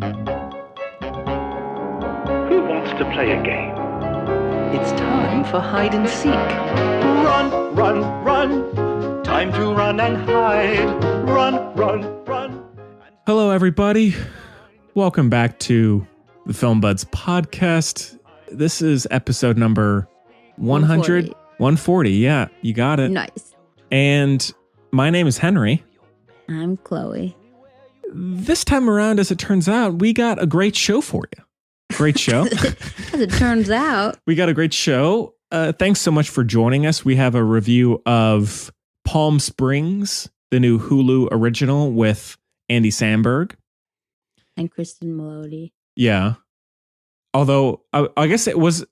Who wants to play a game? It's time for hide and seek. Run, run, run. Time to run and hide. Run, run, run. Hello, everybody. Welcome back to the Film Buds podcast. This is episode number 100. 140. Yeah, you got it. Nice. And my name is Henry. I'm Chloe. This time around, as it turns out, we got a great show for you. Great show. As it turns out. We got a great show. Thanks so much for joining us. We have a review of Palm Springs, the new Hulu original with Andy Samberg. And Kristen Melody. Yeah. Although, I guess it was,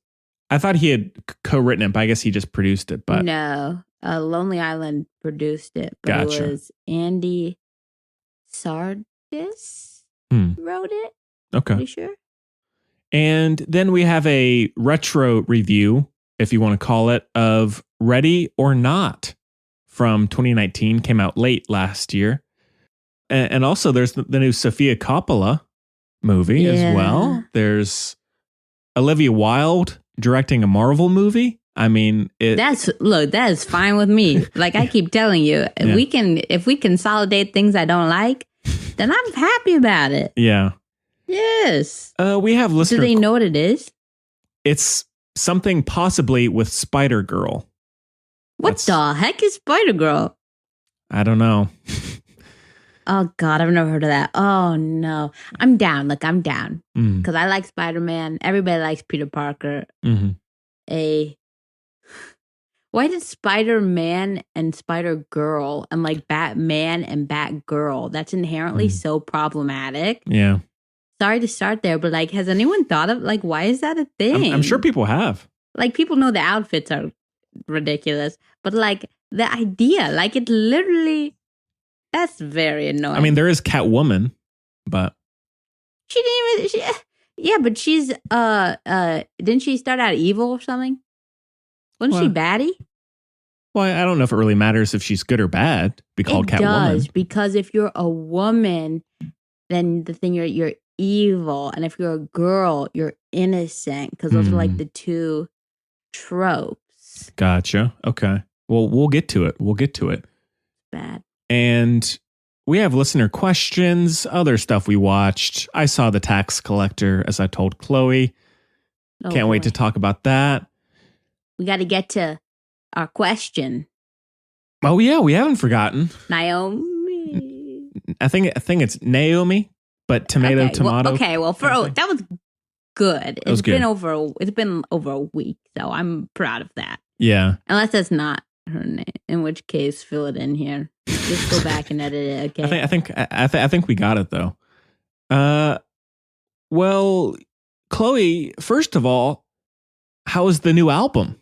I thought he had co-written it, but I guess he just produced it. But no, Lonely Island produced it. But Gotcha. It was Andy Sardis wrote it. Okay. Pretty sure. And then we have a retro review, if you want to call it, of Ready or Not from 2019. Came out late last year. And also there's the new Sofia Coppola movie as well. There's Olivia Wilde directing a Marvel movie. I mean, that is fine with me. Like I keep telling you, if we consolidate things I don't like, then I'm happy about it. Yeah. Yes. We have listeners. Do they know what it is? It's something possibly with Spider Girl. What the heck is Spider Girl? I don't know. Oh, God, I've never heard of that. Oh, no. I'm down. Look, I'm down. Mm. Because I like Spider-Man. Everybody likes Peter Parker. Mm-hmm. Why did Spider-Man and Spider-Girl and like Batman and Batgirl? That's inherently so problematic. Yeah. Sorry to start there, but like, has anyone thought of like, why is that a thing? I'm sure people have. Like, people know the outfits are ridiculous, but like the idea, like it literally... That's very annoying. I mean, there is Catwoman, but she didn't even. Yeah, but she's didn't she start out evil or something? Wasn't she baddie? Well, I don't know if it really matters if she's good or bad. Be called Catwoman. It does, because if you're a woman, then the thing you're evil, and if you're a girl, you're innocent. Because those are like the two tropes. Gotcha. Okay. Well, we'll get to it. Bad. And we have listener questions, other stuff we watched. I saw The Tax Collector, as I told Chloe. Can't wait to talk about that. We got to get to our question. Oh, yeah, we haven't forgotten. Naomi. I think it's Naomi, but tomato. That was good. It's been over a week, so I'm proud of that. Yeah. Unless that's not her name, in which case fill it in here. Just go back and edit it. Okay. I think we got it though. Well, Chloe, first of all, how is the new album?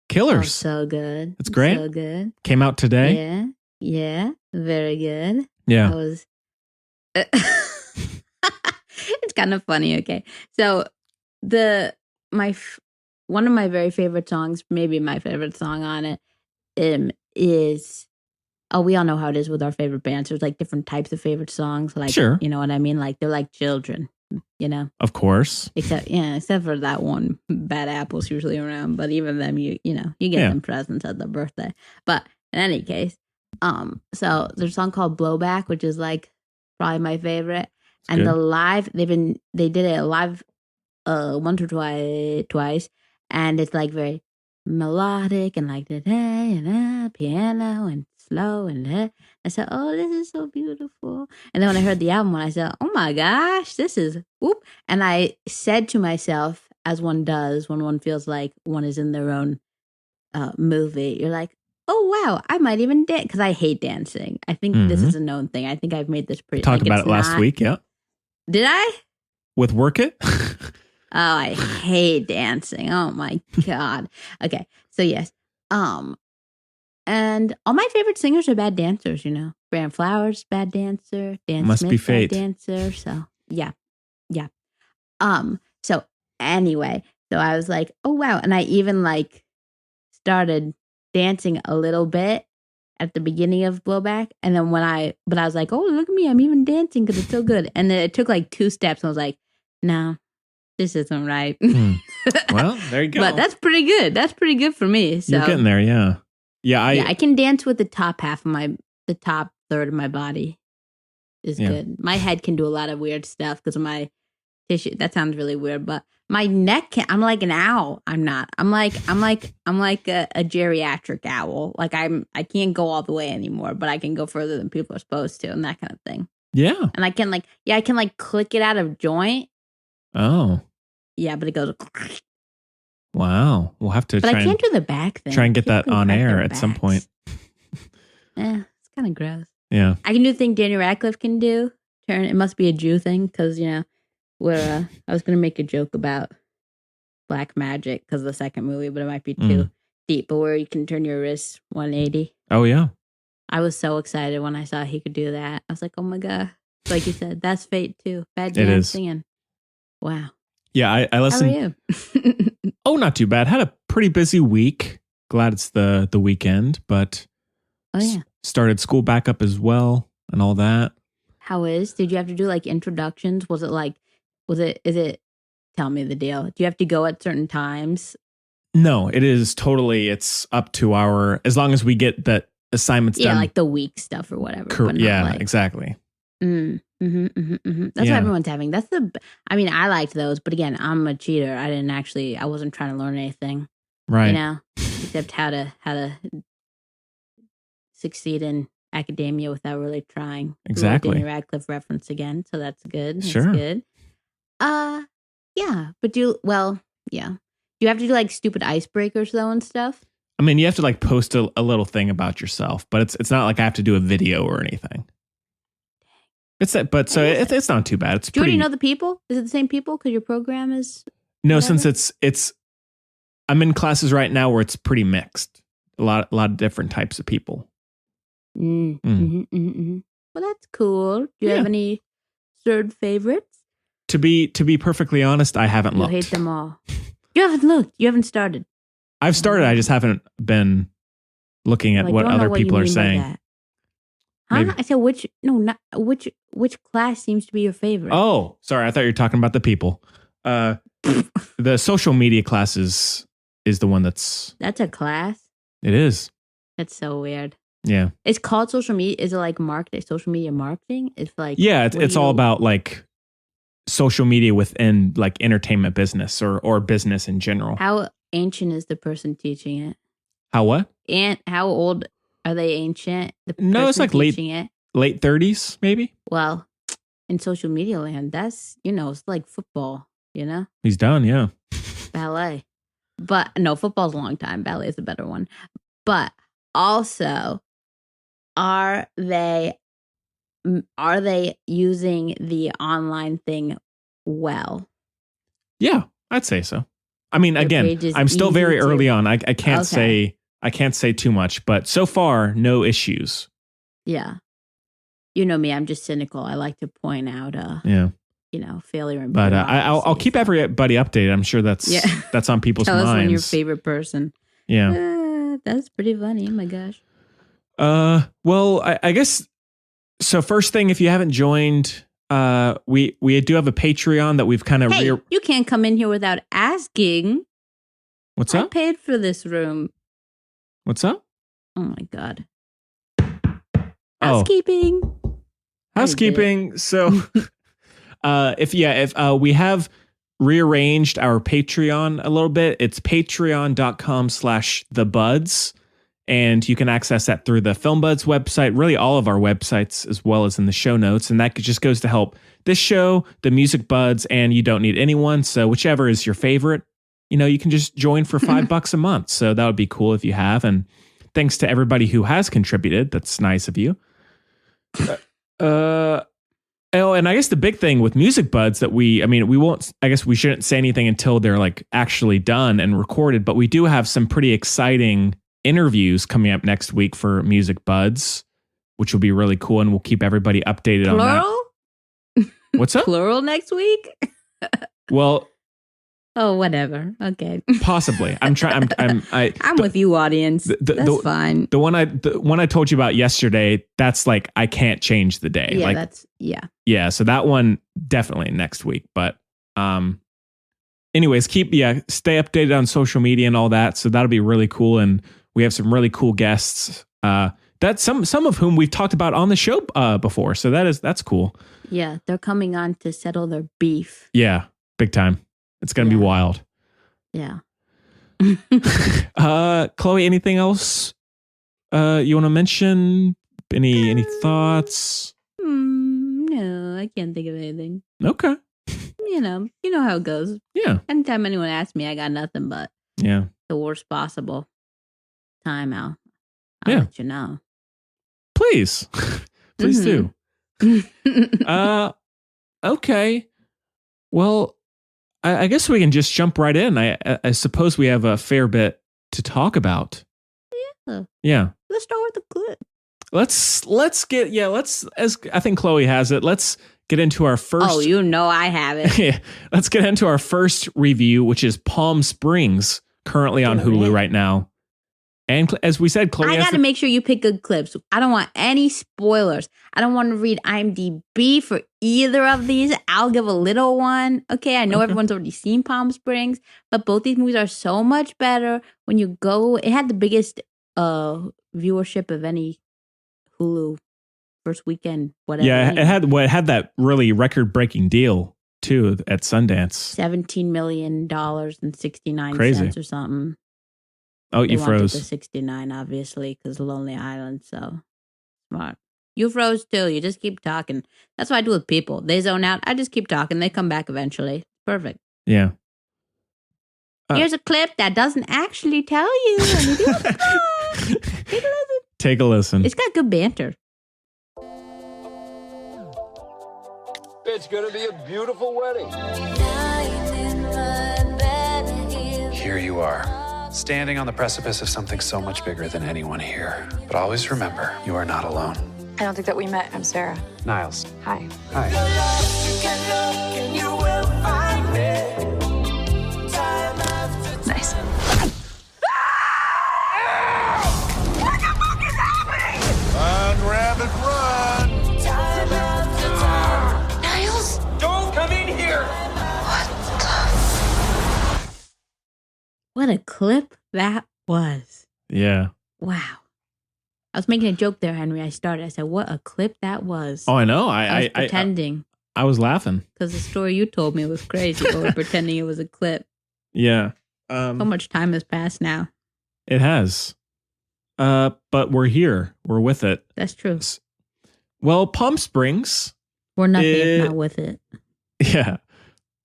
Killers. Oh, so good. It's great. So good. Came out today. Yeah. Very good. Yeah. I was. It's kind of funny. Okay, so one of my very favorite songs, maybe my favorite song on it, is. Oh, we all know how it is with our favorite bands. There's like different types of favorite songs. Like, sure. You know what I mean? Like they're like children, you know? Of course. Except for that one Bad Apple's usually around. But even them, you get them presents at their birthday. But in any case, so there's a song called Blowback, which is like probably my favorite. It's and good. The live, they did it live once or twice. And it's like very melodic and like the piano and slow and I said, oh, this is so beautiful. And then when I heard the album, I said, oh my gosh, this is whoop. And I said to myself, as one does when one feels like one is in their own movie, you're like, oh wow, I might even dance, because I hate dancing. I think this is a known thing. I think I've made this pretty. Talked about it last week, yeah. Did I? With Work It? Oh, I hate dancing. Oh my God. Okay, so yes. And all my favorite singers are bad dancers, you know. Bram Flowers, bad dancer. Dan Must Smith, be fate. Bad dancer. So yeah. So anyway, so I was like, oh wow. And I even like started dancing a little bit at the beginning of Blowback. And then I was like, oh, look at me. I'm even dancing because it's so good. And then it took like 2 steps. And I was like, no, this isn't right. Well, there you go. But that's pretty good. That's pretty good for me. So you're getting there. Yeah. Yeah. I can dance with the top the top third of my body is good. My head can do a lot of weird stuff because of my tissue. That sounds really weird, but my neck can. I'm like an owl. I'm not. I'm like a geriatric owl. Like I can't go all the way anymore, but I can go further than people are supposed to, and that kind of thing. Yeah. And I can click it out of joint. Oh. Yeah, but it goes. Wow. We'll have to. But I can't do the back thing. Try and get that on air at some point. It's kind of gross. Yeah. I can do the thing Daniel Radcliffe can do. It must be a Jew thing because where I was going to make a joke about black magic because of the second movie, but it might be too deep. But where you can turn your wrist 180. Oh yeah. I was so excited when I saw he could do that. I was like, oh my god! Like you said, that's fate too. Bad jam singing. Wow. Yeah, I listened. How are you? Oh, not too bad. Had a pretty busy week. Glad it's the weekend, but started school back up as well and all that. Did you have to do like introductions? Is it, tell me the deal. Do you have to go at certain times? No, it's up to as long as we get the assignments done. Yeah, like the week stuff or whatever. Exactly. That's what everyone's having. I liked those, but again, I'm a cheater. I wasn't trying to learn anything. Right. Except how to succeed in academia without really trying. Exactly. Daniel Radcliffe reference again, so that's good. That's sure. good. Yeah, but you have to do like stupid icebreakers though and stuff. I mean, you have to like post a little thing about yourself, but it's not like I have to do a video or anything. It's not too bad. Do you already know the people? Is it the same people? Because your program is no. Whatever? Since it's I'm in classes right now where it's pretty mixed. A lot of different types of people. Well, that's cool. Do you have any third favorites? To be perfectly honest, I haven't looked. You hate them all. You haven't looked. You haven't started. I've started. I just haven't been looking at what other people are saying. I said which class seems to be your favorite? Oh, sorry. I thought you were talking about the people. The social media class is the one that's a class. It is. That's so weird. Yeah. It's called social media. Is it like social media marketing? It's like it's all about like social media within like entertainment business or business in general. How ancient is the person teaching it? How what? And how old are they ancient? No, it's like late 30s, maybe. Well, in social media land, that's it's like football. He's done, yeah. Ballet, but no, football's a long time. Ballet is a better one. But also, are they using the online thing well? Yeah, I'd say so. I mean, again, I'm still very early on. I can't say too much, but so far, no issues. Yeah. You know me, I'm just cynical. I like to point out failure and but I'll keep everybody updated. I'm sure that's on people's Tell minds. Tell us when your favorite person. Yeah. That's pretty funny. Oh my gosh. Well, I guess so. First thing, if you haven't joined, we do have a Patreon that we've kind of you can't come in here without asking. What's up? I paid for this room. What's up? Oh my god. Housekeeping. So if we have rearranged our Patreon a little bit, it's patreon.com/thebuds. And you can access that through the Film Buds website, really all of our websites, as well as in the show notes. And that just goes to help this show, the Music Buds, and You Don't Need Anyone. So whichever is your favorite, you can just join for $5 a month. So that would be cool if you have. And thanks to everybody who has contributed. That's nice of you. And I guess the big thing with Music Buds that we shouldn't say anything until they're like actually done and recorded, but we do have some pretty exciting interviews coming up next week for Music Buds, which will be really cool, and we'll keep everybody updated on that. Plural? What's up? Plural next week? Well, Oh, whatever. Okay. Possibly. I'm trying. I'm with you, audience. That's fine. The one I told you about yesterday. That's like I can't change the day. Yeah, like, yeah. So that one definitely next week. But anyways, stay updated on social media and all that. So that'll be really cool. And we have some really cool guests. That's some of whom we've talked about on the show before. So that's cool. Yeah, they're coming on to settle their beef. Yeah, big time. It's gonna be wild. Yeah. Chloe, anything else you want to mention? Any thoughts? No, I can't think of anything. Okay. You know how it goes. Yeah. Anytime anyone asks me, I got nothing but the worst possible time. I'll let you know. Please. Please do. Okay. Well, I guess we can just jump right in. I suppose we have a fair bit to talk about. Yeah. Let's start with the clip. As I think Chloe has it. Let's get into our first. Oh, I have it. Yeah. Let's get into our first review, which is Palm Springs, currently on Hulu right now. And as we said, Chloe, I got to make sure you pick good clips. I don't want any spoilers. I don't want to read IMDb for either of these. I'll give a little one. Okay, I know everyone's already seen Palm Springs, but both these movies are so much better when you go. It had the biggest viewership of any Hulu first weekend, whatever. Yeah, it had that really record-breaking deal too at Sundance. $17 million and 69 cents or something. Oh, you froze. The 69, obviously, because Lonely Island. So smart. You froze too. You just keep talking. That's what I do with people. They zone out. I just keep talking. They come back eventually. Perfect. Yeah. Here's a clip that doesn't actually tell you. Take a listen. It's got good banter. It's going to be a beautiful wedding. Here you are, standing on the precipice of something so much bigger than anyone here. But always remember, you are not alone. I don't think that we met. I'm Sarah. Niles. Hi. Hi. Nice. Run, rabbit, run! Niles? Don't come in here! What a clip that was. Yeah. Wow. I was making a joke there, Henry. I said, what a clip that was. Oh, I know. I was pretending. I was laughing. Because the story you told me was crazy, but we're pretending it was a clip. Yeah. How much time has passed now? It has. But we're here. We're with it. That's true. Well, Palm Springs. We're nothing if not with it. Yeah.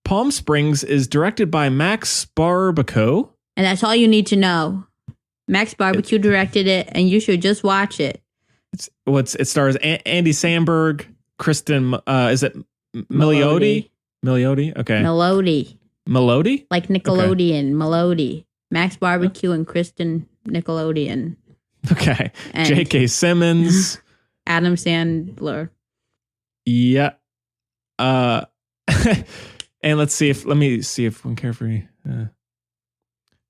Palm Springs is directed by Max Barbaco. And that's all you need to know. Max Barbecue directed it, and you should just watch it. It stars Andy Samberg, Kristen, is it Milioti? Milioti? Okay. Melody? Like Nickelodeon, Melody. Max Barbecue and Kristen Nickelodeon. Okay. J.K. Simmons. Adam Sandler. Yeah. And let me see if When Carefree.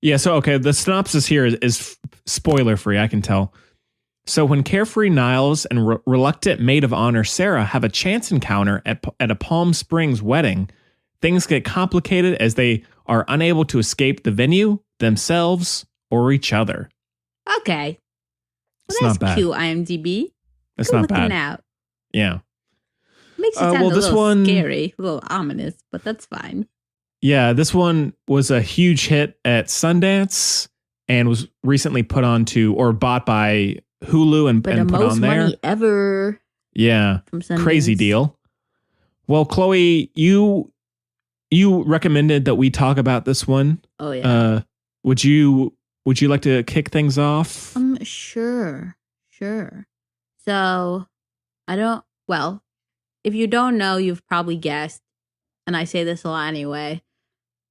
Yeah, so okay, the synopsis here is spoiler free, I can tell. So when carefree Niles and reluctant maid of honor Sarah have a chance encounter at a Palm Springs wedding, things get complicated as they are unable to escape the venue, themselves, or each other. Okay. Well, it's that's not bad. Cute, IMDb. It's not bad. Out. Yeah. Makes it sound a little scary, a little ominous, but that's fine. Yeah, this one was a huge hit at Sundance and was recently put onto or bought by Hulu and put on there. Most money ever. Yeah, from Sundance. Crazy deal. Well, Chloe, you recommended that we talk about this one. Oh yeah. Would you like to kick things off? Sure. So, if you don't know, you've probably guessed, and I say this a lot anyway,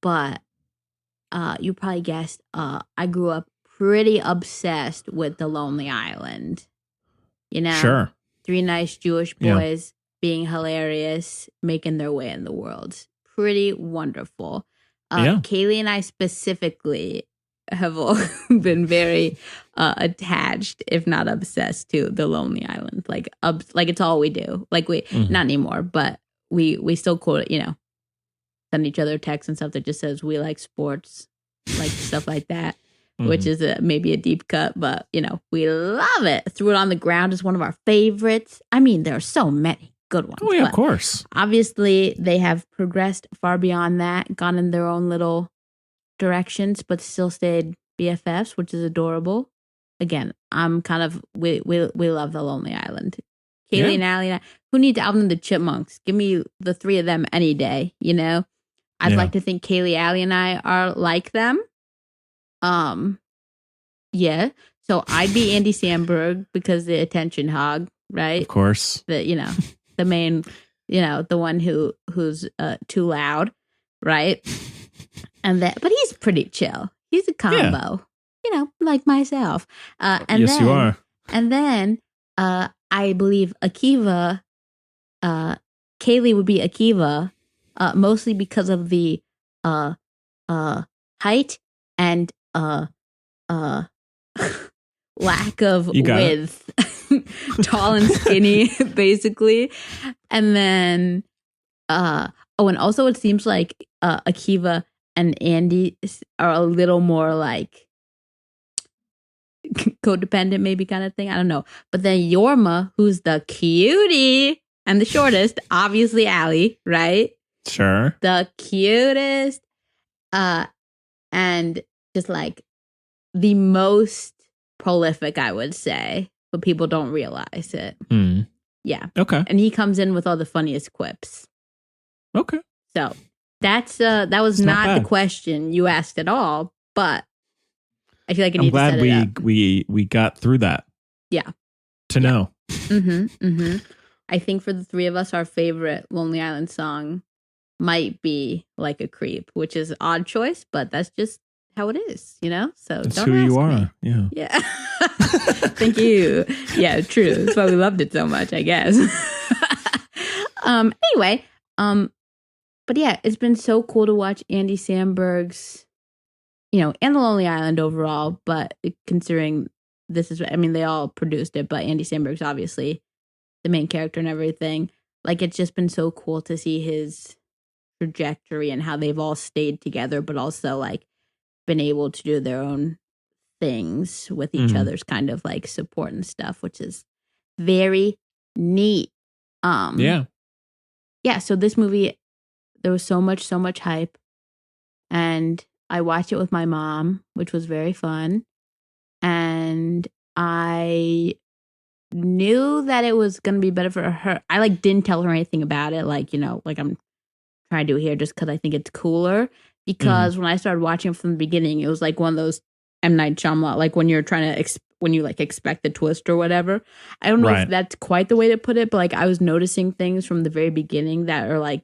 but you probably guessed I grew up pretty obsessed with The Lonely Island. You know? Sure. 3 nice Jewish boys being hilarious, making their way in the world. Pretty wonderful. Kaylee and I specifically have all been very attached, if not obsessed, to the Lonely Island. Like it's all we do. Like we not anymore, but we still quote it. Send each other texts and stuff that just says we like sports, like stuff like that. Which is maybe a deep cut, but we love it. Threw It on the Ground is one of our favorites. I mean, there are so many good ones. Oh yeah, of course. Obviously, they have progressed far beyond that, gone in their own little directions, but still stayed BFFs, which is adorable. Again, I'm kind of we love the Lonely Island. Kaylee and Allie and I, who needs Alvin and the Chipmunks? Give me the three of them any day. I'd like to think Kaylee, Allie, and I are like them. Yeah. So I'd be Andy Samberg because the attention hog, right? Of course. The the main, the one who's too loud, right? But he's pretty chill. He's a combo, like myself. You are. And then I believe Akiva, Kaylee would be Akiva, mostly because of the height and lack of width. Tall and skinny, basically. And then and also it seems like Akiva and Andy are a little more like codependent, maybe, kind of thing. I don't know. But then Yorma, who's the cutie and the shortest, obviously Allie, right? Sure. The cutest, and just like the most prolific, I would say, but people don't realize it. Yeah. Okay. And he comes in with all the funniest quips. Okay. So that was not the question you asked at all, but I feel like I'm glad we got through that. Yeah. To know. I think for the three of us, our favorite Lonely Island song might be Like a Creep, which is an odd choice, but that's just how it is, So that's don't who ask you are. Me. Yeah. Thank you. Yeah, true. That's why we loved it so much, I guess. Anyway, but yeah, it's been so cool to watch Andy Samberg's, and the Lonely Island overall, but considering they all produced it, but Andy Samberg's obviously the main character and everything. Like, it's just been so cool to see his trajectory and how they've all stayed together, but also like been able to do their own things with each other's kind of like support and stuff, which is very neat. Yeah. So this movie, there was so much hype, and I watched it with my mom, which was very fun. And I knew that it was going to be better for her. I didn't tell her anything about it. Like I'm trying to do here just because I think it's cooler. Because when I started watching it from the beginning, it was like one of those M. Night Shyamalan, like when you're trying to, when you expect the twist or whatever. I don't know if that's quite the way to put it, but I was noticing things from the very beginning that are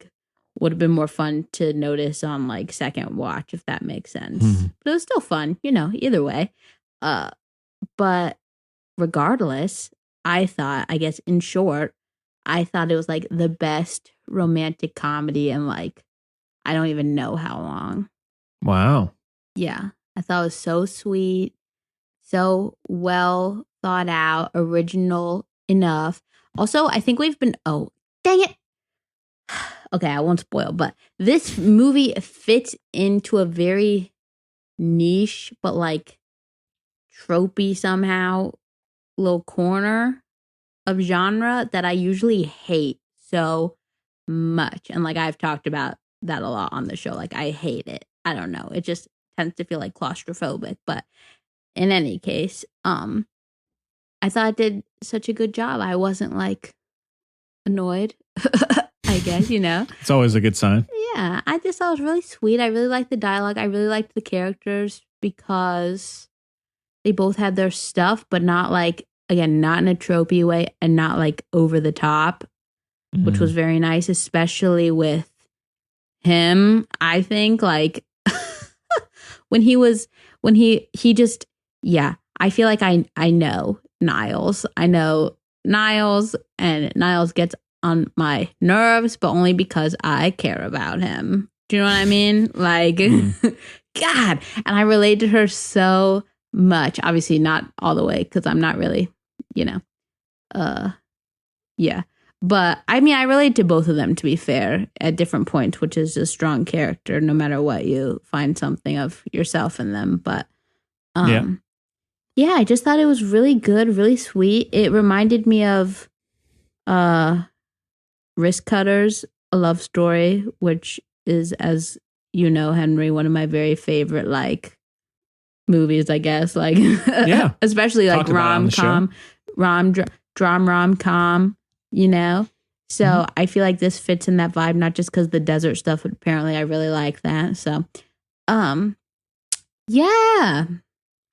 would have been more fun to notice on second watch, if that makes sense. But it was still fun, either way. But regardless, I thought, I guess in short, I thought it was the best romantic comedy in I don't even know how long. Wow. Yeah. I thought it was so sweet, so well thought out, original enough. Also, I think we've been, oh, dang it. Okay, I won't spoil, but this movie fits into a very niche, but tropey somehow little corner of genre that I usually hate so much. And I've talked about that a lot on the show. I hate it. I don't know. It just tends to feel claustrophobic. But in any case, I thought it did such a good job. I wasn't annoyed, I guess, It's always a good sign. Yeah, I just thought it was really sweet. I really liked the dialogue. I really liked the characters because they both had their stuff, but not again, not in a tropey way and not over the top, which was very nice, especially with him. I think when he just, yeah, I feel I know Niles. I know Niles, and Niles gets on my nerves, but only because I care about him. Do you know what I mean? Like, God. And I relate to her so much. Obviously, not all the way because I'm not really, yeah. But I mean, I relate to both of them, to be fair, at different points, which is a strong character. No matter what, you find something of yourself in them. But yeah, I just thought it was really good, really sweet. It reminded me of Risk Cutters, A Love Story, which is, as you know, Henry, one of my very favorite like movies, I guess. Like, especially like rom-com, rom-com, So I feel like this fits in that vibe, not just because the desert stuff, but apparently I really like that. So, yeah,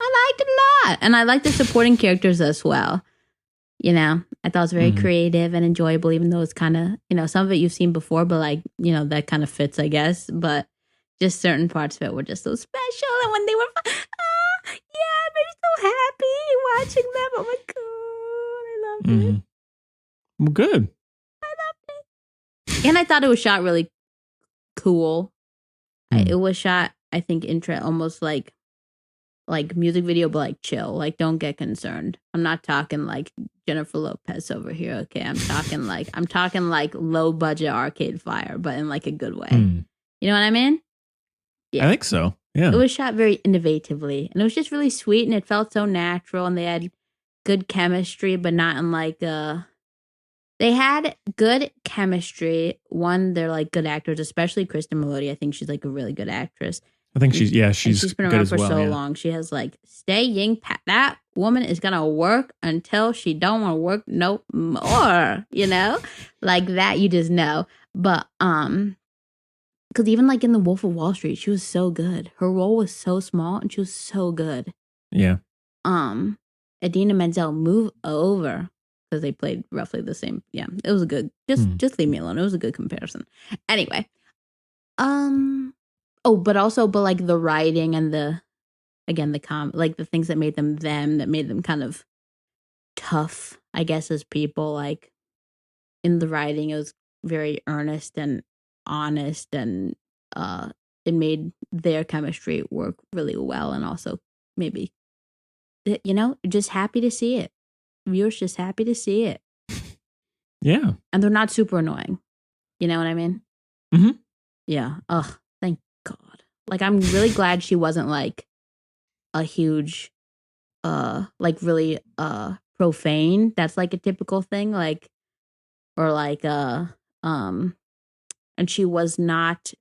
I liked it a lot. And I like the supporting characters as well. I thought it was very creative and enjoyable, even though it's kind of, some of it you've seen before, but like, that kind of fits, I guess. But just certain parts of it were just so special. And when they were, yeah, it made me so happy watching them. Oh my God, I loved it. Well, good. I loved it. And I thought it was shot really cool. It was shot, I think, almost like music video, but like chill. Like, don't get concerned. I'm not talking like Jennifer Lopez over here. Okay, I'm talking like low budget Arcade Fire, but in like a good way. You know what I mean? Yeah, I think so. Yeah, it was shot very innovatively, and it was just really sweet, and it felt so natural, and they had good chemistry, but not in like They had good chemistry. One, they're like good actors, especially Kristen Melody. I think she's like a really good actress. I think she's been around for so long. She has like staying power. That woman is gonna work until she don't want to work no more. Like that. You just know. But because even like in The Wolf of Wall Street, she was so good. Her role was so small, and she was so good. Yeah. Idina Menzel, move over, because they played roughly the same. Yeah, it was a good. Just leave me alone. It was a good comparison. Anyway. Oh, but like the writing and the like the things that made them that made them kind of tough, I guess, as people. Like in the writing, it was very earnest and honest, and it made their chemistry work really well, and also maybe, just happy to see it. Viewers just happy to see it. Yeah, and they're not super annoying. You know what I mean? Mm-hmm. Yeah. Ugh. Thank God. Like, I'm really glad she wasn't like a huge, like really profane. That's like a typical thing. Like, or like and she was not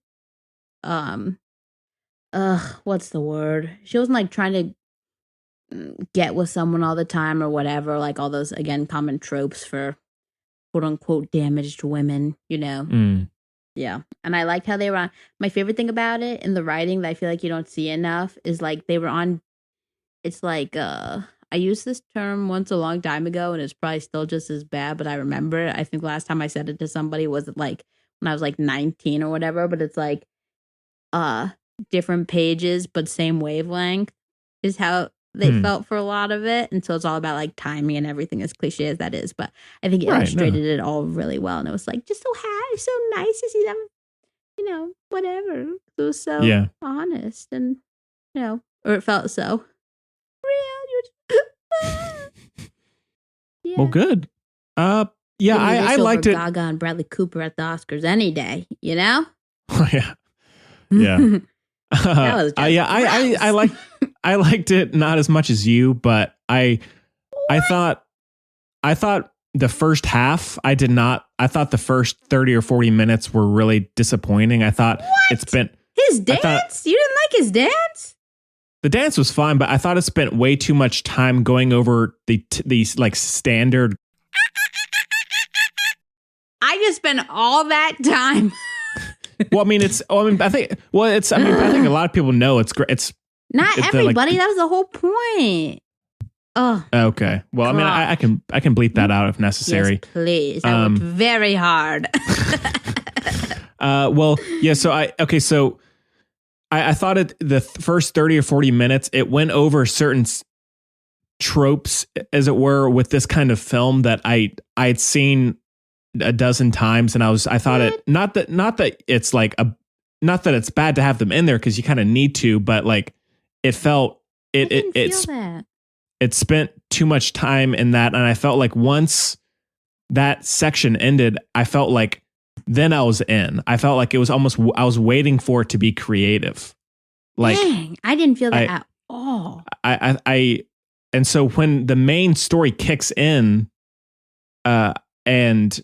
what's the word? She wasn't like trying to get with someone all the time or whatever. Like all those, again, common tropes for quote unquote damaged women. Yeah. And I liked how they were on. My favorite thing about it in the writing that I feel like you don't see enough is like they were on. It's like, I used this term once a long time ago, and it's probably still just as bad, but I remember it. I think last time I said it to somebody was like when I was like 19 or whatever, but it's like different pages, but same wavelength is how they felt for a lot of it. And so it's all about like timing and everything, as cliche as that is. But I think it illustrated it all really well. And it was like just so happy, so nice to see them, whatever. It was so honest and, or it felt so real. Yeah. Well, good. Yeah, I liked it. Gaga and Bradley Cooper at the Oscars any day, Oh, yeah. Yeah. That was just I liked it not as much as you, but I thought the first half I thought the first 30 or 40 minutes were really disappointing. I thought it spent his dance. You didn't like his dance? The dance was fine, but I thought it spent way too much time going over these like standard. I just spent all that time. Well, I think I think a lot of people know it's great. It's not everybody. That was the whole point. Oh, okay. Well, God. I mean, I can bleep that out if necessary. Yes, please. I worked very hard. Well, yeah. So I thought the first 30 or 40 minutes, it went over certain tropes, as it were, with this kind of film that I'd seen a dozen times, and I thought it not that it's like not that it's bad to have them in there because you kind of need to, but like it felt that. it spent too much time in that, and I felt like once that section ended, I felt like then I was in. I felt like it was almost I was waiting for it to be creative. Like, dang, I didn't feel that at all. And so when the main story kicks in, and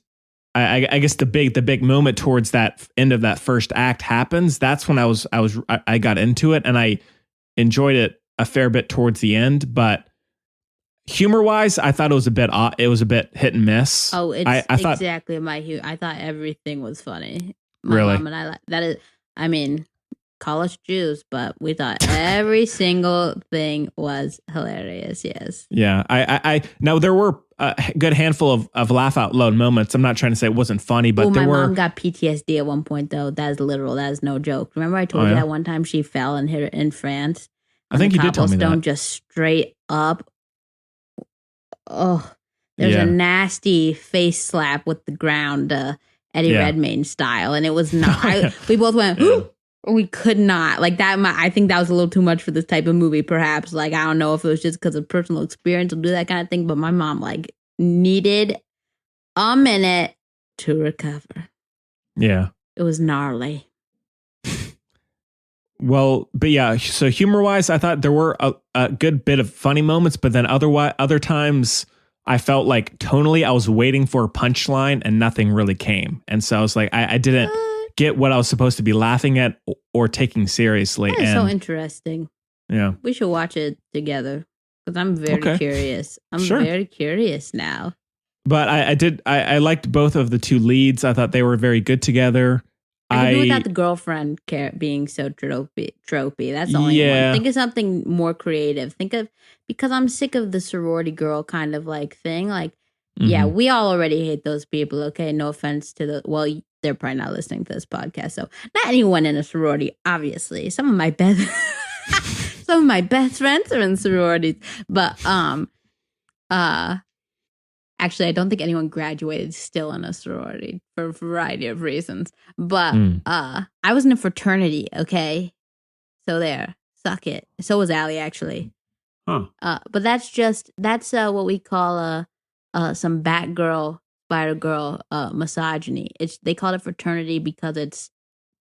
I guess the big moment towards that end of that first act happens, that's when I got into it, and I enjoyed it a fair bit towards the end. But humor wise, I thought it was a bit hit and miss. Oh, it's I thought, exactly my humor. I thought everything was funny. Really? Mom and I that is. I mean, call us Jews, but we thought every single thing was hilarious. Yes. Yeah. I now there were a good handful of laugh out loud moments. I'm not trying to say it wasn't funny, but my mom got PTSD at one point though. That is literal. That is no joke. Remember I told you that one time she fell and hit her in France? I think you did tell me that. Just straight up. Oh, there's a nasty face slap with the ground, Eddie Redmayne style. And it was not, we both went, we could not like that. I think that was a little too much for this type of movie, perhaps. Like, I don't know if it was just because of personal experience to do that kind of thing, but my mom like needed a minute to recover. Yeah. It was gnarly. Well, but yeah, so humor wise, I thought there were a good bit of funny moments, but then other times I felt like tonally I was waiting for a punchline and nothing really came. And so I was like, I didn't get what I was supposed to be laughing at or taking seriously. That is so interesting. Yeah. We should watch it together because I'm very curious. I'm very curious now. But I liked both of the two leads. I thought they were very good together. I can do without the girlfriend being so tropey. That's the only one. Think of something more creative. Because I'm sick of the sorority girl kind of like thing. Like, yeah, we all already hate those people. Okay, no offense to they're probably not listening to this podcast. So not anyone in a sorority, obviously. Some of my best friends are in sororities. But actually, I don't think anyone graduated still in a sorority for a variety of reasons. But I was in a fraternity, okay? So there. Suck it. So was Allie, actually. Huh. But that's what we call some Batgirl, Spider-Girl misogyny. They call it fraternity because it's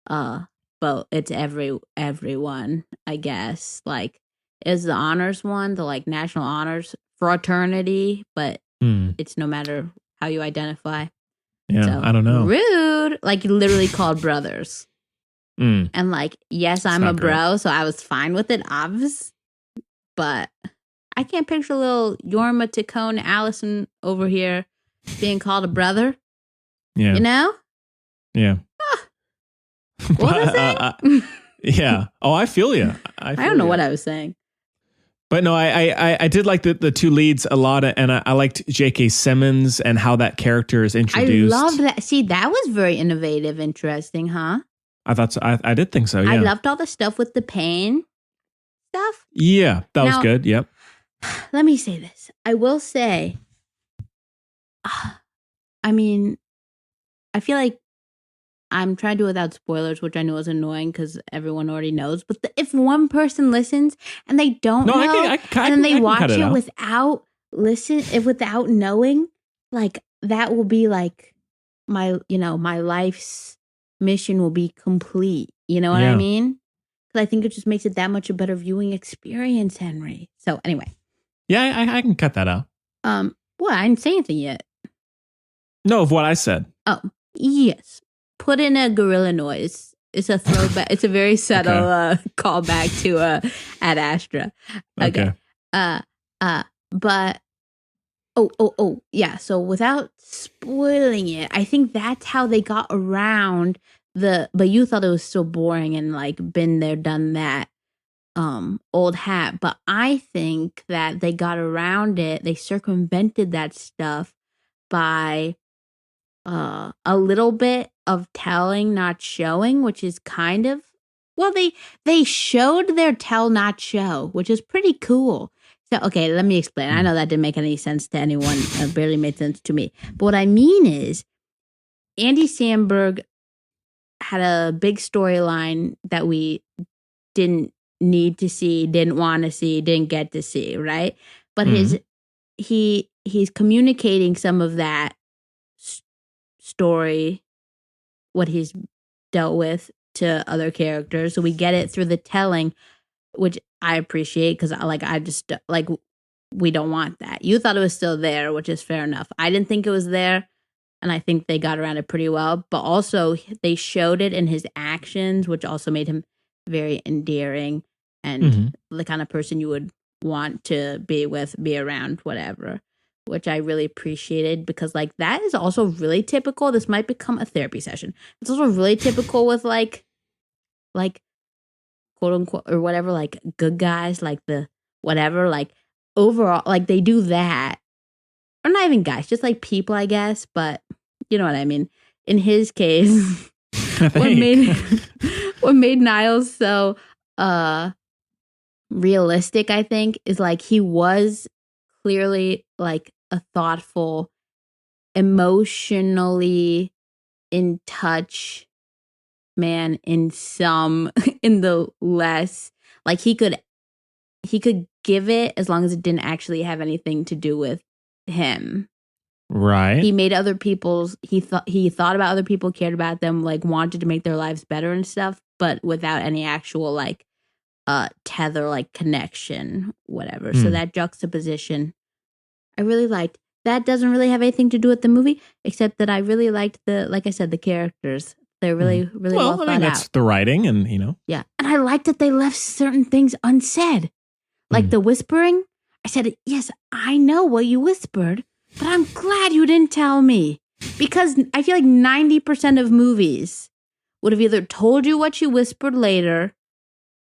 it's everyone, I guess. Like, is the honors one, the like national honors fraternity, but it's no matter how you identify. Yeah, so, I don't know. Rude. Like, you literally called brothers. And like, yes, I'm a bro, so I was fine with it, obvious. But I can't picture little Yorma, Tacone, Allison over here being called a brother. Yeah. You know? Yeah. What was it? Yeah. Oh, I feel you. I don't know what I was saying. But no, I did like the two leads a lot, and I liked J.K. Simmons and how that character is introduced. I loved that. See, that was very innovative, interesting, huh? I thought so. I did think so, yeah. I loved all the stuff with the pain stuff. Yeah, that was good, yep. Let me say this. I will say, I mean, I feel like I'm trying to do without spoilers, which I know is annoying because everyone already knows. But if one person listens and they don't know, and then they watch it without knowing, like, that will be like my life's mission will be complete. You know what I mean? Because I think it just makes it that much a better viewing experience, Henry. So anyway. Yeah, I can cut that out. What? I didn't say anything yet. No, of what I said. Oh, yes. Put in a gorilla noise. It's a throwback. It's a very subtle callback to Ad Astra. Okay. But yeah. So without spoiling it, I think that's how they got around but you thought it was so boring and like been there, done that old hat. But I think that they got around it. They circumvented that stuff by a little bit of telling, not showing, which is kind of, well, they showed their tell, not show, which is pretty cool. So, okay, let me explain. I know that didn't make any sense to anyone. It barely made sense to me. But what I mean is, Andy Samberg had a big storyline that we didn't need to see, didn't want to see, didn't get to see, right? But he's communicating some of that story, what he's dealt with, to other characters, so we get it through the telling, which I appreciate, because I just like, we don't want that. You thought it was still there, which is fair enough. I didn't think it was there, and I think they got around it pretty well. But also, they showed it in his actions, which also made him very endearing and the kind of person you would want to be with, be around, whatever, which I really appreciated, because like that is also really typical. This might become a therapy session. It's also really typical with like quote unquote or whatever, like good guys, like the whatever, like overall, like they do that, or not even guys, just like people, I guess. But you know what I mean. In his case, what made Niles so realistic, I think, is like he was clearly like a thoughtful, emotionally in touch man in the less, like he could give it as long as it didn't actually have anything to do with him. Right. He made other people's, he thought about other people, cared about them, like wanted to make their lives better and stuff, but without any actual like tether, like connection, whatever. So that juxtaposition I really liked. That doesn't really have anything to do with the movie, except that I really liked like I said, the characters. They're really well thought out. That's the writing, and Yeah, and I liked that they left certain things unsaid, like the whispering. I said, yes, I know what you whispered, but I'm glad you didn't tell me, because I feel like 90% of movies would have either told you what you whispered later,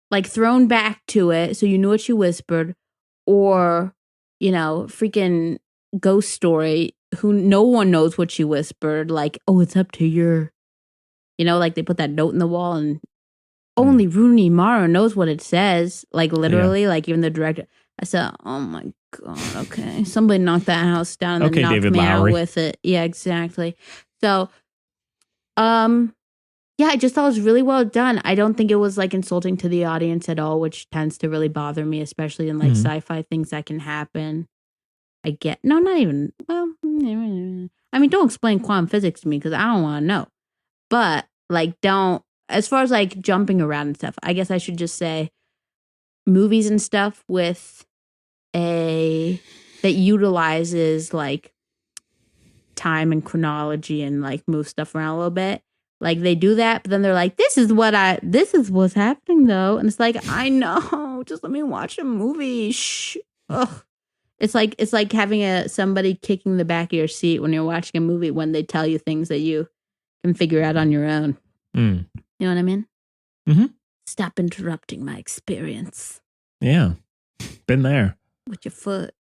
like thrown back to it so you knew what you whispered, or, freaking Ghost Story, who no one knows what you whispered, like, oh, it's up to your, like they put that note in the wall and only Rooney Mara knows what it says, like literally, like even the director. I said, oh my God, okay. Somebody knocked that house down and then knocked David me Lowery. out with it. Yeah, exactly. So, yeah, I just thought it was really well done. I don't think it was like insulting to the audience at all, which tends to really bother me, especially in like sci-fi things that can happen. I get, no, not even, well, I mean, don't explain quantum physics to me because I don't want to know. But like, don't, as far as like jumping around and stuff, I guess I should just say movies and stuff with that utilizes like time and chronology and like move stuff around a little bit. Like they do that, but then they're like, this is what's happening though. And it's like, I know, just let me watch a movie. Shh. Ugh. It's like having somebody kicking the back of your seat when you're watching a movie when they tell you things that you can figure out on your own. You know what I mean? Mm-hmm. Stop interrupting my experience. Yeah. Been there. With your foot.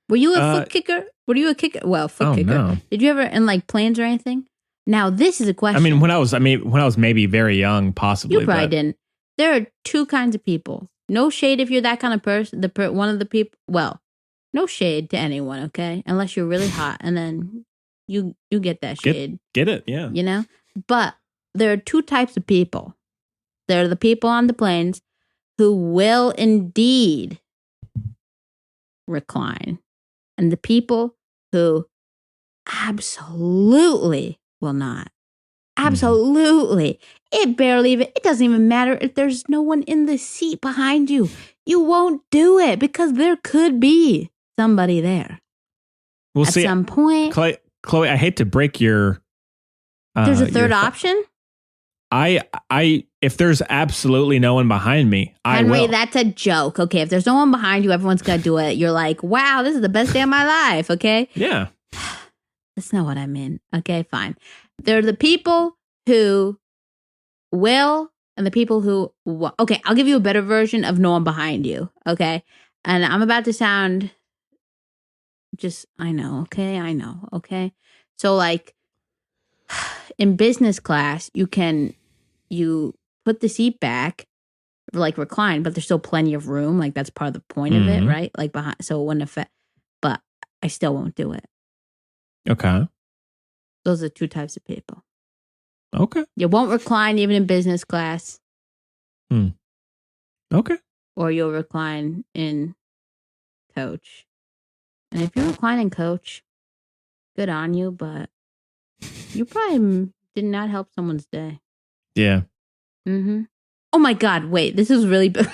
Were you a foot kicker? Were you a kicker? Well, foot kicker. No. Did you ever in like planes or anything? Now this is a question. I mean, when I was maybe very young, possibly. You probably didn't. There are two kinds of people. No shade if you're that kind of person. One of the people. Well, no shade to anyone, okay? Unless you're really hot, and then you get that shade. Get it? Yeah. But there are two types of people. There are the people on the planes who will indeed recline, and the people who absolutely will not. Absolutely. It doesn't even matter if there's no one in the seat behind you. You won't do it because there could be somebody there. We'll at see. Some point. Chloe, I hate to break your. There's a third option? If there's absolutely no one behind me, I will. Henry, that's a joke. Okay, if there's no one behind you, everyone's got to do it. You're like, wow, this is the best day of my life. Okay? Yeah. That's not what I mean. Okay, fine. They're the people who will and the people who okay, I'll give you a better version of no one behind you. Okay? And I'm about to sound I know. Okay? So like in business class, you put the seat back, like recline, but there's still plenty of room. Like that's part of the point of it, right? Like behind, so it wouldn't affect. But I still won't do it. Okay. Those are two types of people. Okay. You won't recline even in business class. Okay. Or you'll recline in coach. And if you recline in coach, good on you, but you probably did not help someone's day. Yeah. Mm-hmm. Oh my God! Wait, this is really this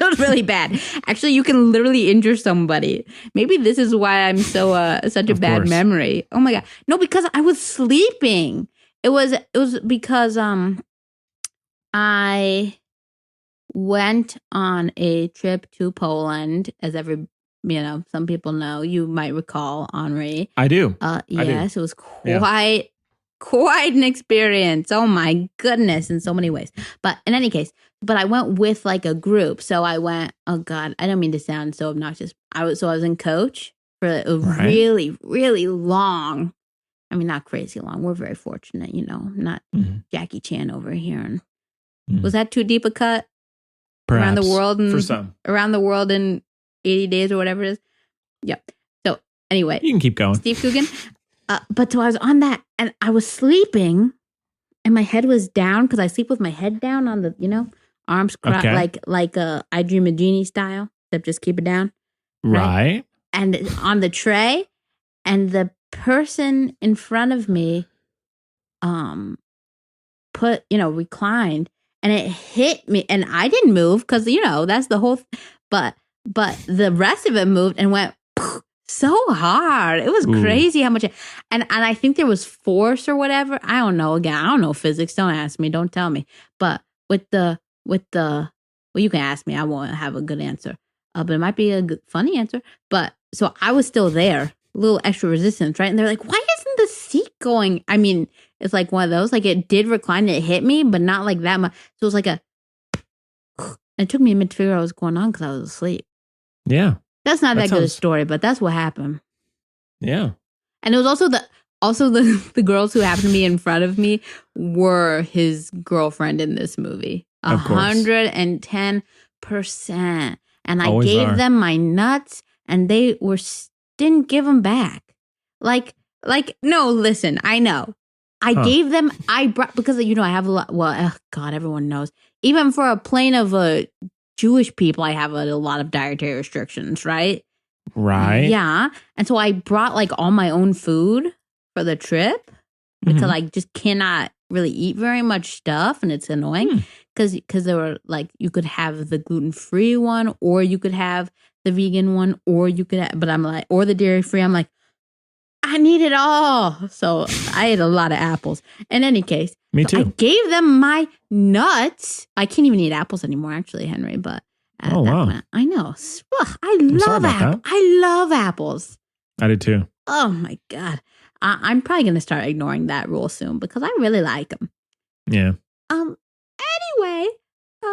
was really bad. Actually, you can literally injure somebody. Maybe this is why I'm so such a bad memory. Oh my God! No, because I was sleeping. It was because I went on a trip to Poland, as some people know. You might recall, Henri. I do. Yes, it was quite an experience. Oh my goodness, in so many ways. But in any case, I went with like a group. So I went, oh God, I don't mean to sound so obnoxious. I was in coach for a really, really long, I mean, not crazy long. We're very fortunate, not Jackie Chan over here. And was that too deep a cut? Perhaps. Around the world For some. Around the world in 80 days or whatever it is. Yep. So anyway. You can keep going. Steve Coogan. But so I was on that and I was sleeping and my head was down because I sleep with my head down on the, arms crossed, like I Dream a Genie style, except just keep it down. Right. And on the tray, and the person in front of me reclined and it hit me and I didn't move because, that's the whole but the rest of it moved and went so hard. It was crazy how much and I think there was force or whatever. I don't know. Again, I don't know physics. Don't ask me. Don't tell me. But with the you can ask me. I won't have a good answer. But it might be a good, funny answer. But so I was still there, a little extra resistance, right? And they're like, "Why isn't the seat going?" I mean, it's like one of those. Like it did recline, and it hit me, but not like that much. So it was like a. It took me a minute to figure out what was going on because I was asleep. Yeah. That's not that good a story, but that's what happened. Yeah. And it was also the girls who happened to be in front of me were his girlfriend in this movie. 110%. And I gave them my nuts and they didn't give them back. Like, no, listen, I know. I gave them, because, I have a lot, God, everyone knows. Even for a plane of Jewish people, I have a lot of dietary restrictions, right? Right. Yeah. And so I brought like all my own food for the trip because I just cannot really eat very much stuff and it's annoying because there were like, you could have the gluten-free one or you could have the vegan one or you could have, but I'm like, or the dairy-free. I'm like, I need it all. So I ate a lot of apples. In any case, me too. I gave them my nuts. I can't even eat apples anymore, actually, Henry. But wow, I know. Ugh, I love apples. I did too. Oh my God, I'm probably gonna start ignoring that rule soon because I really like them. Yeah. Anyway,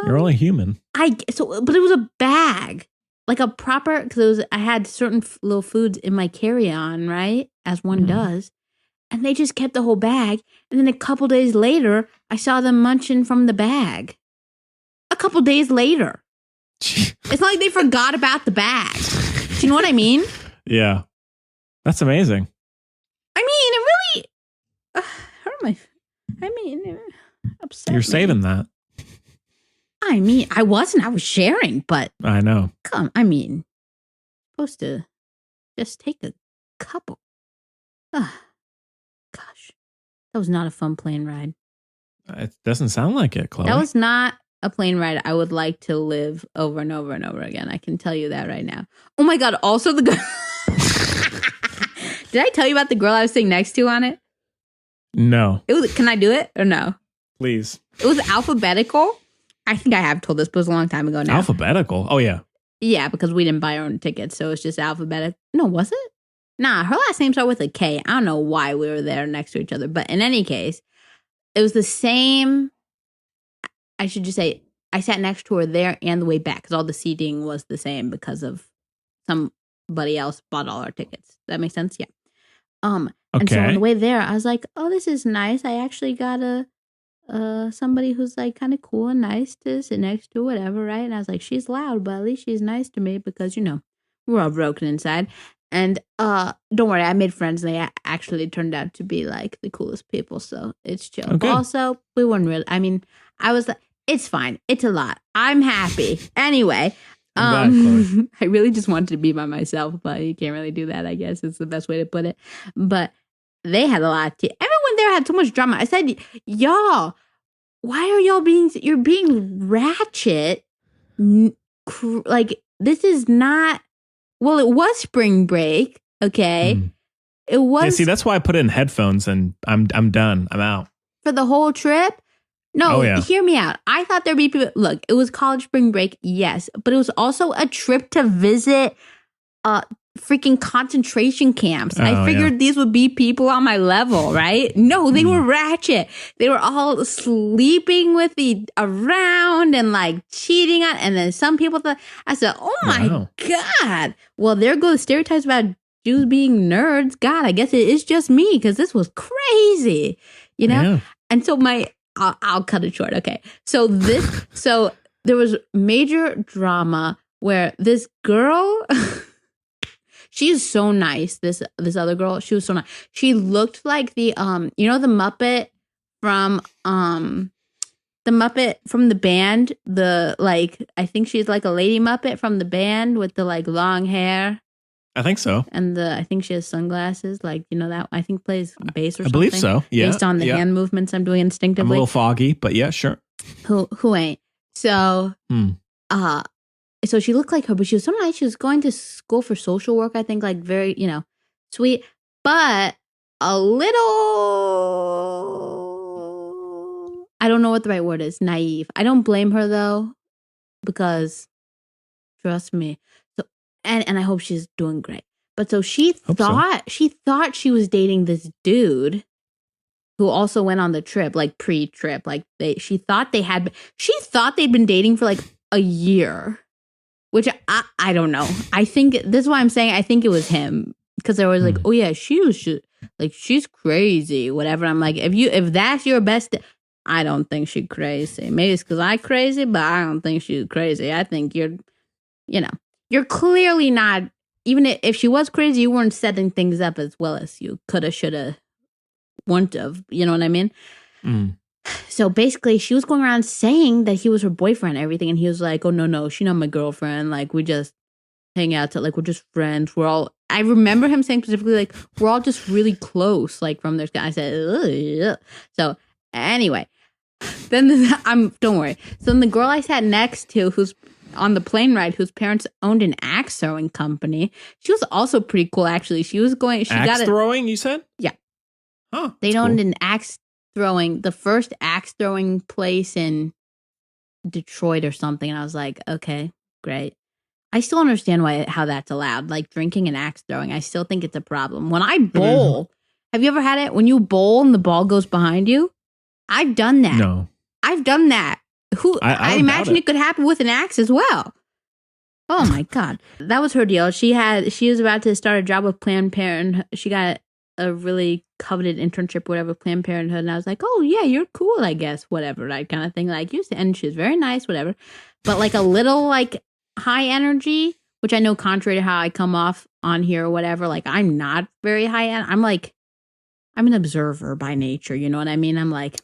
you're only human. But it was a bag. Like a proper, because I had certain little foods in my carry-on, right? As one does. And they just kept the whole bag. And then a couple days later, I saw them munching from the bag. A couple days later. It's not like they forgot about the bag. Do you know what I mean? Yeah. That's amazing. I mean, it really hurt upset You're me. saving that. I mean, I wasn't. I was sharing, but I know. Supposed to just take a couple. Gosh, that was not a fun plane ride. It doesn't sound like it, Chloe. That was not a plane ride I would like to live over and over and over again. I can tell you that right now. Oh my God! Also, the girl. Did I tell you about the girl I was sitting next to on it? No. Can I do it or no? Please. It was alphabetical. I think I have told this, but it was a long time ago now. Alphabetical? Oh, yeah. Yeah, because we didn't buy our own tickets, so it's just alphabetical. No, was it? Nah, her last name started with a K. I don't know why we were there next to each other. But in any case, it was the same. I should just say, I sat next to her there and the way back because all the seating was the same because of somebody else bought all our tickets. That makes sense? Yeah. And so on the way there, I was like, oh, this is nice. I actually got somebody who's like kind of cool and nice to sit next to, whatever, right? And I was like, she's loud, but at least she's nice to me because, we're all broken inside. And don't worry, I made friends and they actually turned out to be like the coolest people. So it's chill. Okay. But also, we weren't really, I mean, I was like, it's fine. It's a lot. I'm happy. Anyway, I'm glad, Chloe. I really just wanted to be by myself, but you can't really do that, I guess. It's the best way to put it. But they had a lot too. Everyone there had so much drama. I said, y'all, why are you're being ratchet? Like, this is not, well, it was spring break, okay? It was. Yeah, see, that's why I put in headphones and I'm done. I'm out. For the whole trip? No, Oh, yeah. Hear me out. I thought there'd be people. Look, it was college spring break, yes, but it was also a trip to visit freaking concentration camps. I figured these would be people on my level, right? No, they were ratchet. They were all sleeping with around and like cheating on. And then some people thought, I said, oh my God. Well, there go the stereotypes about Jews being nerds. God, I guess it is just me because this was crazy, you know? Yeah. And so I'll cut it short. Okay. So there was major drama where this girl, she is so nice. This other girl, she was so nice. She looked like the the Muppet from the band, I think she's like a lady Muppet from the band with the like long hair. I think so. And I think she has sunglasses, like, that I think plays bass or something. I believe so. Yeah. Based on the hand movements I'm doing instinctively. I'm a little foggy, but yeah, sure. Who ain't? So, so she looked like her, but she was so nice. She was going to school for social work, I think, like very, sweet, but a little, I don't know what the right word is, naive. I don't blame her though, because trust me. And I hope she's doing great. But so she thought she was dating this dude who also went on the trip, like pre-trip. Like she thought they'd been dating for like a year, which I don't know. I think this is why I'm saying I think it was him, because they were like, oh yeah, she's crazy, whatever. I'm like, if that's your best, I don't think she's crazy. Maybe it's because I'm crazy, but I don't think she's crazy. I think you're clearly not, even if she was crazy, you weren't setting things up as well as you coulda, shoulda, wouldn't have. You know what I mean? So basically, she was going around saying that he was her boyfriend and everything. And he was like, oh, no, she's not my girlfriend. Like, we just hang out. Like, we're just friends. I remember him saying specifically, like, we're all just really close, like, from their. I said, ugh. So anyway, then don't worry. So then the girl I sat next to, who's on the plane ride, whose parents owned an axe throwing company. She was also pretty cool, actually. Throwing, you said? Yeah. Oh, they owned an the first axe throwing place in Detroit or something. And I was like, okay, great. I still understand how that's allowed. Like drinking and axe throwing, I still think it's a problem. When I bowl, have you ever had it? When you bowl and the ball goes behind you? I've done that. No. I've done that. I imagine it could happen with an axe as well. Oh my God. That was her deal. She was about to start a job with Planned Parenthood. She got a really coveted internship, whatever, with Planned Parenthood. And I was like, oh yeah, you're cool, I guess, whatever, right? Kind of thing. Like you said, and she's very nice, whatever. But like a little like high energy, which I know contrary to how I come off on here or whatever, like I'm not very high end. I'm an observer by nature. You know what I mean? I'm like,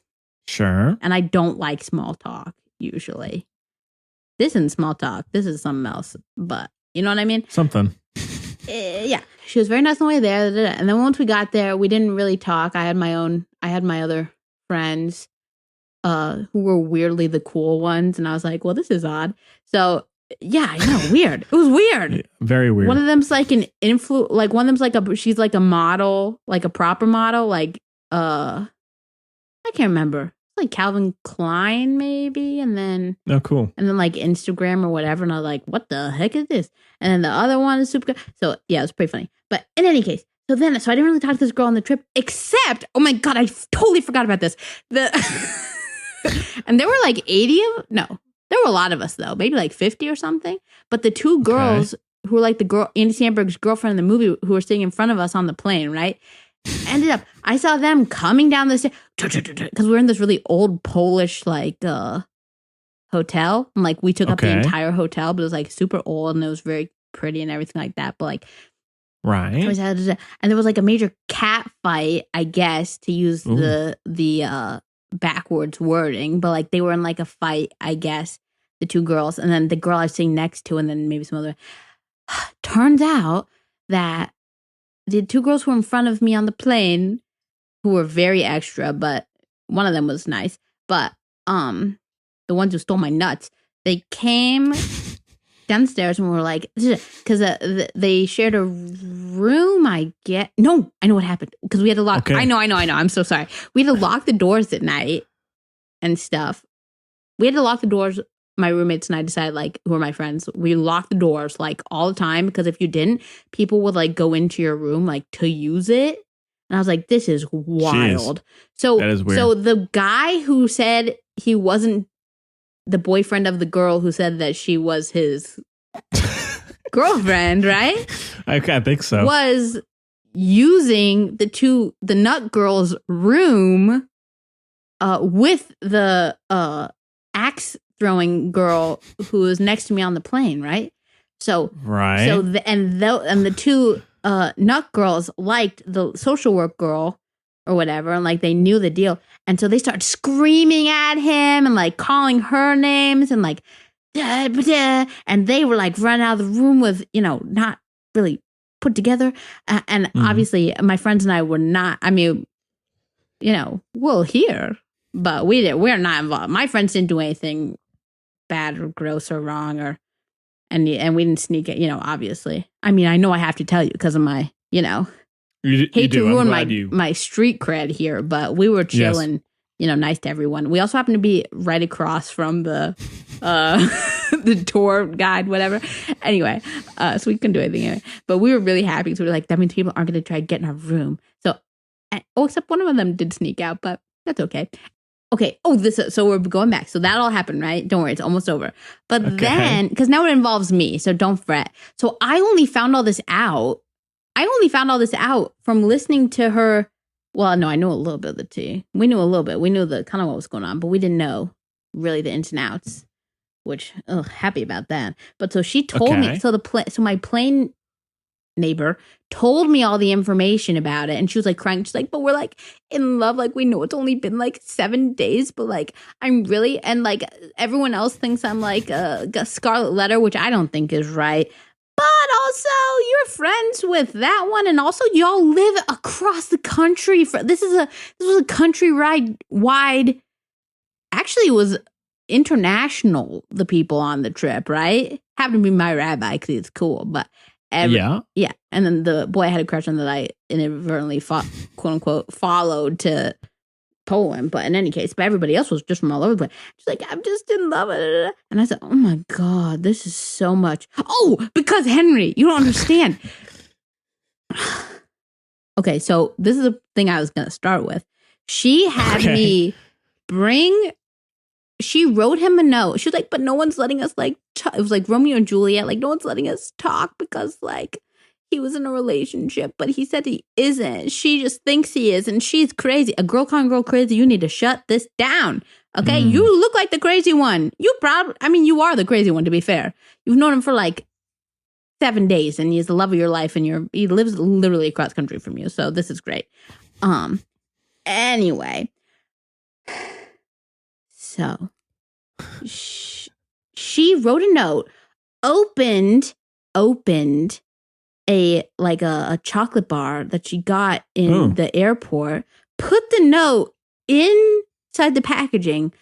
sure. And I don't like small talk usually. This isn't small talk. This is something else. But you know what I mean? Something. Yeah. She was very nice on the way there. And then once we got there, we didn't really talk. I had my other friends who were weirdly the cool ones. And I was like, well, this is odd. So yeah, I know, weird. It was weird. Very weird. One of them's like an like one of them's she's like a model, like a proper model, like I can't remember. Like Calvin Klein maybe, and then cool, and then like Instagram or whatever, and I was like, what the heck is this? And then the other one is super good. So yeah, it was pretty funny. But in any case, so I didn't really talk to this girl on the trip, except, oh my God, I totally forgot about this. And there were like 80 of, no, there were a lot of us though, maybe like 50 or something. But the two girls who were like the girl, Andy Samberg's girlfriend in the movie, who were sitting in front of us on the plane, right? Ended up, I saw them coming down the stairs because we were in this really old Polish like hotel, and like we took up the entire hotel, but it was like super old and it was very pretty and everything like that. But like Right. And there was like a major cat fight, I guess, to use the backwards wording, but like they were in like a fight, I guess, the two girls, and then the girl I was sitting next to, and then maybe some other. Turns out that the two girls who were in front of me on the plane, who were very extra, but one of them was nice, but the ones who stole my nuts, they came downstairs and were like, because they shared a room, I get. No, I know what happened, because we had to lock. Okay. I know. I'm so sorry. We had to lock the doors at night and stuff. We had to lock the doors. My roommates and I decided, like, who are my friends, we locked the doors like all the time, because if you didn't, people would like go into your room like to use it. And I was like, this is wild. So that is weird. So the guy who said he wasn't the boyfriend of the girl who said that she was his girlfriend, right? I think so. Was using the nut girl's room with the axe throwing girl who was next to me on the plane, right? So right. So the two nut girls liked the social work girl or whatever, and like they knew the deal, and so they started screaming at him and like calling her names and like, and they were like running out of the room with, not really put together, and obviously my friends and I were not. I mean, we'll hear, but we're not involved. My friends didn't do anything bad or gross or wrong and we didn't sneak it, obviously. I mean, I know I have to tell you because of my, hate to ruin my street cred here, but we were chilling, nice to everyone. We also happened to be right across from the the tour guide, whatever. Anyway, so we couldn't do anything anyway. But we were really happy because we were like, that means people aren't going to try to get in our room. So, except one of them did sneak out, but that's okay. Okay. So we're going back. So that all happened, right? Don't worry. It's almost over. But then, because now it involves me, so don't fret. So I only found all this out from listening to her. Well, no, I knew a little bit of the tea. We knew a little bit. We knew the kind of what was going on, but we didn't know really the ins and outs, which, happy about that. But so she told me, so my plane neighbor told me all the information about it, and she was like crying. She's like, but we're like in love, like we know it's only been like 7 days, but like I'm really, and like everyone else thinks I'm like a scarlet letter, which I don't think is right, but also you're friends with that one, and also y'all live across the country. This was a wide, actually it was international, the people on the trip, right? Happened to be my rabbi because it's cool, but yeah. And then the boy I had a crush on that I inadvertently quote unquote followed to Poland. But in any case, but everybody else was just from all over the place. She's like, I'm just in love. And I said, oh my God, this is so much. Oh, because Henry, you don't understand. Okay, so this is the thing I was going to start with. She had me she wrote him a note. She was like, but no one's letting us like, it was like Romeo and Juliet. Like, no one's letting us talk because like he was in a relationship, but he said he isn't. She just thinks he is, and she's crazy. A girl calling girl crazy. You need to shut this down. Okay. You look like the crazy one. You are the crazy one, to be fair. You've known him for like 7 days, and he's the love of your life, and he lives literally across country from you. So this is great. Anyway. So she wrote a note, opened a chocolate bar that she got in the airport, put the note inside the packaging,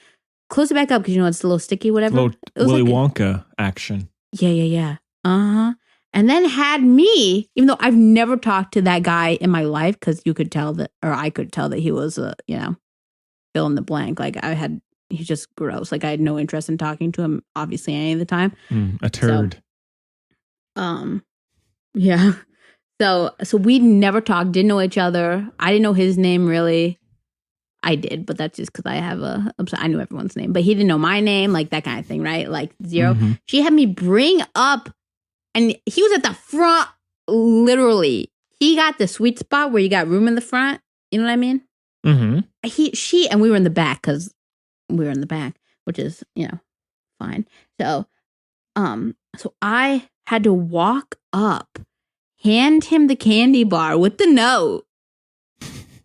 close it back up because it's a little sticky, whatever. It was Willy Wonka action. Yeah. And then had me, even though I've never talked to that guy in my life, because you could tell that, or I could tell that he was fill in the blank. Like he's just gross. Like I had no interest in talking to him, obviously, any of the time. A turd. So, yeah. So we never talked, didn't know each other. I didn't know his name really. I did, but that's just because I knew everyone's name, but he didn't know my name, like that kind of thing, right? Like zero. Mm-hmm. She had me bring up, and he was at the front, literally. He got the sweet spot where you got room in the front. You know what I mean? Mm-hmm. And we were in the back because we were in the back, which is, fine. So I had to walk up hand him the candy bar with the note,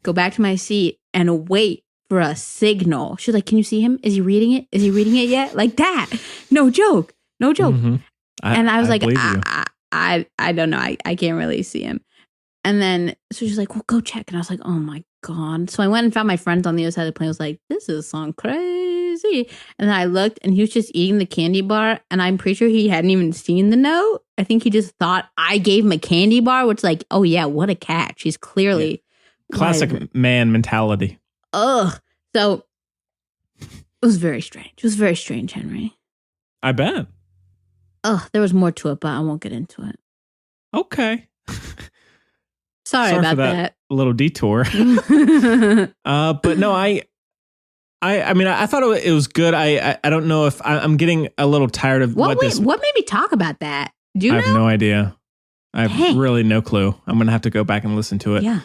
go back to my seat, and wait for a signal. She's like, can you see him? Is he reading it? Is he reading it yet? Like that. No joke. No joke. Mm-hmm. And I was like, believe I don't know. I can't really see him. And then, so she's like, well, go check. And I was like, oh my God. So I went and found my friends on the other side of the plane. I was like, this is so crazy. And then I looked and he was just eating the candy bar. And I'm pretty sure he hadn't even seen the note. I think he just thought I gave him a candy bar, which like, oh yeah, what a catch. He's clearly. Yeah. Classic man mentality. Ugh. So it was very strange. It was very strange, Henry. I bet. Ugh, there was more to it, but I won't get into it. Okay. Sorry about for that little detour. But no, I mean, I thought it was good. I don't know if I'm getting a little tired of what made me talk about that? Do you know? I have no idea. I have really no clue. I'm going to have to go back and listen to it. Yeah.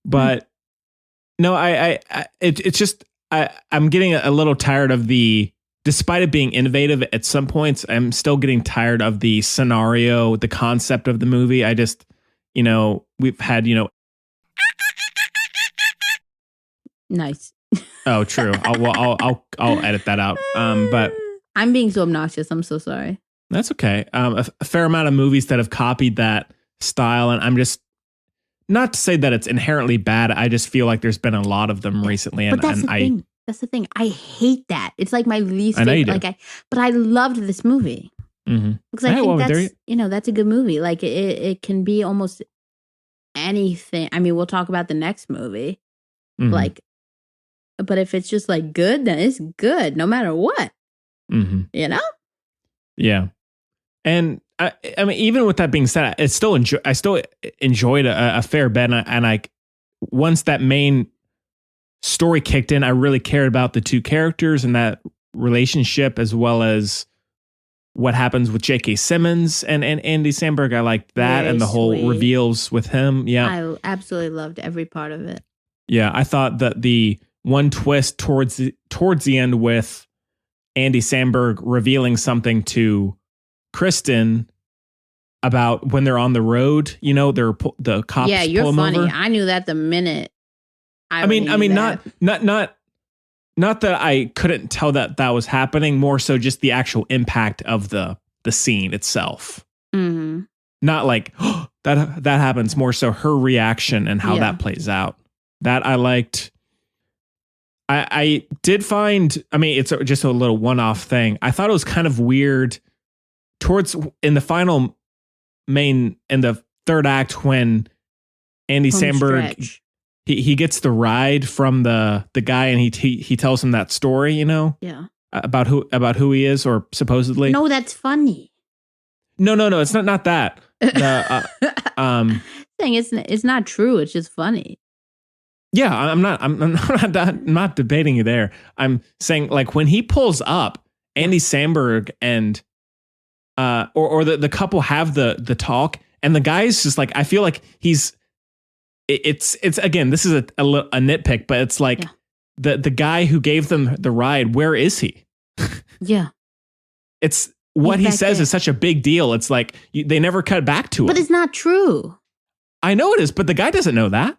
But no, it's just, I'm getting a little tired of despite it being innovative at some points, I'm still getting tired of the scenario, the concept of the movie. I just, we've had, Nice. Oh, true. I'll edit that out. But I'm being so obnoxious. I'm so sorry. That's okay. A fair amount of movies that have copied that style, and I'm just not to say that it's inherently bad. I just feel like there's been a lot of them recently, but that's the thing. That's the thing. I hate that. It's like my least favorite. But I loved this movie because I think that's a good movie. Like it can be almost anything. I mean, we'll talk about the next movie, but if it's just like good, then it's good no matter what. Yeah. And I mean, even with that being said, I still enjoyed a fair bit, and I once that main story kicked in, I really cared about the two characters and that relationship, as well as what happens with J.K. Simmons and Andy Samberg. I liked that. Very and the whole sweet. Reveals with him. Yeah. I absolutely loved every part of it. Yeah. I thought that the one twist towards the end with Andy Samberg revealing something to Kristen about when they're on the road, the cops. Yeah, you're pull them funny. over. I knew that the minute. I mean, not that I couldn't tell that was happening. More so, just the actual impact of the scene itself. Mm-hmm. Not like that happens. More so, her reaction and how that plays out. That I liked. I did find. I mean, it's just a little one-off thing. I thought it was kind of weird in the third act when Andy Samberg. He gets the ride from the guy, and he tells him that story, about who he is, or supposedly. No, that's funny. No, it's not that. Saying it's not true. It's just funny. Yeah, I'm not debating you there. I'm saying, like, when he pulls up, Andy Samberg and or the couple have the talk, and the guy's just like, I feel like it's again, this is a nitpick, but it's like the guy who gave them the ride, where is he? Yeah. It's what he says is such a big deal. It's like they never cut back to him. But it's not true. I know it is, but the guy doesn't know that.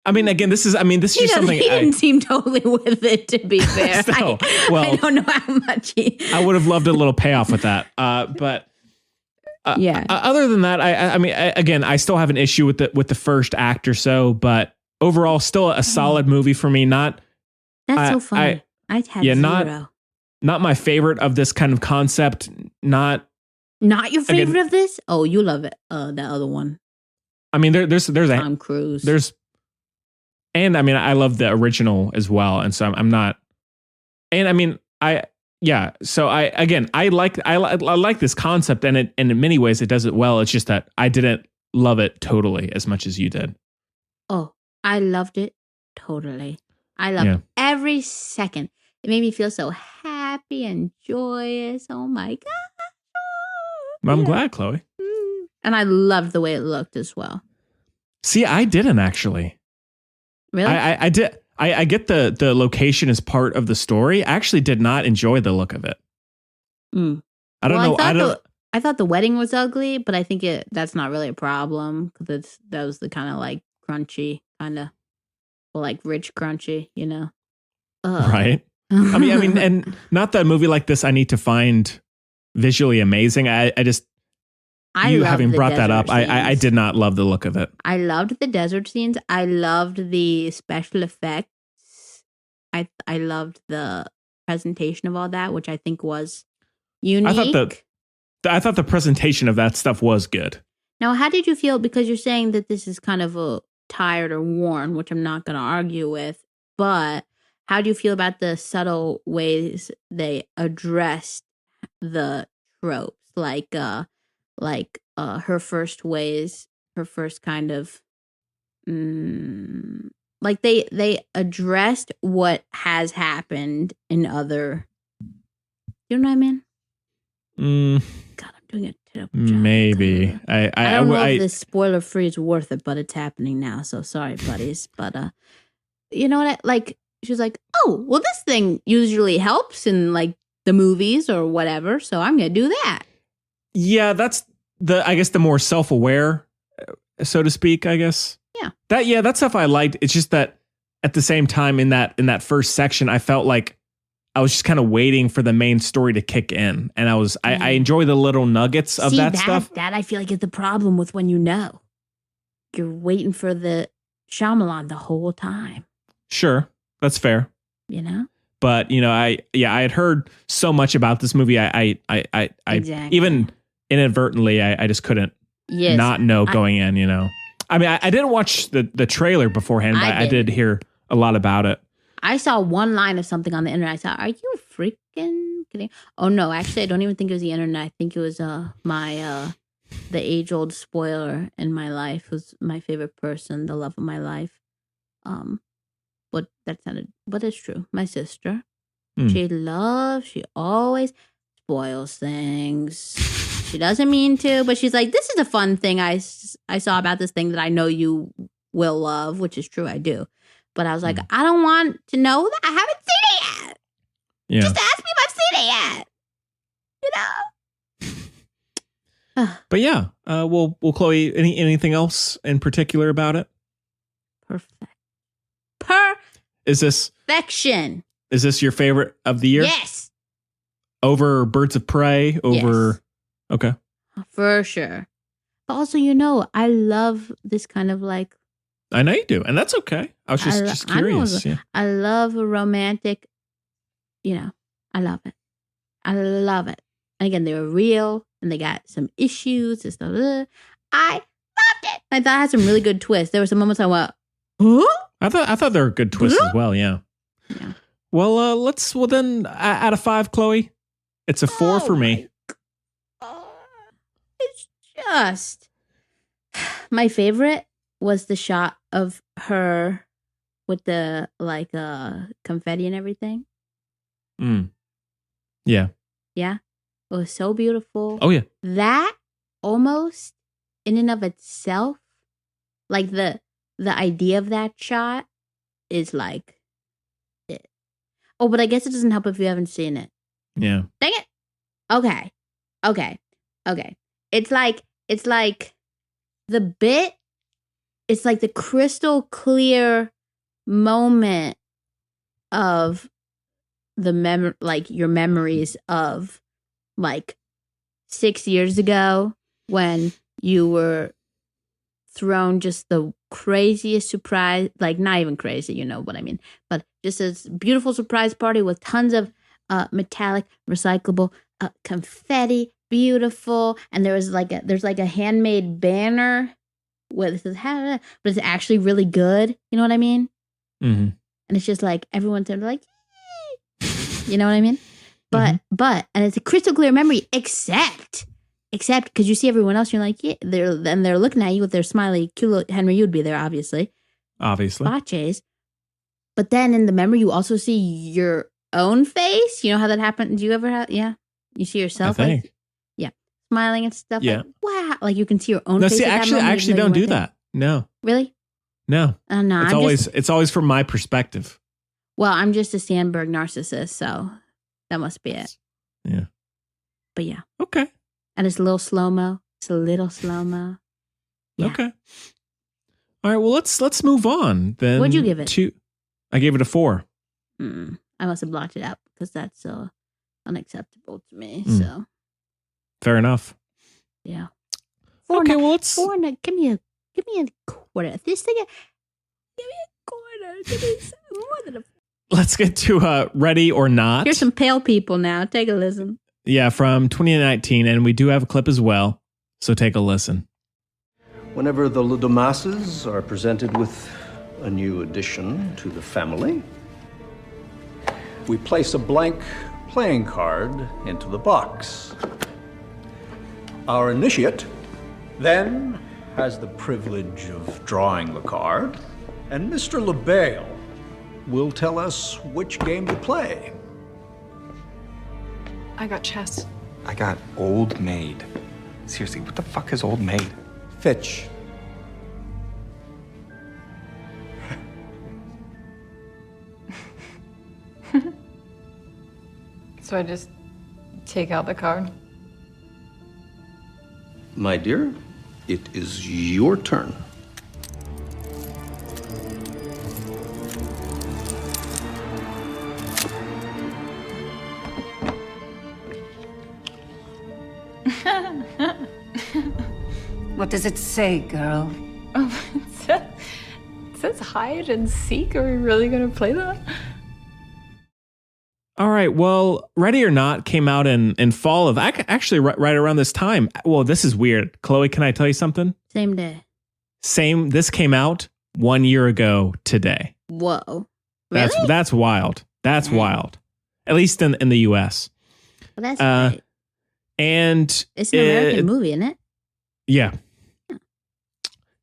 I mean, again, this is just something. He didn't seem totally with it, to be fair. I don't know how much I would have loved a little payoff with that. But other than that, I mean, I still have an issue with the first act or so, but overall, still a solid movie for me. That's so funny. I'd have zero. Not my favorite of this kind of concept. Not your favorite of this? Oh, you love it. The other one. I mean, there's Tom Cruise. And I mean, I love the original as well, and so I'm not. And I mean, So I like this concept, and in many ways it does it well. It's just that I didn't love it totally as much as you did. Oh, I loved it totally. I loved every second. It made me feel so happy and joyous. Oh my God. Well, I'm glad, Chloe. And I loved the way it looked as well. See, I didn't actually. Really? I did. I get the location as part of the story. I actually did not enjoy the look of it. I don't know. I thought the wedding was ugly, but I think that's not really a problem because that was the kind of like crunchy kind of, well, like rich crunchy, you know. Ugh. Right. I mean, and not that a movie like this I need to find visually amazing. I just, you having brought that up, I did not love the look of it. I loved the desert scenes. I loved the special effects. I loved the presentation of all that, which I think was unique. I thought the presentation of that stuff was good. Now, how did you feel? Because you're saying that this is kind of a tired or worn, which I'm not going to argue with, but how do you feel about the subtle ways they addressed the tropes, like her first kind of, like they addressed what has happened in other, you know what I mean? God, I'm doing a terrible job. Maybe. I don't know if this spoiler free is worth it, but it's happening now. So sorry, buddies. But you know what? Like, she was like, oh, well, this thing usually helps in like the movies or whatever. So I'm going to do that. Yeah, that's I guess the more self-aware, so to speak, I guess. Yeah. That stuff I liked. It's just that at the same time in that first section, I felt like I was just kind of waiting for the main story to kick in. And I enjoy the little nuggets of that stuff. That I feel like is the problem with when you know. You're waiting for the Shyamalan the whole time. Sure. That's fair. You know? But, you know, I had heard so much about this movie. I exactly. Even inadvertently, I just couldn't not know going in, you know. I mean, I didn't watch the trailer beforehand, but I did hear a lot about it. I saw one line of something on the internet. I thought, are you freaking kidding? Oh, no, actually, I don't even think it was the internet. I think it was the age-old spoiler in my life, who's my favorite person, the love of my life. But it's true. My sister, she always spoils things. She doesn't mean to, but she's like, this is a fun thing I saw about this thing that I know you will love, which is true, I do. But I was like, I don't want to know that. I haven't seen it yet. Yeah. Just ask me if I've seen it yet. You know? But yeah, well, Chloe, anything else in particular about it? Perfection. Is this your favorite of the year? Yes. Over Birds of Prey? Over... Yes. Okay. For sure. But also, you know, I love this kind of like... I know you do, and that's okay. I was just curious. I love a romantic, you know, I love it. I love it. And again, they were real, and they got some issues and stuff. I loved it. I thought it had some really good twists. There were some moments I went, huh? I thought there were good twists as well, yeah. Well, then, out of 5, Chloe, it's a 4 for me. It's just... My favorite was the shot of her with the like confetti and everything. Yeah. Yeah. It was so beautiful. Oh yeah. That almost in and of itself, like the idea of that shot is like it. Oh, but I guess it doesn't help if you haven't seen it. Yeah. Dang it. Okay. It's like the bit. It's like the crystal clear moment of the like your memories of like 6 years ago when you were thrown just the craziest surprise, like not even crazy, you know what I mean, but just a beautiful surprise party with tons of metallic recyclable confetti, beautiful, and there's like a handmade banner with it says, but it's actually really good. You know what I mean? Mm-hmm. And it's just like everyone's there like, yay! You know what I mean? But and it's a crystal clear memory, except because you see everyone else, you're like, yeah, they're looking at you with their smiley, cute little Henry. You'd be there, obviously. Baches. But then in the memory, you also see your own face. You know how that happened? Do you ever have? Yeah, you see yourself. I think. Yeah, smiling and stuff. Yeah. Like, wow. Like you can see your own no, face. See, I actually don't do that. No. Really? No. No. It's always from my perspective. Well, I'm just a Samberg narcissist, so that must be it. Yeah. But yeah. Okay. And it's a little slow-mo. It's a little slow-mo. Yeah. Okay. All right. Well, let's move on then. What'd you give it? I gave it a 4. I must have blocked it out because that's so unacceptable to me. Mm. So Fair enough. yeah. Okay. Well, let's. Give me a quarter. This thing. Give me a quarter. Give me more than a. Let's get to Ready or Not. Here's some pale people now. Take a listen. Yeah, from 2019, and we do have a clip as well. So take a listen. Whenever the Ludomases are presented with a new addition to the family, we place a blank playing card into the box. Our initiate then has the privilege of drawing the card, and Mr. LaBelle will tell us which game to play. I got chess. I got Old Maid. Seriously, what the fuck is Old Maid? Fitch. So I just take out the card. My dear, it is your turn. What does it say, girl? Oh, it says hide and seek. Are we really going to play that? All right. Well, Ready or Not came out in fall of actually right around this time. Well, this is weird. Chloe, can I tell you something? Same day. This came out 1 year ago today. Whoa. Really? That's wild. That's wild. At least in the US. Well, that's great. And It's an American movie, isn't it? Yeah.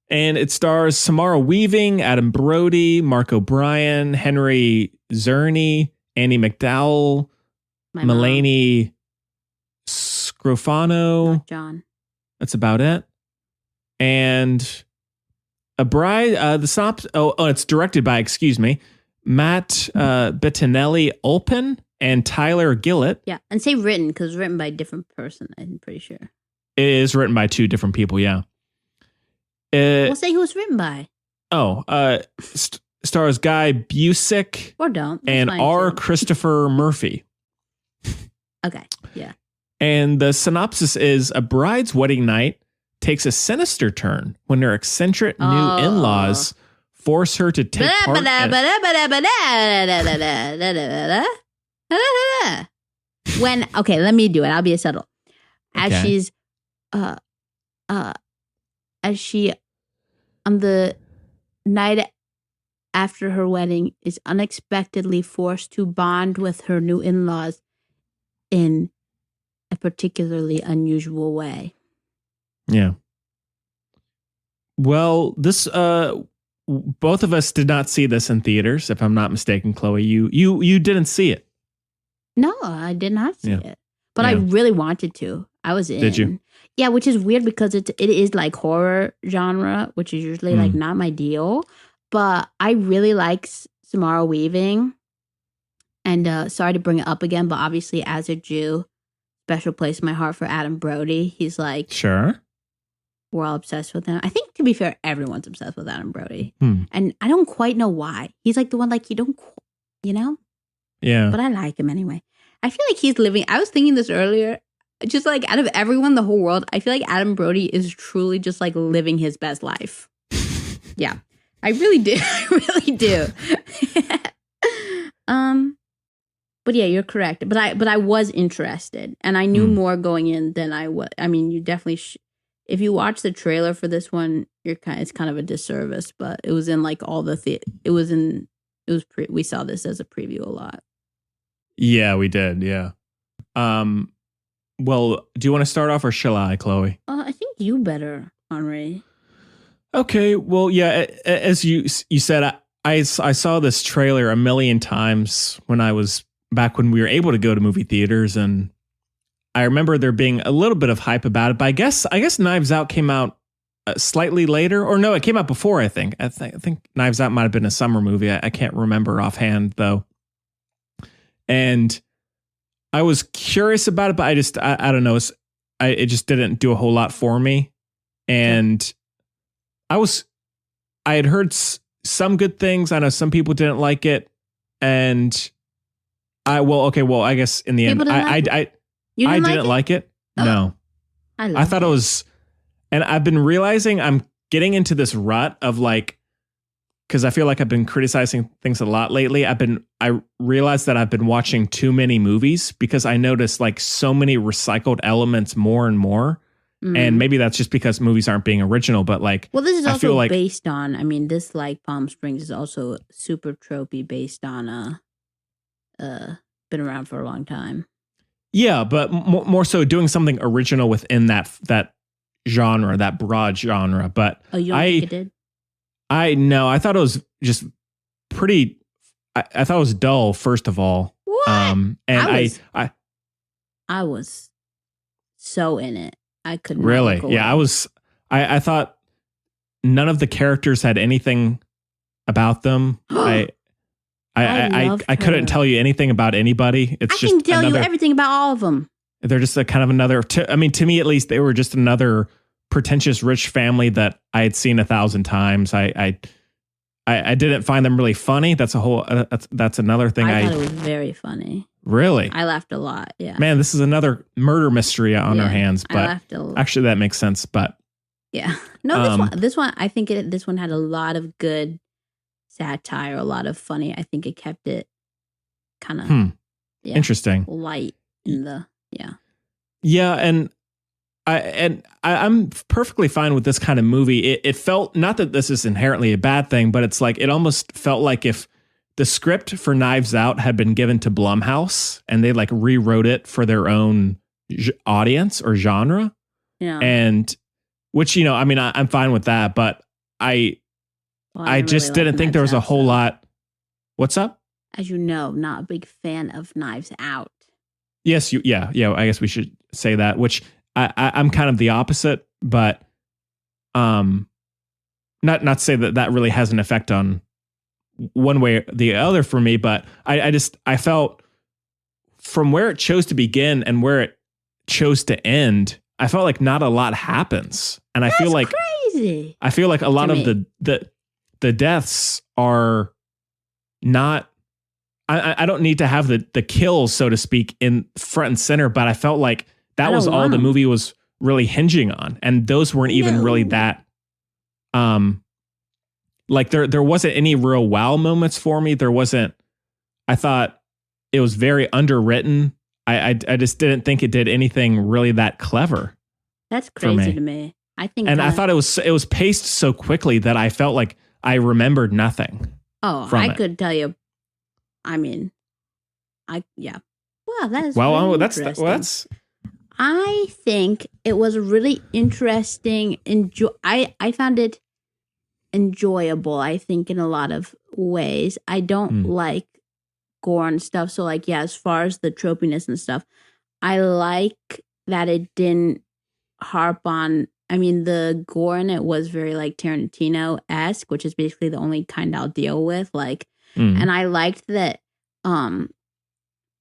And it stars Samara Weaving, Adam Brody, Mark O'Brien, Henry Czerny, Andy McDowell, Mulaney Scrofano. John. That's about it. And a bride. The synopsis. Oh, it's directed by. Excuse me, Matt Bettinelli Olpin and Tyler Gillett. Yeah, and say written because written by a different person. I'm pretty sure. It is written by 2 different people. Yeah. We'll say who it's written by. Stars Guy Busick Or don't. That's and fine, R. too. Christopher Murphy. Okay, yeah. And the synopsis is a bride's wedding night takes a sinister turn when her eccentric new in-laws force her to take part when okay, let me do it. I'll be a subtle. As Okay. she's as she on the night after her wedding is unexpectedly forced to bond with her new in-laws in a particularly unusual way. Yeah. Well, this both of us did not see this in theaters, if I'm not mistaken, Chloe. You didn't see it. No, I did not see Yeah. it. But I really wanted to. I was in. Did you? Yeah, which is weird because it is like horror genre, which is usually like not my deal. But I really like Samara Weaving. And sorry to bring it up again, but obviously as a Jew, special place in my heart for Adam Brody. He's like, Sure. we're all obsessed with him. I think, to be fair, everyone's obsessed with Adam Brody. Hmm. And I don't quite know why. He's like the one like you don't, you know? Yeah. But I like him anyway. I feel like he's living, I was thinking this earlier, just like out of everyone, the whole world, I feel like Adam Brody is truly just like living his best life. Yeah, I really do. I really do. But yeah, you're correct. But I was interested and I knew more going in than I was. I mean, you definitely, if you watch the trailer for this one, it's kind of a disservice, but it was in like all the, we saw this as a preview a lot. Yeah, we did. Yeah. Well, do you want to start off or shall I, Chloe? I think you better, Henri. Okay. Well, yeah. As you said, I saw this trailer a million times when I was back when we were able to go to movie theaters, and I remember there being a little bit of hype about it. But I guess Knives Out came out slightly later, or no, it came out before. I think Knives Out might have been a summer movie. I can't remember offhand though. And I was curious about it, but I don't know. it just didn't do a whole lot for me. And I had heard some good things. I know some people didn't like it. And I guess in the end, I didn't like it. Oh. No. I thought it was, and I've been realizing I'm getting into this rut of like, because I feel like I've been criticizing things a lot lately. I realized that I've been watching too many movies because I noticed like so many recycled elements more and more. Mm. And maybe that's just because movies aren't being original, but like, well, this is also based on, I mean, this like Palm Springs is also super tropey based on, been around for a long time. Yeah. But more so doing something original within that genre, that broad genre. But you don't think it did? I thought it was just pretty. I thought it was dull. First of all, what? And I was so in it. I couldn't really. Yeah, I was. I thought none of the characters had anything about them. I couldn't tell you anything about anybody. I can tell you everything about all of them. They're just a kind of another. To me at least, they were just another pretentious rich family that I had seen 1,000 times. I didn't find them really funny. That's a whole. That's another thing. I thought it was very funny. Really, I laughed a lot. Yeah, man, this is another murder mystery on our hands. But I laughed a lot. Actually, that makes sense. But yeah, no, this one, I think this one had a lot of good satire, a lot of funny. I think it kept it kind of interesting, light in the yeah, and I'm perfectly fine with this kind of movie. It felt, not that this is inherently a bad thing, but it's like it almost felt like if the script for Knives Out had been given to Blumhouse and they like rewrote it for their own audience or genre. Yeah. And which, I mean, I'm fine with that, but I just didn't think there was a whole lot. What's up? As you know, not a big fan of Knives Out. Yes. Yeah. I guess we should say that, which I'm kind of the opposite, but not to say that really has an effect on one way or the other for me, but I felt from where it chose to begin and where it chose to end, I felt like not a lot happens. And That's I feel like crazy. I feel like a lot of the deaths are not, I don't need to have the kills, so to speak, in front and center, but I felt like that was all the movie was really hinging on. And those weren't even really that, like there wasn't any real wow moments for me. There wasn't, I thought it was very underwritten. I just didn't think it did anything really that clever. That's crazy to me. I think, and I thought it was paced so quickly that I felt like I remembered nothing. Oh, I could tell you. I mean, yeah. Wow, that is really interesting. I think it was really interesting. I found it enjoyable, I think, in a lot of ways. I don't like gore and stuff. So, like, yeah, as far as the tropiness and stuff, I like that it didn't harp on. I mean, the gore in it was very like Tarantino-esque, which is basically the only kind I'll deal with. Like, and I liked that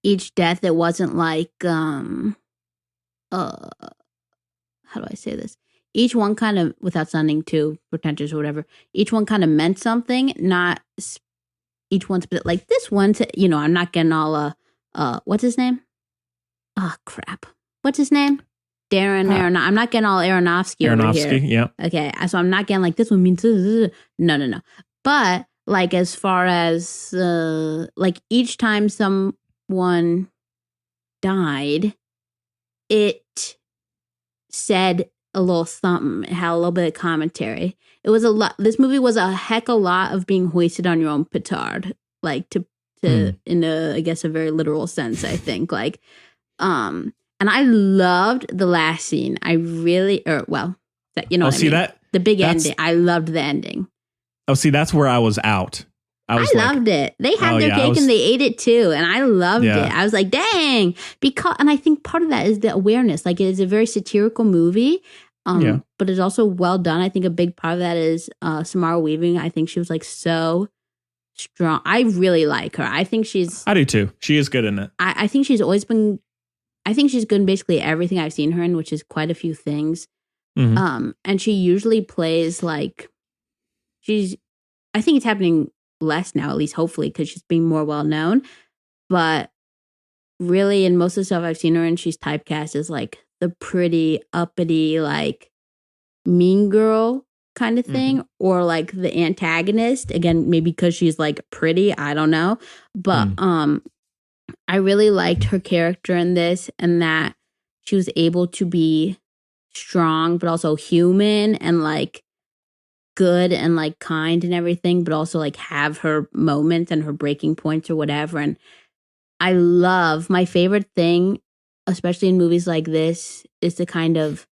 each death, it wasn't like how do I say this? Each one kind of, without sounding too pretentious or whatever, each one kind of meant something, not each one's, but like this one, I'm not getting all, what's his name? Oh, crap. What's his name? Darren Aronofsky. I'm not getting all Aronofsky over here. Yeah. Okay, so I'm not getting like, this one means, no. But like, as far as, like each time someone died, it said a little something. It had a little bit of commentary. It was a lot. This movie was a heck of a lot of being hoisted on your own petard, like to in a, I guess, a very literal sense. I think, like, and I loved the last scene. I really, what I mean? The big ending. I loved the ending. Oh, see, that's where I was out. I loved it. They had their cake and they ate it too. And I loved it. I was like, dang. And I think part of that is the awareness. Like, it is a very satirical movie, but it's also well done. I think a big part of that is Samara Weaving. I think she was like so strong. I really like her. I think I do too. She is good in it. I think she's always been I think she's good in basically everything I've seen her in, which is quite a few things. And she usually plays like I think it's happening less now, at least hopefully, because she's being more well known. But really, in most of the stuff I've seen her in, she's typecast as like the pretty, uppity, like mean girl kind of thing, or like the antagonist. Again, maybe because she's like pretty, I don't know. But I really liked her character in this, and that she was able to be strong, but also human and like good and like kind and everything, but also like have her moments and her breaking points or whatever. And I love, my favorite thing, especially in movies like this, is the kind of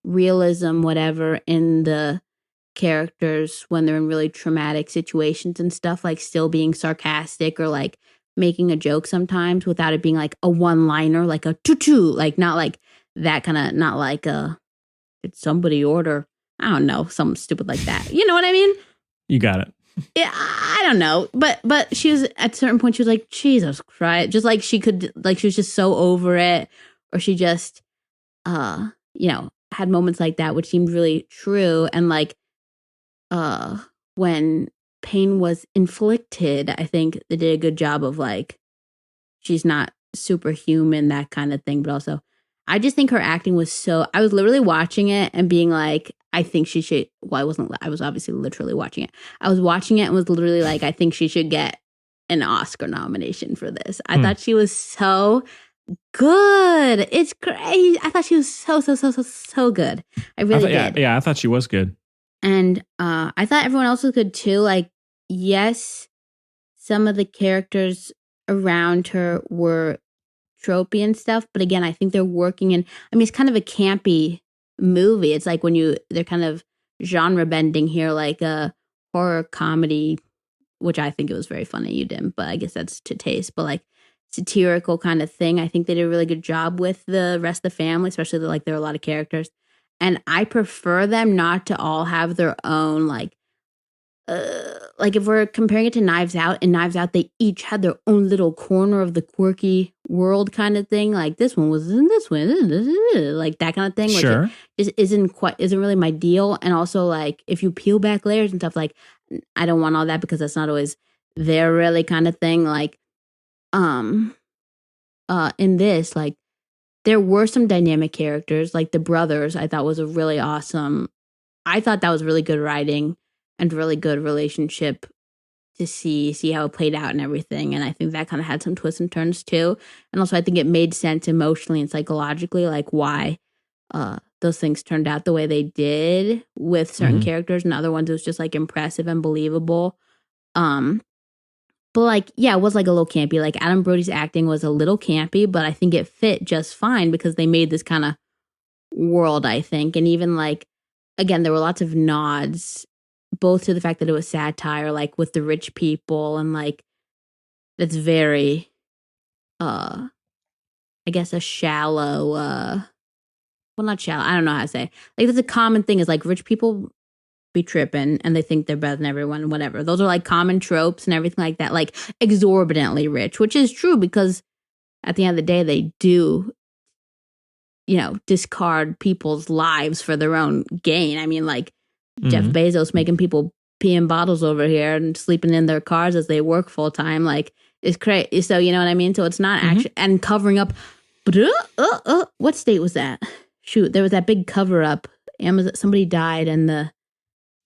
realism, whatever, in the characters when they're in really traumatic situations and stuff, like still being sarcastic or like making a joke sometimes without it being like a one-liner, like a tutu, like not like that kind of, not like did somebody order, I don't know, something stupid like that. You know what I mean? You got it. Yeah, I don't know, but she was at a certain point. She was like, Jesus Christ, just like she could, like she was just so over it, or she just, had moments like that, which seemed really true. And like, when pain was inflicted, I think they did a good job of like, she's not superhuman, that kind of thing, but also, I just think her acting was so. I was literally watching it and being like, I think she should. Well, I was obviously literally watching it. I was watching it and was literally like, I think she should get an Oscar nomination for this. I thought she was so good. It's great. I thought she was so good. I really did. Yeah, I thought she was good. And I thought everyone else was good too. Like, yes, some of the characters around her were tropey and stuff, but again, I think they're working in, I mean, it's kind of a campy movie. It's like when they're kind of genre bending here, like a horror comedy, which I think it was very funny. You didn't, but I guess that's to taste, but like satirical kind of thing. I think they did a really good job with the rest of the family, especially like there are a lot of characters, and I prefer them not to all have their own like if we're comparing it to Knives Out, in Knives Out, they each had their own little corner of the quirky world kind of thing. Like this one was in this one, like that kind of thing. Sure. Which just isn't really my deal. And also like if you peel back layers and stuff, like I don't want all that because that's not always their really kind of thing. Like, in this, like there were some dynamic characters, like the brothers. I thought was a really awesome. I thought that was really good writing and really good relationship to see how it played out and everything. And I think that kind of had some twists and turns too. And also I think it made sense emotionally and psychologically, like why those things turned out the way they did with certain characters, and other ones it was just like impressive and believable. But like, yeah, it was like a little campy. Like Adam Brody's acting was a little campy, but I think it fit just fine because they made this kind of world, I think. And even like, again, there were lots of nods both to the fact that it was satire, like with the rich people, and like that's very I guess a shallow well, not shallow, I don't know how to say, like that's a common thing, is like rich people be tripping and they think they're better than everyone, whatever. Those are like common tropes and everything like that, like exorbitantly rich, which is true because at the end of the day they do, discard people's lives for their own gain. I mean, like Jeff Bezos making people pee in bottles over here and sleeping in their cars as they work full time, like it's crazy. So you know what I mean? So it's not actually, and covering up. What state was that? Shoot, there was that big cover up. Amazon, somebody died in the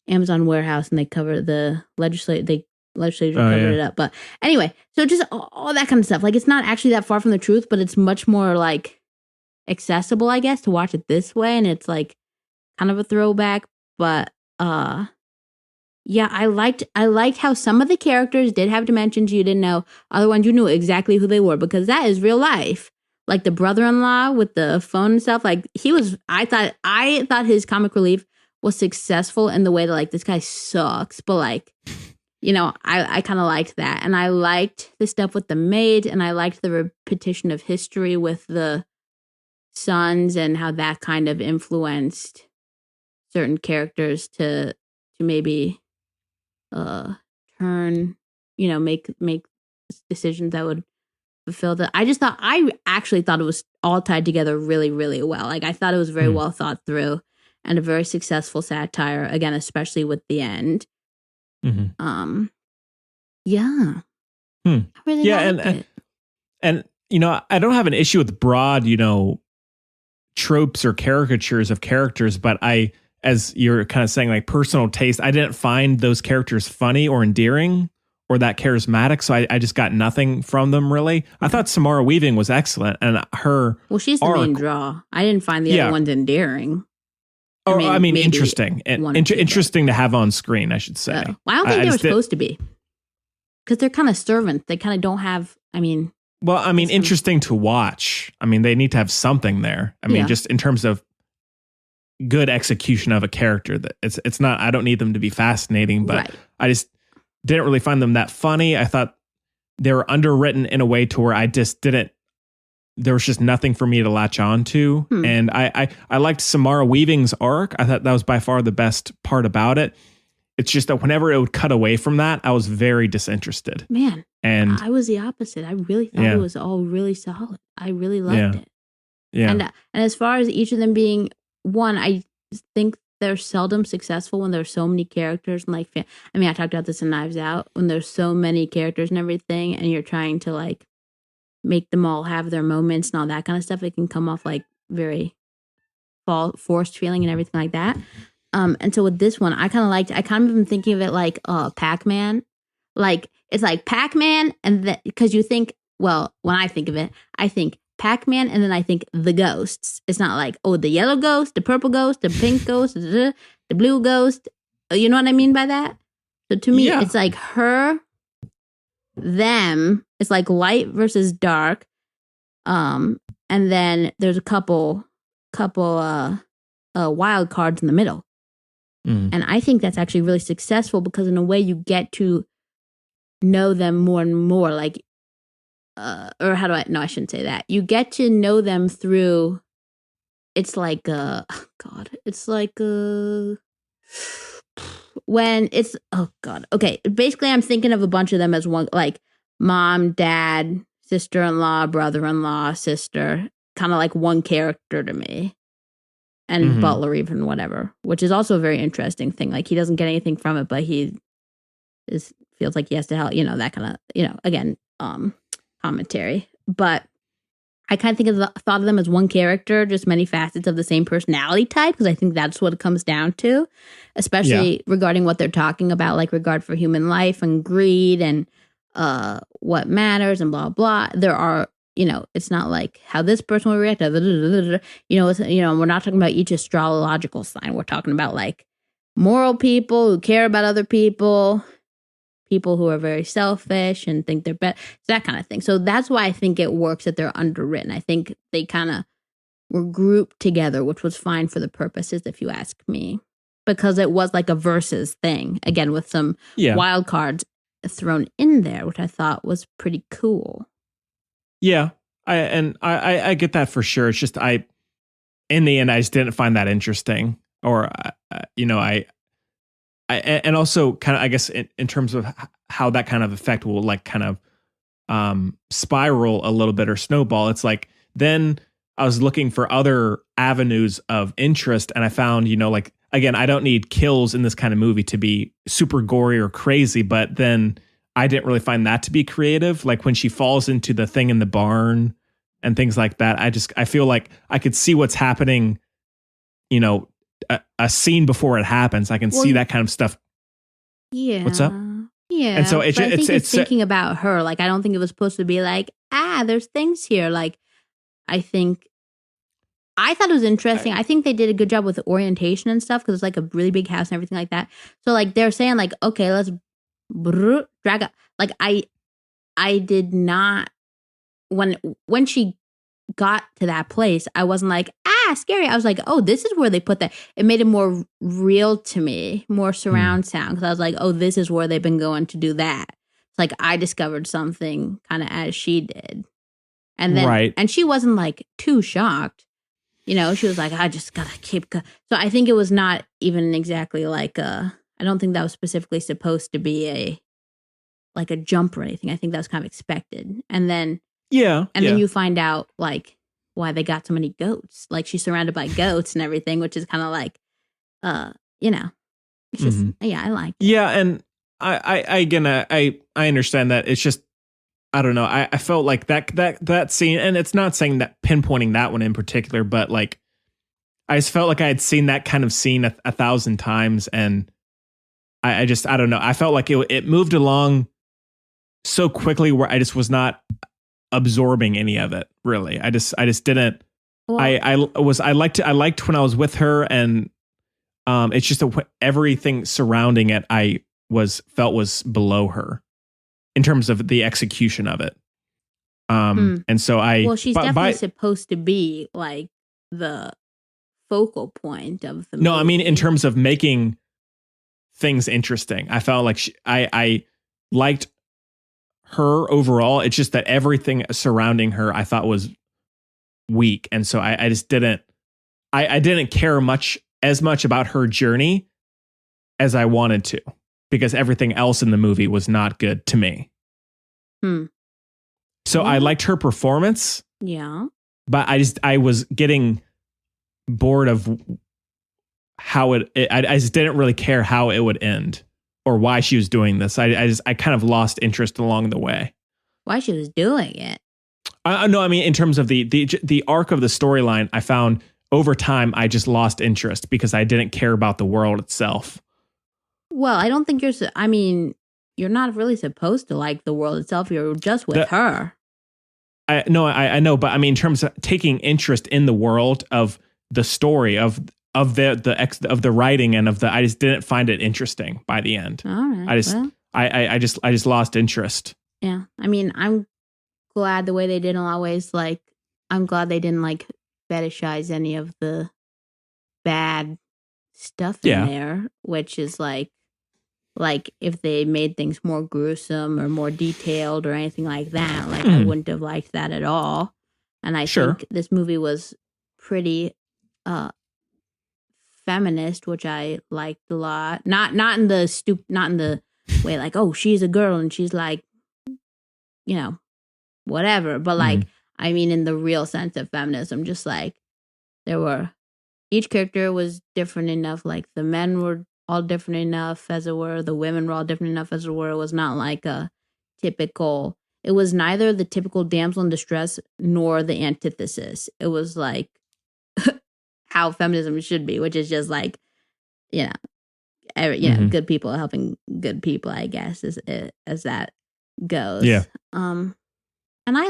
Amazon warehouse, and they covered the legislature covered it up. But anyway, so just all that kind of stuff. Like it's not actually that far from the truth, but it's much more like accessible, I guess, to watch it this way, and it's like kind of a throwback. But yeah, I liked how some of the characters did have dimensions you didn't know. Other ones you knew exactly who they were because that is real life. Like the brother-in-law with the phone and stuff, like he was. I thought his comic relief was successful in the way that like this guy sucks, but like I kind of liked that, and I liked the stuff with the maid, and I liked the repetition of history with the sons and how that kind of influenced certain characters to maybe turn, make decisions that would fulfilled it. I actually thought it was all tied together really, really well. Like I thought it was very well thought through and a very successful satire. Again, especially with the end. Mm-hmm. Yeah. I really liked it. And I don't have an issue with broad, tropes or caricatures of characters, but as you're kind of saying, like personal taste, I didn't find those characters funny or endearing or that charismatic. So I just got nothing from them really. I thought Samara Weaving was excellent, and her she's the main draw. I didn't find the other ones endearing. I mean interesting and interesting to have on screen, I should say. Well, I don't think they were supposed to be, because they're kind of servants. They kind of don't have. Interesting to watch. I mean, they need to have something there. I mean, just in terms of good execution of a character, that it's not. I don't need them to be fascinating, but I just didn't really find them that funny. I thought they were underwritten in a way to where I just didn't. There was just nothing for me to latch on to. And I liked Samara Weaving's arc. I thought that was by far the best part about it. It's just that whenever it would cut away from that, I was very disinterested. Man, and I was the opposite. I really thought it was all really solid. I really loved it. Yeah. And as far as each of them being one, I think they're seldom successful when there's so many characters. And like, I talked about this in Knives Out, when there's so many characters and everything, and you're trying to like make them all have their moments and all that kind of stuff. It can come off like very forced feeling and everything like that. And so with this one, I kind of been thinking of it like Pac-Man. Like it's like Pac-Man, and because you think, well, when I think of it, I think Pac-Man, and then I think the ghosts. It's not like, oh, the yellow ghost, the purple ghost, the pink ghost, the blue ghost. You know what I mean by that? So to me, it's like her, them. It's like light versus dark. And then there's a couple wild cards in the middle. And I think that's actually really successful, because in a way you get to know them more and more, like, or how do I, no, I shouldn't say that. You get to know them through, it's like, it's like, when it's, oh God. Okay. Basically I'm thinking of a bunch of them as one, like mom, dad, sister-in-law, brother-in-law, sister, kind of like one character to me. And butler, even, whatever, which is also a very interesting thing. Like he doesn't get anything from it, but he feels like he has to help, that kind of, again, commentary. But I kind of thought of them as one character, just many facets of the same personality type, because I think that's what it comes down to, especially regarding what they're talking about, like regard for human life and greed and what matters and blah, blah. There are, it's not like how this person will react. We're not talking about each astrological sign. We're talking about like moral people who care about other people who are very selfish and think they're better, that kind of thing. So that's why I think it works that they're underwritten. I think they kind of were grouped together, which was fine for the purposes, if you ask me, because it was like a versus thing, again, with some wild cards thrown in there, which I thought was pretty cool. Yeah, I get that for sure. It's just in the end, I just didn't find that interesting, or and also kind of, I guess, in terms of how that kind of effect will like kind of spiral a little bit or snowball. It's like then I was looking for other avenues of interest, and I found, like, again, I don't need kills in this kind of movie to be super gory or crazy, but then I didn't really find that to be creative. Like when she falls into the thing in the barn and things like that, I feel like I could see what's happening, a scene before it happens. I can see that kind of stuff. Yeah. What's up? Yeah. And so it's thinking about her. Like, I don't think it was supposed to be like, there's things here. Like, I thought it was interesting. I think they did a good job with the orientation and stuff, because it's like a really big house and everything like that. So like they're saying like, okay, let's drag up. Like I did not, when she got to that place, I wasn't like, scary. I was like, oh, this is where they put that. It made it more real to me, more surround sound, because I was like, oh, this is where they've been going to do that. It's like I discovered something kind of as she did. And then, and she wasn't like too shocked. She was like, I just gotta keep So I think it was not even exactly like I don't think that was specifically supposed to be a jump or anything. I think that was kind of expected. And then Yeah. And then you find out like why they got so many goats. Like she's surrounded by goats and everything, which is kind of like, it's just, I like it. Yeah. And I understand that. It's just, I don't know. I felt like that scene, and it's not saying that pinpointing that one in particular, but like, I just felt like I had seen that kind of scene 1,000 times. And I don't know. I felt like it moved along so quickly where I just was not absorbing any of it, really. I just didn't. Well, I liked when I was with her, and it's just everything surrounding it I felt was below her in terms of the execution of it. And so she's definitely supposed to be like the focal point of the movie. No, I mean in terms of making things interesting. I felt like I liked her overall. It's just that everything surrounding her I thought was weak, and so I just didn't. I didn't care as much about her journey as I wanted to, because everything else in the movie was not good to me. So I liked her performance. Yeah, but I was getting bored of how I just didn't really care how it would end or why she was doing this. I kind of lost interest along the way. Why she was doing it? No, I mean in terms of the arc of the storyline, I found over time I just lost interest because I didn't care about the world itself. Well, I don't think you're not really supposed to like the world itself. You're just with her. I know, but I mean in terms of taking interest in the world of the story of the writing and I just didn't find it interesting by the end. All right. I just lost interest. Yeah. I mean, I'm glad the way they didn't always I'm glad they didn't like fetishize any of the bad stuff in there, which is like if they made things more gruesome or more detailed or anything like that, I wouldn't have liked that at all. And I think this movie was pretty feminist, which I liked a lot. Not in the way like, oh, she's a girl and she's like, whatever. But I mean, in the real sense of feminism, just like each character was different enough. Like the men were all different enough, as it were. The women were all different enough, as it were. It was not like it was neither the typical damsel in distress nor the antithesis. It was like how feminism should be, which is just like, good people helping good people, I guess, as that goes. Yeah. And I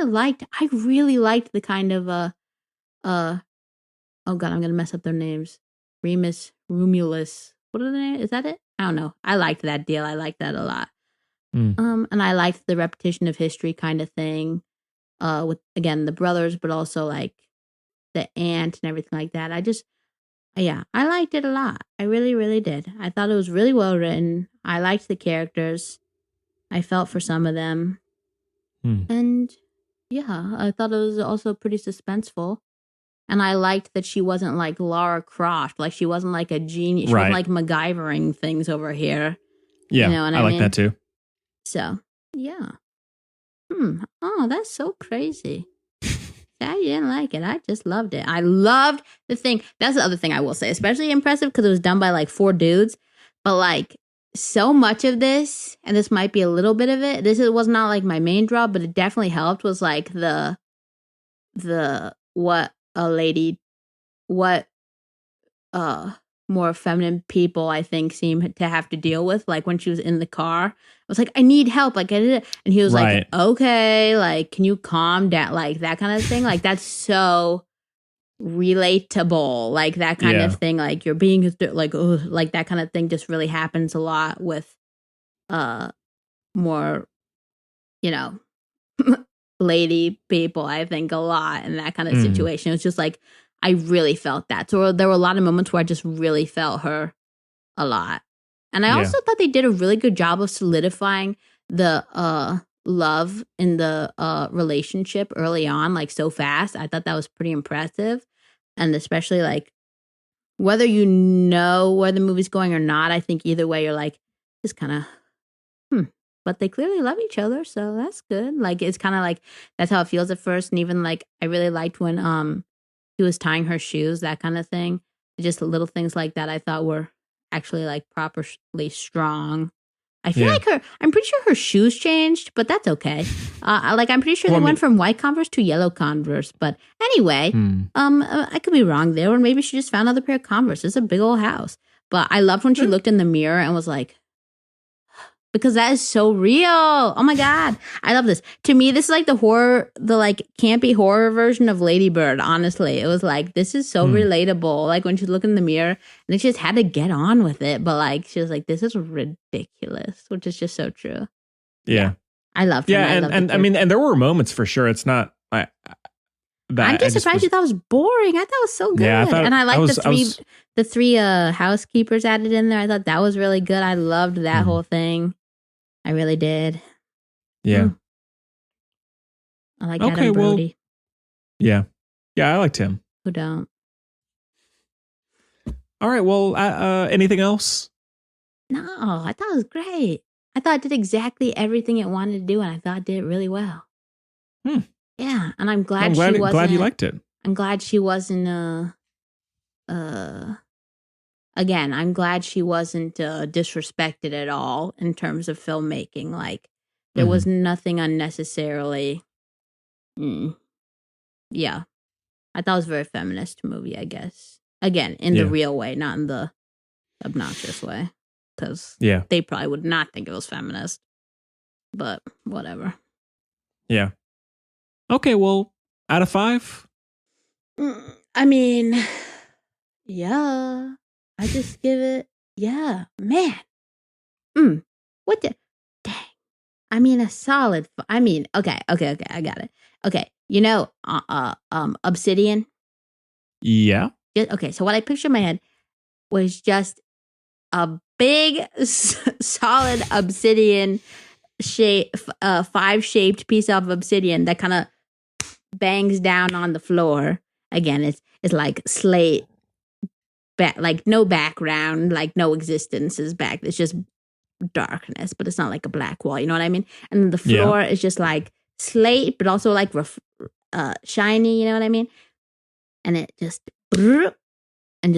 really liked the kind of oh god, I'm gonna mess up their names. Remus, Romulus. What are the names? Is that it? I don't know. I liked that deal. I liked that a lot. And I liked the repetition of history kind of thing. With again the brothers, but also like the aunt and everything like that. I liked it a lot. I really, really did. I thought it was really well written. I liked the characters. I felt for some of them. And yeah, I thought it was also pretty suspenseful. And I liked that she wasn't like Lara Croft. Like she wasn't like a genius. She wasn't like MacGyvering things over here. Yeah, I like that too. So, yeah. Oh, that's so crazy. I didn't like it. I just loved it. I loved the thing. That's the other thing I will say. Especially impressive because it was done by like 4 dudes. But like so much of this, and this might be a little bit of it. Was not like my main draw, but it definitely helped. Was like the more feminine people I think seem to have to deal with. Like when she was in the car, I was like, I need help. Like I did it, and he was like, okay, like can you calm down? Like that kind of thing. Like that's so relatable. Like that kind of thing. Like you're being like, oh, like that kind of thing just really happens a lot with more, lady people. I think a lot in that kind of situation. It was just like I really felt that. So there were a lot of moments where I just really felt her a lot. And I also thought they did a really good job of solidifying the love in the relationship early on, like so fast. I thought that was pretty impressive. And especially like whether you know where the movie's going or not, I think either way you're like, just kind of, but they clearly love each other, so that's good. Like it's kind of like that's how it feels at first, and even like I really liked when he was tying her shoes, that kind of thing. Just little things like that I thought were actually like properly strong. I feel like I'm pretty sure her shoes changed, but that's okay. Like I'm pretty sure they went from white Converse to yellow Converse. But anyway, I could be wrong there, or maybe she just found another pair of Converse. It's a big old house. But I loved when she looked in the mirror and was like, because that is so real. Oh my God. I love this. To me, this is like the like campy horror version of Lady Bird, honestly. It was like, this is so relatable. Like when she looked in the mirror and then she just had to get on with it. But like, she was like, this is ridiculous, which is just so true. Yeah. I loved it. Yeah. And I mean, and there were moments for sure. It's not I'm just surprised you thought it was boring. I thought it was so good. Yeah, and I liked the three housekeepers added in there. I thought that was really good. I loved that whole thing. I really did. Yeah. I like Adam Brody. Yeah. Yeah, I liked him. Who don't? All right. Well, anything else? No, I thought it was great. I thought it did exactly everything it wanted to do, and I thought it did it really well. Yeah, and I'm glad she wasn't. Glad you liked it. I'm glad she wasn't. Again, I'm glad she wasn't disrespected at all in terms of filmmaking. Like there was nothing unnecessarily. Yeah, I thought it was a very feminist movie. I guess again in the real way, not in the obnoxious way, because they probably would not think it was feminist. But whatever. Yeah. Okay, well, out of 5? I mean, yeah. I just give it, man. What the, dang. I mean, a solid, okay, I got it. Okay, you know, Obsidian? Yeah. Okay, so what I pictured in my head was just a big, solid obsidian shape, 5-shaped piece of obsidian that kind of bangs down on the floor. Again, it's like slate, like no background, like no existence is back. It's just darkness, but it's not like a black wall. You know what I mean? And then the floor is just like slate, but also like shiny. You know what I mean? And it just and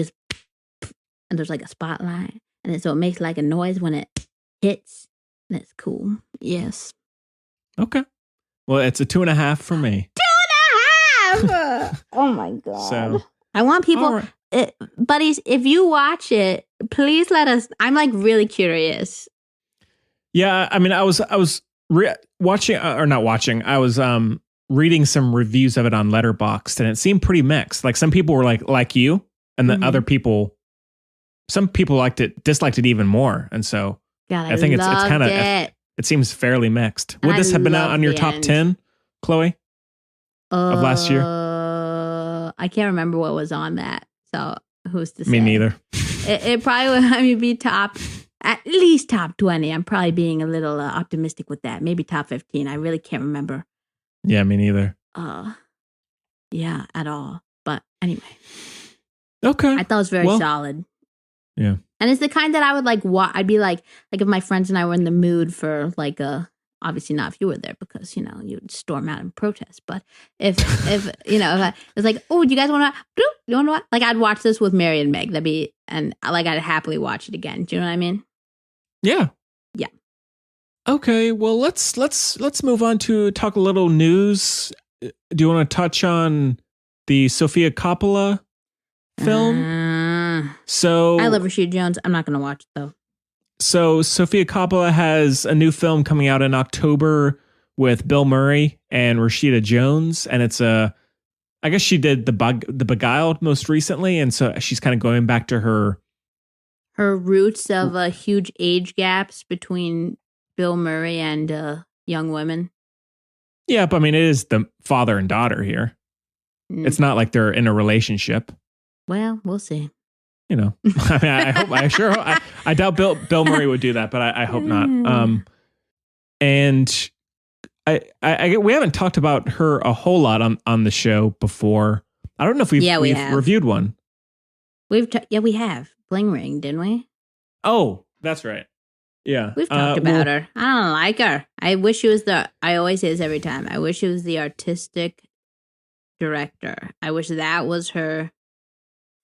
there's like a spotlight, and so it makes like a noise when it hits. And it's cool. Yes. Okay. Well, it's a 2.5 for me. 2.5. Oh my God. So I want people. Buddies, if you watch it, please let us. I'm like really curious. Yeah, I mean, I was watching or not watching. I was reading some reviews of it on Letterboxd, and it seemed pretty mixed. Like some people were like you, and then other people, some people disliked it even more, and so God, I think it's kind of it seems fairly mixed. Would this have been out on your top 10, Chloe, of last year? I can't remember what was on that. So who's to say? Me neither. It probably would be at least top 20. I'm probably being a little optimistic with that. Maybe top 15. I really can't remember. Yeah, me neither. Yeah, at all. But anyway. Okay. I thought it was very solid. Yeah. And it's the kind that I would like, I'd be like if my friends and I were in the mood for like obviously not if you were there because, you know, you'd storm out and protest. But if you know, if it's like, oh, do you guys want to, like I'd watch this with Mary and Meg. And like I'd happily watch it again. Do you know what I mean? Yeah. Yeah. Okay. Well, let's move on to talk a little news. Do you want to touch on the Sofia Coppola film? So I love Rashida Jones. I'm not going to watch it though. So Sofia Coppola has a new film coming out in October with Bill Murray and Rashida Jones, and it's I guess she did the Beguiled most recently, and so she's kind of going back to her roots of huge age gaps between Bill Murray and young women. Yeah, but I mean, it is the father and daughter here. It's not like they're in a relationship. Well, we'll see. You know, I doubt Bill Murray would do that, but I hope not. And we haven't talked about her a whole lot on the show before. I don't know if we've reviewed one. We have Bling Ring, didn't we? Oh, that's right. Yeah. We've talked about her. I don't like her. I wish she was I always say this every time. I wish she was the artistic director. I wish that was her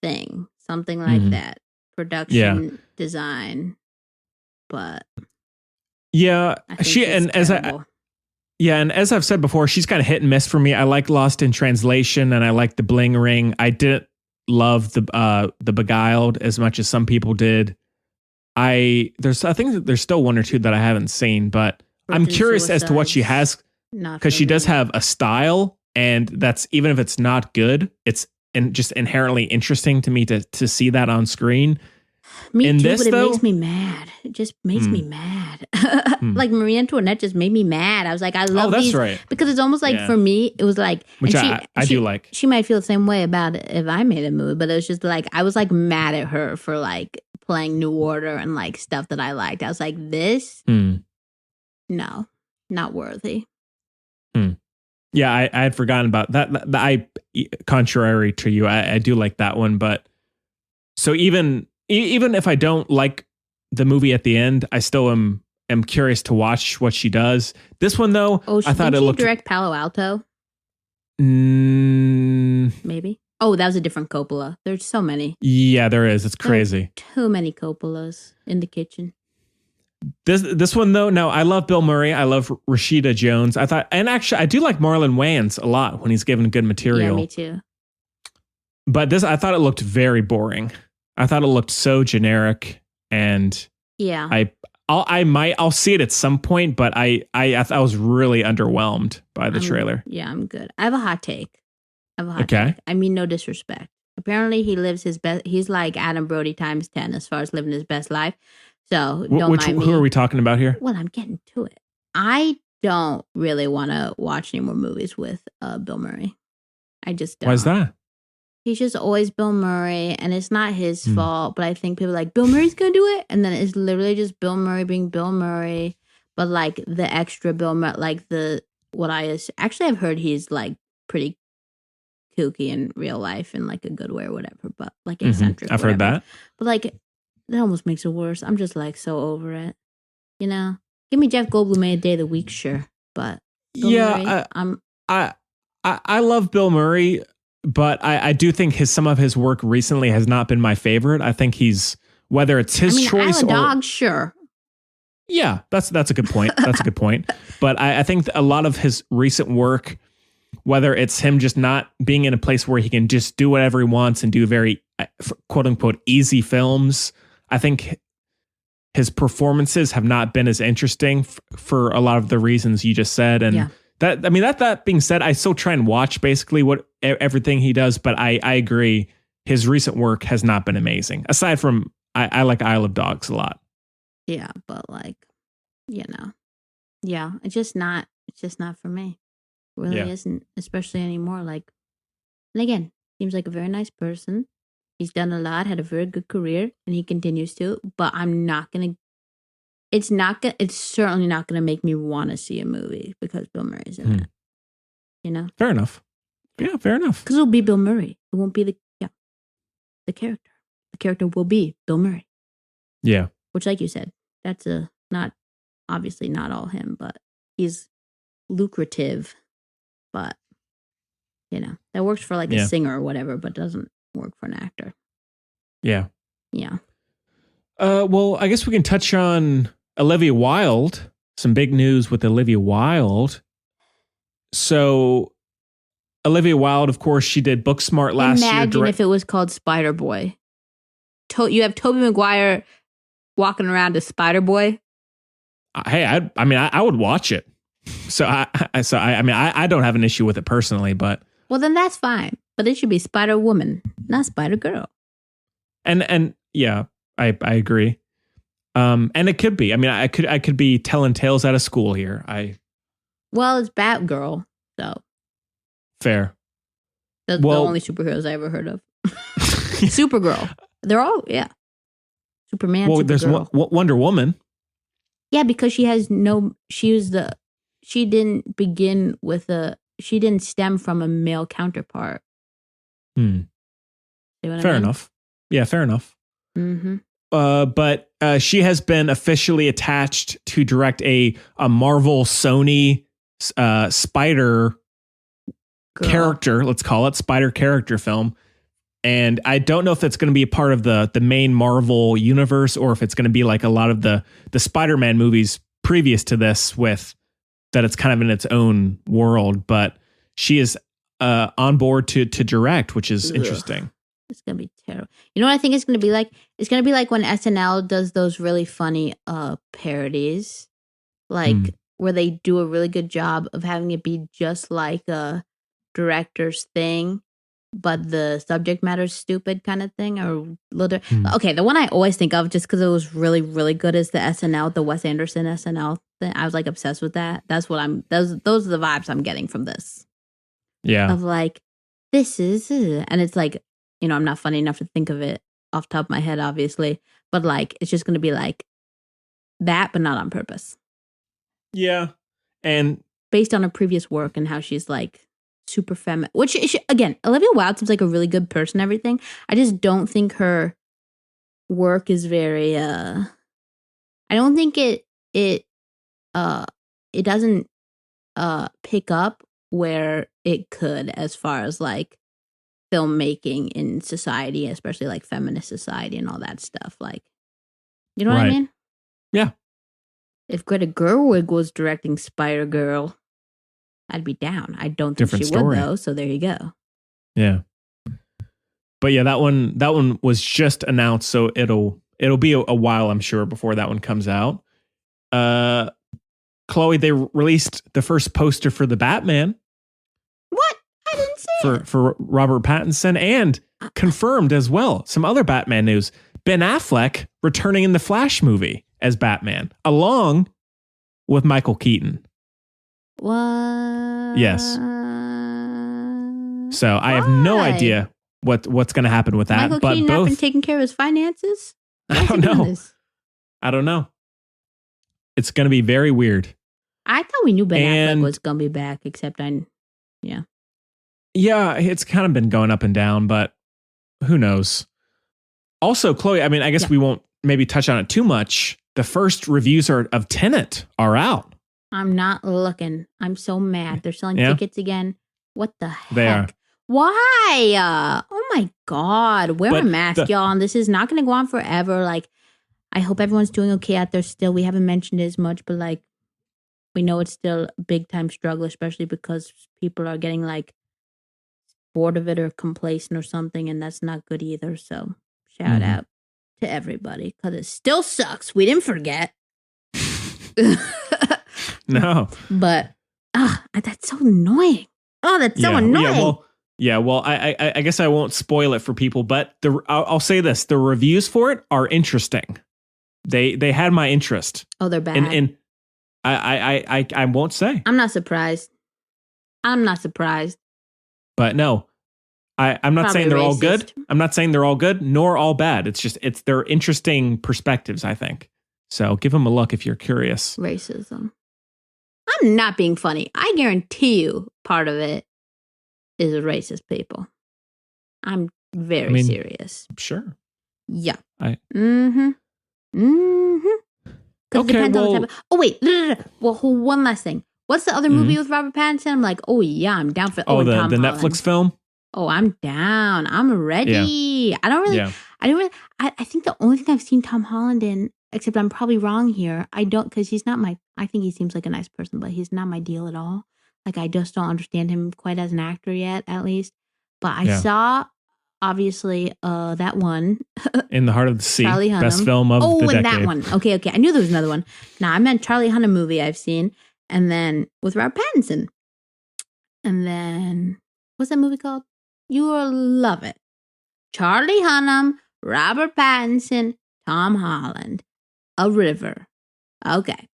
thing. Something like that. Production, design. But yeah, and as I've said before, she's kind of hit and miss for me. I like Lost in Translation and I like The Bling Ring. I didn't love the Beguiled as much as some people did. I think that there's still one or two that I haven't seen, but I'm curious as to what she has, because she does have a style, and that's, even if it's not good, it's just inherently interesting to me to see that on screen. Me too, but it makes me mad. It just makes me mad. Like Marie Antoinette just made me mad. I was like, I love these. Right. Because it's almost like, for me, it was like... Which I do like. She might feel the same way about it if I made a movie, but it was just like, I was like mad at her for like playing New Order and like stuff that I liked. I was like, this? No, not worthy. Yeah, I had forgotten about that. Contrary to you, I do like that one, but so even if I don't like the movie at the end, I still am curious to watch what she does. This one though, I thought it looked... direct Palo Alto? Maybe. Oh, that was a different Coppola. There's so many. Yeah, there is. It's crazy. Too many Coppolas in the kitchen. This one though, no, I love Bill Murray. I love Rashida Jones. I thought, and actually, I do like Marlon Wayans a lot when he's given good material. Yeah, me too. But I thought it looked very boring. I thought it looked so generic, and yeah, I'll see it at some point, but I was really underwhelmed by the trailer. Yeah, I'm good. I have a hot take. Take. I mean, no disrespect. Apparently, he lives his best. He's like Adam Brody times 10 as far as living his best life. So don't mind me. Who are we talking about here? Well, I'm getting to it. I don't really want to watch any more movies with Bill Murray. I just don't. Why is that? He's just always Bill Murray, and it's not his fault, but I think people are like, Bill Murray's going to do it? And then it's literally just Bill Murray being Bill Murray, but like the extra Bill Murray, like actually I've heard he's like pretty kooky in real life in like a good way or whatever, but like eccentric. I've heard that. But like, that almost makes it worse. I'm just like so over it. You know? Give me Jeff Goldblum any day of the week, sure. But Bill Murray, I love Bill Murray, but I do think some of his work recently has not been my favorite. I think whether it's his choice or dog, sure. Yeah, that's a good point. That's a good point. But I think a lot of his recent work, whether it's him just not being in a place where he can just do whatever he wants and do very quote unquote easy films, I think his performances have not been as interesting for a lot of the reasons you just said. And that being said, I still try and watch basically everything he does, but I agree. His recent work has not been amazing. Aside from, I like Isle of Dogs a lot. Yeah, but like, it's just not for me. It really isn't, especially anymore. Like, and again, seems like a very nice person. He's done a lot, had a very good career, and he continues to. But it's certainly not gonna make me want to see a movie because Bill Murray's in it. You know? Fair enough. Yeah, fair enough. Because it'll be Bill Murray. It won't be the character. The character will be Bill Murray. Yeah. Which, like you said, that's obviously not all him, but he's lucrative. But that works for like a singer or whatever, but doesn't work for an actor. Yeah. Yeah. Well, I guess we can touch on Olivia Wilde. Some big news with Olivia Wilde. So, Olivia Wilde, of course, she did Booksmart last year. Imagine if it was called Spider Boy. You have Tobey Maguire walking around as Spider Boy. Hey, I would watch it. So I don't have an issue with it personally, but well, then that's fine. But it should be Spider Woman, not Spider Girl. And yeah, I agree. And it could be. I mean, I could be telling tales out of school here. Well, it's Batgirl, so fair. That's the only superheroes I ever heard of. Supergirl. They're all Superman. Well, Supergirl. there's Wonder Woman. Yeah, because she didn't stem from a male counterpart. Fair enough. Yeah, fair enough. Mm-hmm. but she has been officially attached to direct a Marvel Sony spider character, let's call it spider character film. And I don't know if it's going to be a part of the main Marvel universe or if it's going to be like a lot of the Spider-Man movies previous to this, with that it's kind of in its own world. But she is on board to direct, which is interesting. It's going to be terrible. You know what I think it's going to be like? It's going to be like when SNL does those really funny parodies, like where they do a really good job of having it be just like a director's thing, but the subject matter is stupid kind of thing. Or okay, the one I always think of just because it was really, really good is the SNL, the Wes Anderson SNL thing. I was like obsessed with that. That's what those are the vibes I'm getting from this. Yeah. Of like, this is, and it's like, you know, I'm not funny enough to think of it off the top of my head, obviously, but like, it's just going to be like that, but not on purpose. Yeah. And based on her previous work and how she's like super feminine, which again, Olivia Wilde seems like a really good person, everything. I just don't think her work is very, I don't think it doesn't pick up where it could as far as like filmmaking in society, especially like feminist society and all that stuff. Like, you know what I mean? Yeah. If Greta Gerwig was directing Spider-Girl, I'd be down. I don't think she would though, so there you go. Yeah. But yeah, that one was just announced, so it'll be a while, I'm sure, before that one comes out. Chloe, they released the first poster for the Batman. What? I didn't see it. For Robert Pattinson, and confirmed as well some other Batman news. Ben Affleck returning in the Flash movie as Batman, along with Michael Keaton. What? Yes. So I have no idea what's going to happen with that. Michael but Keaton both not been taking care of his finances? I don't know. It's going to be very weird. I thought we knew Ben Affleck was going to be back, except yeah. Yeah, it's kind of been going up and down, but who knows? Also, Chloe, I mean, I guess we won't maybe touch on it too much. The first reviews of Tenet are out. I'm not looking. I'm so mad. They're selling tickets again. What the heck? They are. Why? Oh my God. Wear a mask, y'all. And this is not going to go on forever. Like, I hope everyone's doing okay out there still. We haven't mentioned it as much, but like, we know it's still a big time struggle, especially because people are getting like bored of it or complacent or something. And that's not good either. So shout out to everybody because it still sucks. We didn't forget. No. But that's so annoying. Oh, that's so annoying. Well, I guess I won't spoil it for people, but I'll say this. The reviews for it are interesting. They had my interest. Oh, they're bad. And I won't say. I'm not surprised. But no, I'm not saying they're all good. I'm not saying they're all good, nor all bad. It's they're interesting perspectives, I think. So give them a look if you're curious. Racism. I'm not being funny. I guarantee you part of it is racist people. I'm very serious. Sure. Yeah. Okay, well, oh wait. Well, one last thing. What's the other movie with Robert Pattinson? I'm like, oh yeah, I'm down for. Oh, the Tom Holland. Netflix film. Oh, I'm down. I'm ready. Yeah. I think the only thing I've seen Tom Holland in, except I'm probably wrong here. Because he's not I think he seems like a nice person, but he's not my deal at all. Like, I just don't understand him quite as an actor yet, at least. But I saw, obviously, that one. In the Heart of the Sea. Charlie Hunnam. Best film of the decade. That one. Okay. I knew there was another one. Nah, I meant Charlie Hunnam movie I've seen. And then with Robert Pattinson. And then, what's that movie called? You will love it. Charlie Hunnam, Robert Pattinson, Tom Holland. A River. Okay.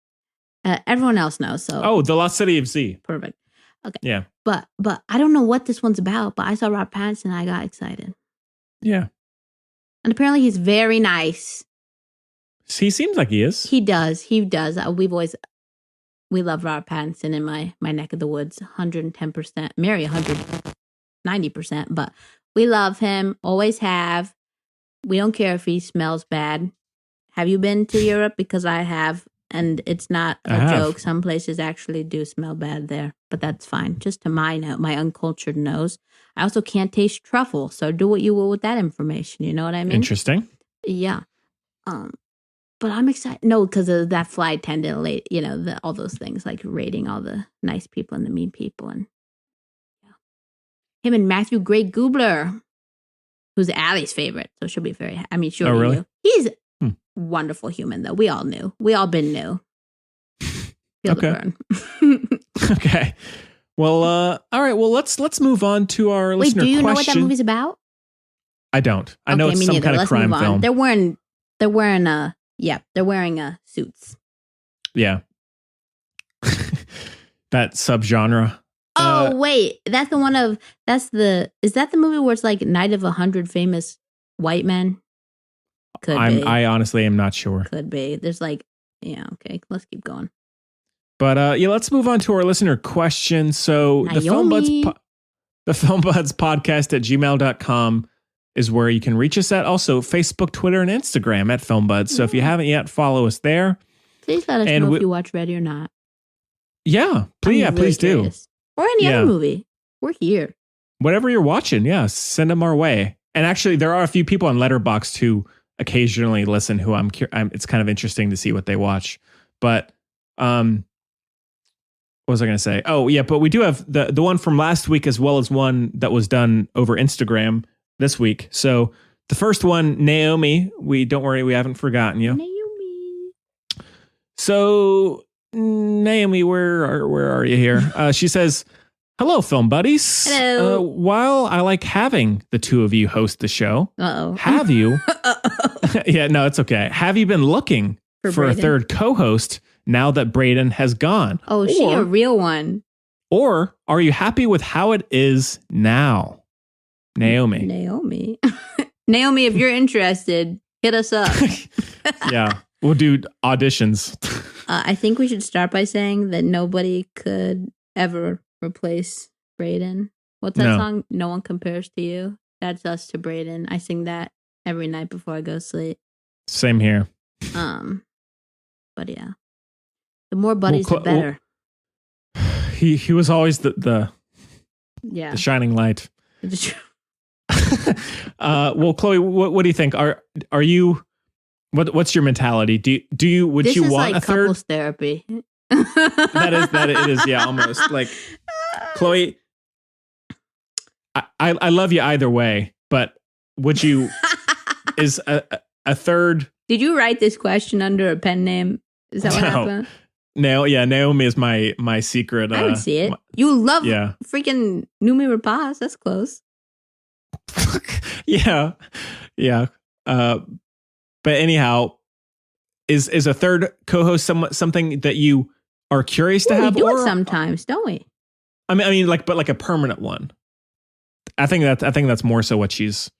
Everyone else knows. So. Oh, The Lost City of Z. Perfect. Okay. Yeah. But I don't know what this one's about, but I saw Robert Pattinson and I got excited. Yeah. And apparently he's very nice. He seems like he is. He does. We love Robert Pattinson in my neck of the woods. 110%. Mary 190%. But we love him. Always have. We don't care if he smells bad. Have you been to Europe? Because I have, and it's not I a have. joke. Some places actually do smell bad there, but that's fine. Just to my uncultured nose. I also can't taste truffle, so do what you will with that information. You know what I mean? Interesting. Yeah. But I'm excited. No, because of that flight attendant, all those things, like rating all the nice people and the mean people, and him and Matthew Gray Gubler, who's Allie's favorite, so she'll be very. I mean, she already really? knew. He's a wonderful human, though. We all knew. We all been new. Feel the burn. Okay. Well, all right. Well, let's move on to our listener question. Wait, do you know what that movie's about? I don't. I know it's some kind of crime film. They're wearing suits. Yeah. That subgenre. Oh, wait. That's the one of, is that the movie where it's like Night of 100 Famous White Men? Could be. I honestly am not sure. Could be. There's like, yeah, okay. Let's keep going. But let's move on to our listener question. So the Filmbuds podcast at gmail.com is where you can reach us at. Also Facebook, Twitter, and Instagram at Filmbuds. So if you haven't yet, follow us there. Please let us know if you watch Ready or not. Yeah, please do. Or any other movie. We're here. Whatever you're watching, send them our way. And actually, there are a few people on Letterboxd who occasionally listen who it's kind of interesting to see what they watch. But what was I going to say? Oh, yeah, but we do have the one from last week as well as one that was done over Instagram this week. So the first one, Naomi, don't worry, we haven't forgotten you. Naomi. So Naomi, where are you here? She says, "Hello, film buddies. Hello. While I like having the two of you host the show, have you? Yeah, no, it's okay. Have you been looking for a third co-host now that Braden has gone? Oh, she a real one. Or are you happy with how it is now?" Naomi. Naomi, if you're interested, hit us up. Yeah, we'll do auditions. I think we should start by saying that nobody could ever replace Braden. What's that song? No One Compares to You. That's us to Braden. I sing that every night before I go to sleep. Same here. But yeah, the more buddies, the better. He was always the shining light. Well, Chloe, what do you think? Are you? What's your mentality? Would you want like a third? Couples therapy. It is. Yeah, almost like Chloe. I love you either way, but would you? Is a third? Did you write this question under a pen name? Is that what happened? No, yeah, Naomi is my secret. I didn't see it. You love freaking Numi Rapaz. That's close. Yeah. But anyhow, is a third co-host something that you are curious to have? We do it sometimes, don't we? I mean, like a permanent one. I think that's more so what she's.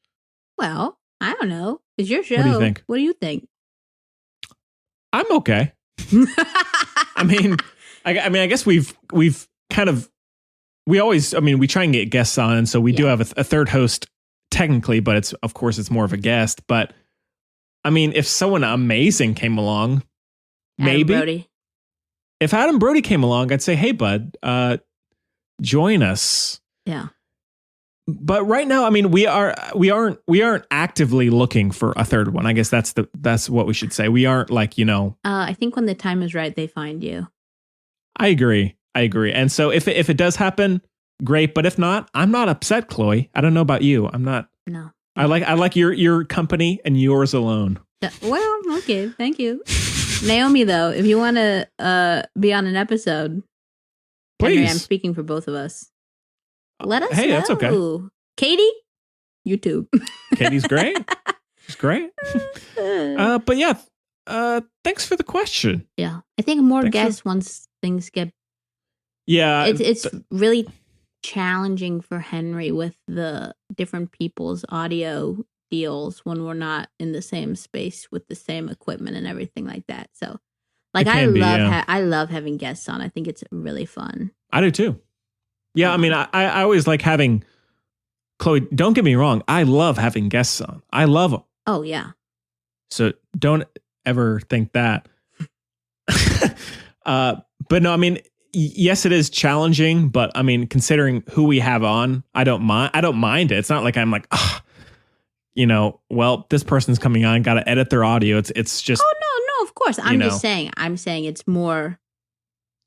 Well, I don't know. It's your show. What do you think? What do you think? I'm okay. I mean, I guess we've kind of, we try and get guests on, and so we do have a third host technically, but it's more of a guest. But I mean, if someone amazing came along, maybe Brody. If Adam Brody came along, I'd say, "Hey, bud, join us." Yeah. But right now, I mean, we aren't actively looking for a third one. I guess that's what we should say. We aren't like, I think when the time is right, they find you. I agree. And so if it does happen, great. But if not, I'm not upset, Chloe. I don't know about you. I'm not. No. I like your company and yours alone. Well, okay. Thank you. Naomi, though, if you want to be on an episode, please. Henry, I'm speaking for both of us. Let us know. Hey, that's okay. Katie, YouTube. Katie's great. She's great. But yeah, thanks for the question. Yeah, I think more guests once things get. Yeah, it's really challenging for Henry with the different people's audio deals when we're not in the same space with the same equipment and everything like that. So, like, I love having guests on. I think it's really fun. I do too. Yeah, I mean, I always like having, Chloe, don't get me wrong. I love having guests on. I love them. Oh, yeah. So don't ever think that. But no, I mean, yes, it is challenging, but I mean, considering who we have on, I don't mind it. It's not like I'm like, well, this person's coming on, got to edit their audio. It's just. Oh no, of course. I'm saying it's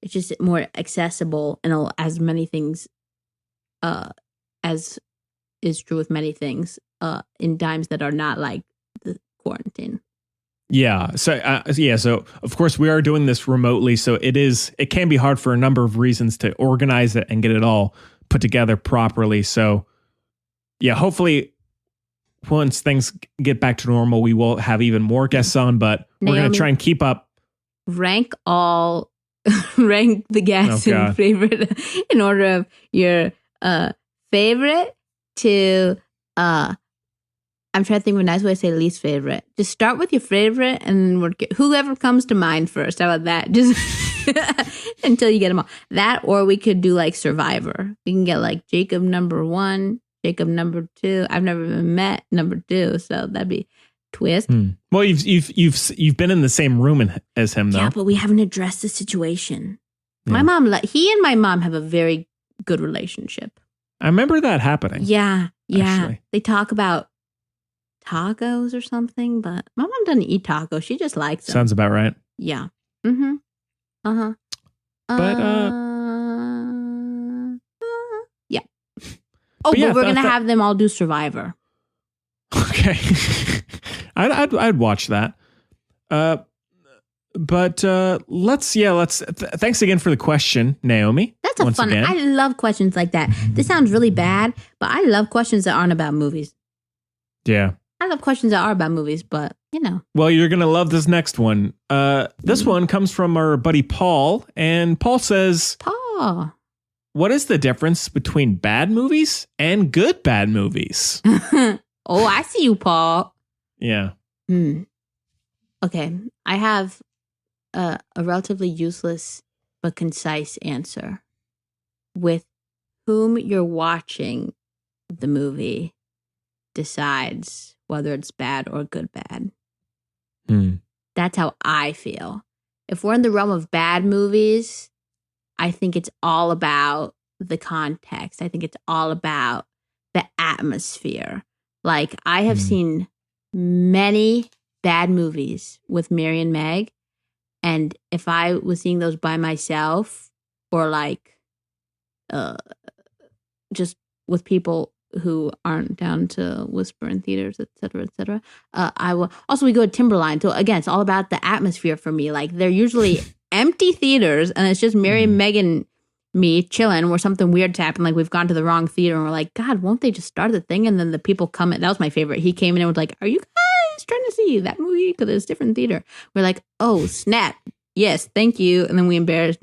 just more accessible and as many things, as is true with many things, in times that are not like the quarantine. Yeah. So of course we are doing this remotely. So it can be hard for a number of reasons to organize it and get it all put together properly. So yeah, hopefully once things get back to normal, we will have even more guests on, but we're going to try and keep up. Rank the guests in favorite in order of your favorite to I'm trying to think of a nice way to say least favorite. Just start with your favorite and whoever comes to mind first. How about that? Just until you get them all. That, or we could do like Survivor. We can get like Jacob number 1, Jacob number 2. I've never even met number 2, so that'd be twist. Well, you've been in the same room as him though. Yeah, but we haven't addressed the situation. Yeah. He and my mom have a very good relationship. I remember that happening. Yeah. Actually. They talk about tacos or something, but my mom doesn't eat tacos. She just likes them. Sounds about right. Yeah. Mm-hmm. Uh-huh. But yeah. Oh, but we're gonna have them all do Survivor. Okay. I'd watch that. But thanks again for the question, Naomi. That's a fun. I love questions like that. This sounds really bad, but I love questions that aren't about movies. Yeah. I love questions that are about movies, but Well, you're going to love this next one. This one comes from our buddy Paul, and Paul says, Paul, what is the difference between bad movies and good bad movies? Oh, I see you, Paul. Yeah. Okay. I have a relatively useless but concise answer. With whom you're watching the movie decides whether it's bad or good bad. That's how I feel. If we're in the realm of bad movies, I think it's all about the context. I think it's all about the atmosphere. Like, I have seen many bad movies with Mary and Meg, and if I was seeing those by myself or like just with people who aren't down to whisper in theaters, etc. I will also, we go to Timberline. So again, it's all about the atmosphere for me. Like, they're usually empty theaters and it's just Mary and Meg and me chilling where something weird's happened. Like, we've gone to the wrong theater and we're like, God, won't they just start the thing? And then the people come in. That was my favorite. He came in and was like, are you guys trying to see that movie? Because it's a different theater. We're like, oh, snap. Yes, thank you. And then we embarrassed,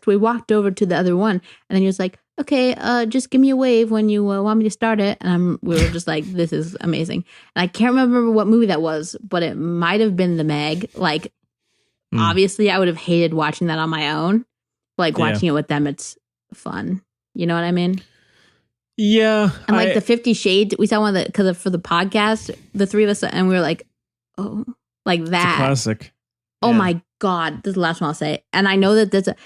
we walked over to the other one, and then he was like, okay, just give me a wave when you want me to start it. And we were just like, this is amazing. And I can't remember what movie that was, but it might have been The Meg. Like, obviously I would have hated watching that on my own. Like, watching it with them, it's fun. You know what I mean? Yeah. And like the 50 Shades, we saw one of the, for the podcast, the three of us, and we were like, oh, like that. It's a classic. Oh my God, this is the last one I'll say. And I know that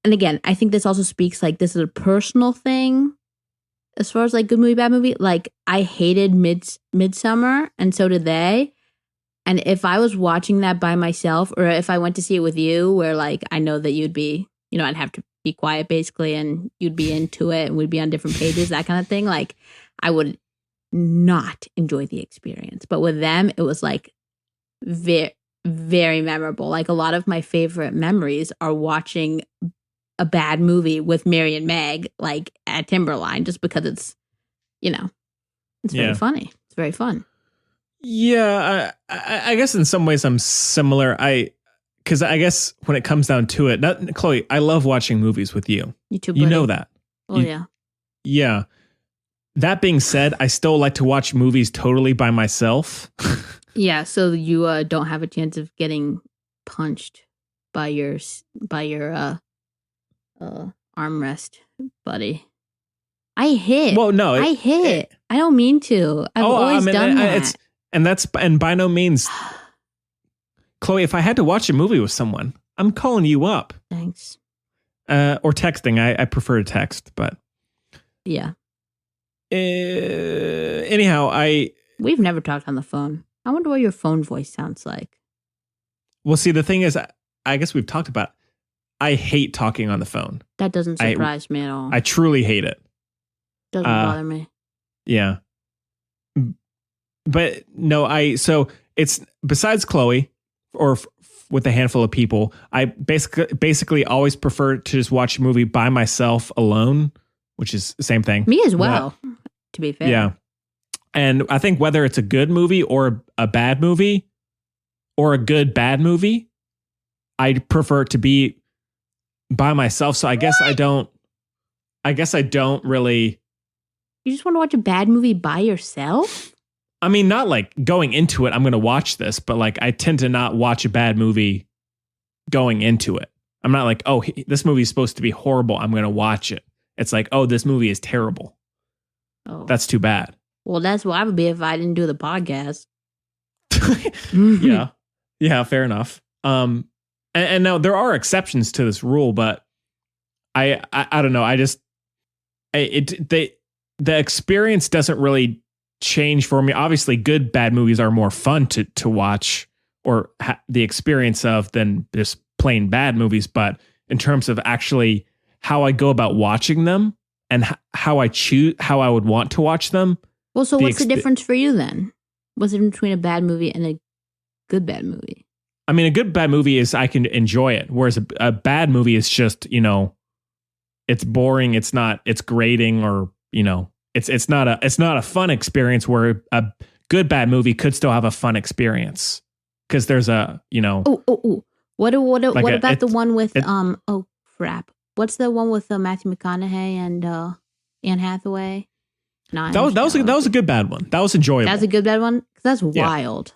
and again, I think this also speaks like this is a personal thing as far as like good movie, bad movie. Like, I hated Midsummer, and so did they. And if I was watching that by myself, or if I went to see it with you, where like I know that you'd be, I'd have to be quiet basically, and you'd be into it, and we'd be on different pages, that kind of thing. Like, I would not enjoy the experience. But with them, it was like very, very memorable. Like, a lot of my favorite memories are watching a bad movie with Mary and Meg, like at Timberline, just because it's, it's very funny. It's very fun. Yeah, I guess in some ways I'm similar. Because I guess when it comes down to it, Chloe, I love watching movies with you. You too, buddy. You know that. Oh, yeah. Yeah. That being said, I still like to watch movies totally by myself. Yeah, so you don't have a chance of getting punched by your armrest, buddy. I hit. Well, no. I hit. I don't mean to. I've always done that. And by no means, Chloe, if I had to watch a movie with someone, I'm calling you up. Thanks. Or texting. I prefer to text, but. Yeah. Anyhow, We've never talked on the phone. I wonder what your phone voice sounds like. Well, see, the thing is, I guess we've talked about, I hate talking on the phone. That doesn't surprise me at all. I truly hate it. Doesn't bother me. Yeah. But no, so it's besides Chloe or with a handful of people, I basically always prefer to just watch a movie by myself alone, which is the same thing. Me as well, to be fair. Yeah. And I think whether it's a good movie or a bad movie or a good bad movie, I prefer it to be by myself. So I guess I don't really. You just want to watch a bad movie by yourself? I mean, not like going into it, I'm going to watch this, but like I tend to not watch a bad movie going into it. I'm not like, oh, this movie is supposed to be horrible, I'm going to watch it. It's like, oh, this movie is terrible. Oh, that's too bad. Well, that's what I would be if I didn't do the podcast. Yeah, fair enough. And now there are exceptions to this rule, but I don't know. The experience doesn't really change for me. Obviously, good bad movies are more fun to watch or the experience of than just plain bad movies. But in terms of actually how I go about watching them and how I choose how I would want to watch them. Well, so what's the difference for you then? What's the difference between a bad movie and a good bad movie? I mean, a good bad movie is I can enjoy it, whereas a bad movie is just, it's boring. It's grating, or it's not a fun experience. Where a good bad movie could still have a fun experience because there's a. What about the one with oh crap? What's the one with Matthew McConaughey and Anne Hathaway? That was a good bad one. That was enjoyable. That's a good bad one. That's wild.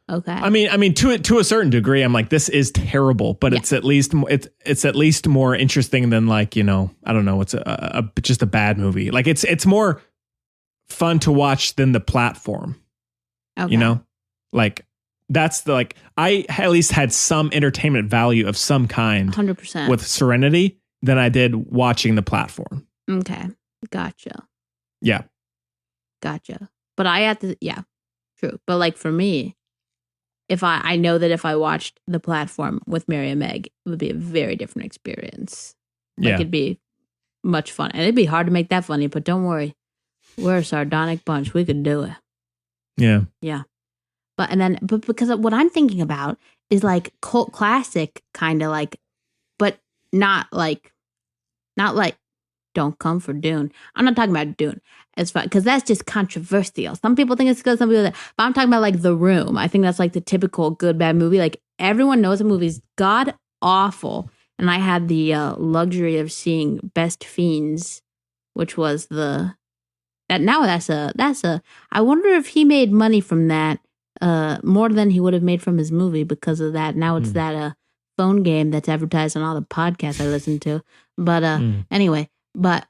Okay. I mean, to a certain degree, I'm like, this is terrible, but it's at least more interesting than like, I don't know, it's just a bad movie. Like it's more fun to watch than The Platform. Okay. Like that's I at least had some entertainment value of some kind 100% with Serenity than I did watching The Platform. Okay. Gotcha. Yeah. Gotcha. But I had to, true. But like for me, if I know that if I watched The Platform with Mary and Meg, it would be a very different experience. Like it'd be much fun. And it'd be hard to make that funny, but don't worry. We're a sardonic bunch. We could do it. Yeah. Yeah. But because what I'm thinking about is like cult classic kind of like, but not like Don't Come for Dune. I'm not talking about Dune. It's fun because that's just controversial. Some people think it's good, some people that. But I'm talking about like The Room. I think that's like the typical good bad movie. Like everyone knows the movie's god awful, and I had the luxury of seeing Best Fiends, which was I wonder if he made money from that more than he would have made from his movie because of that. Now it's that phone game that's advertised on all the podcasts I listen to. But anyway. But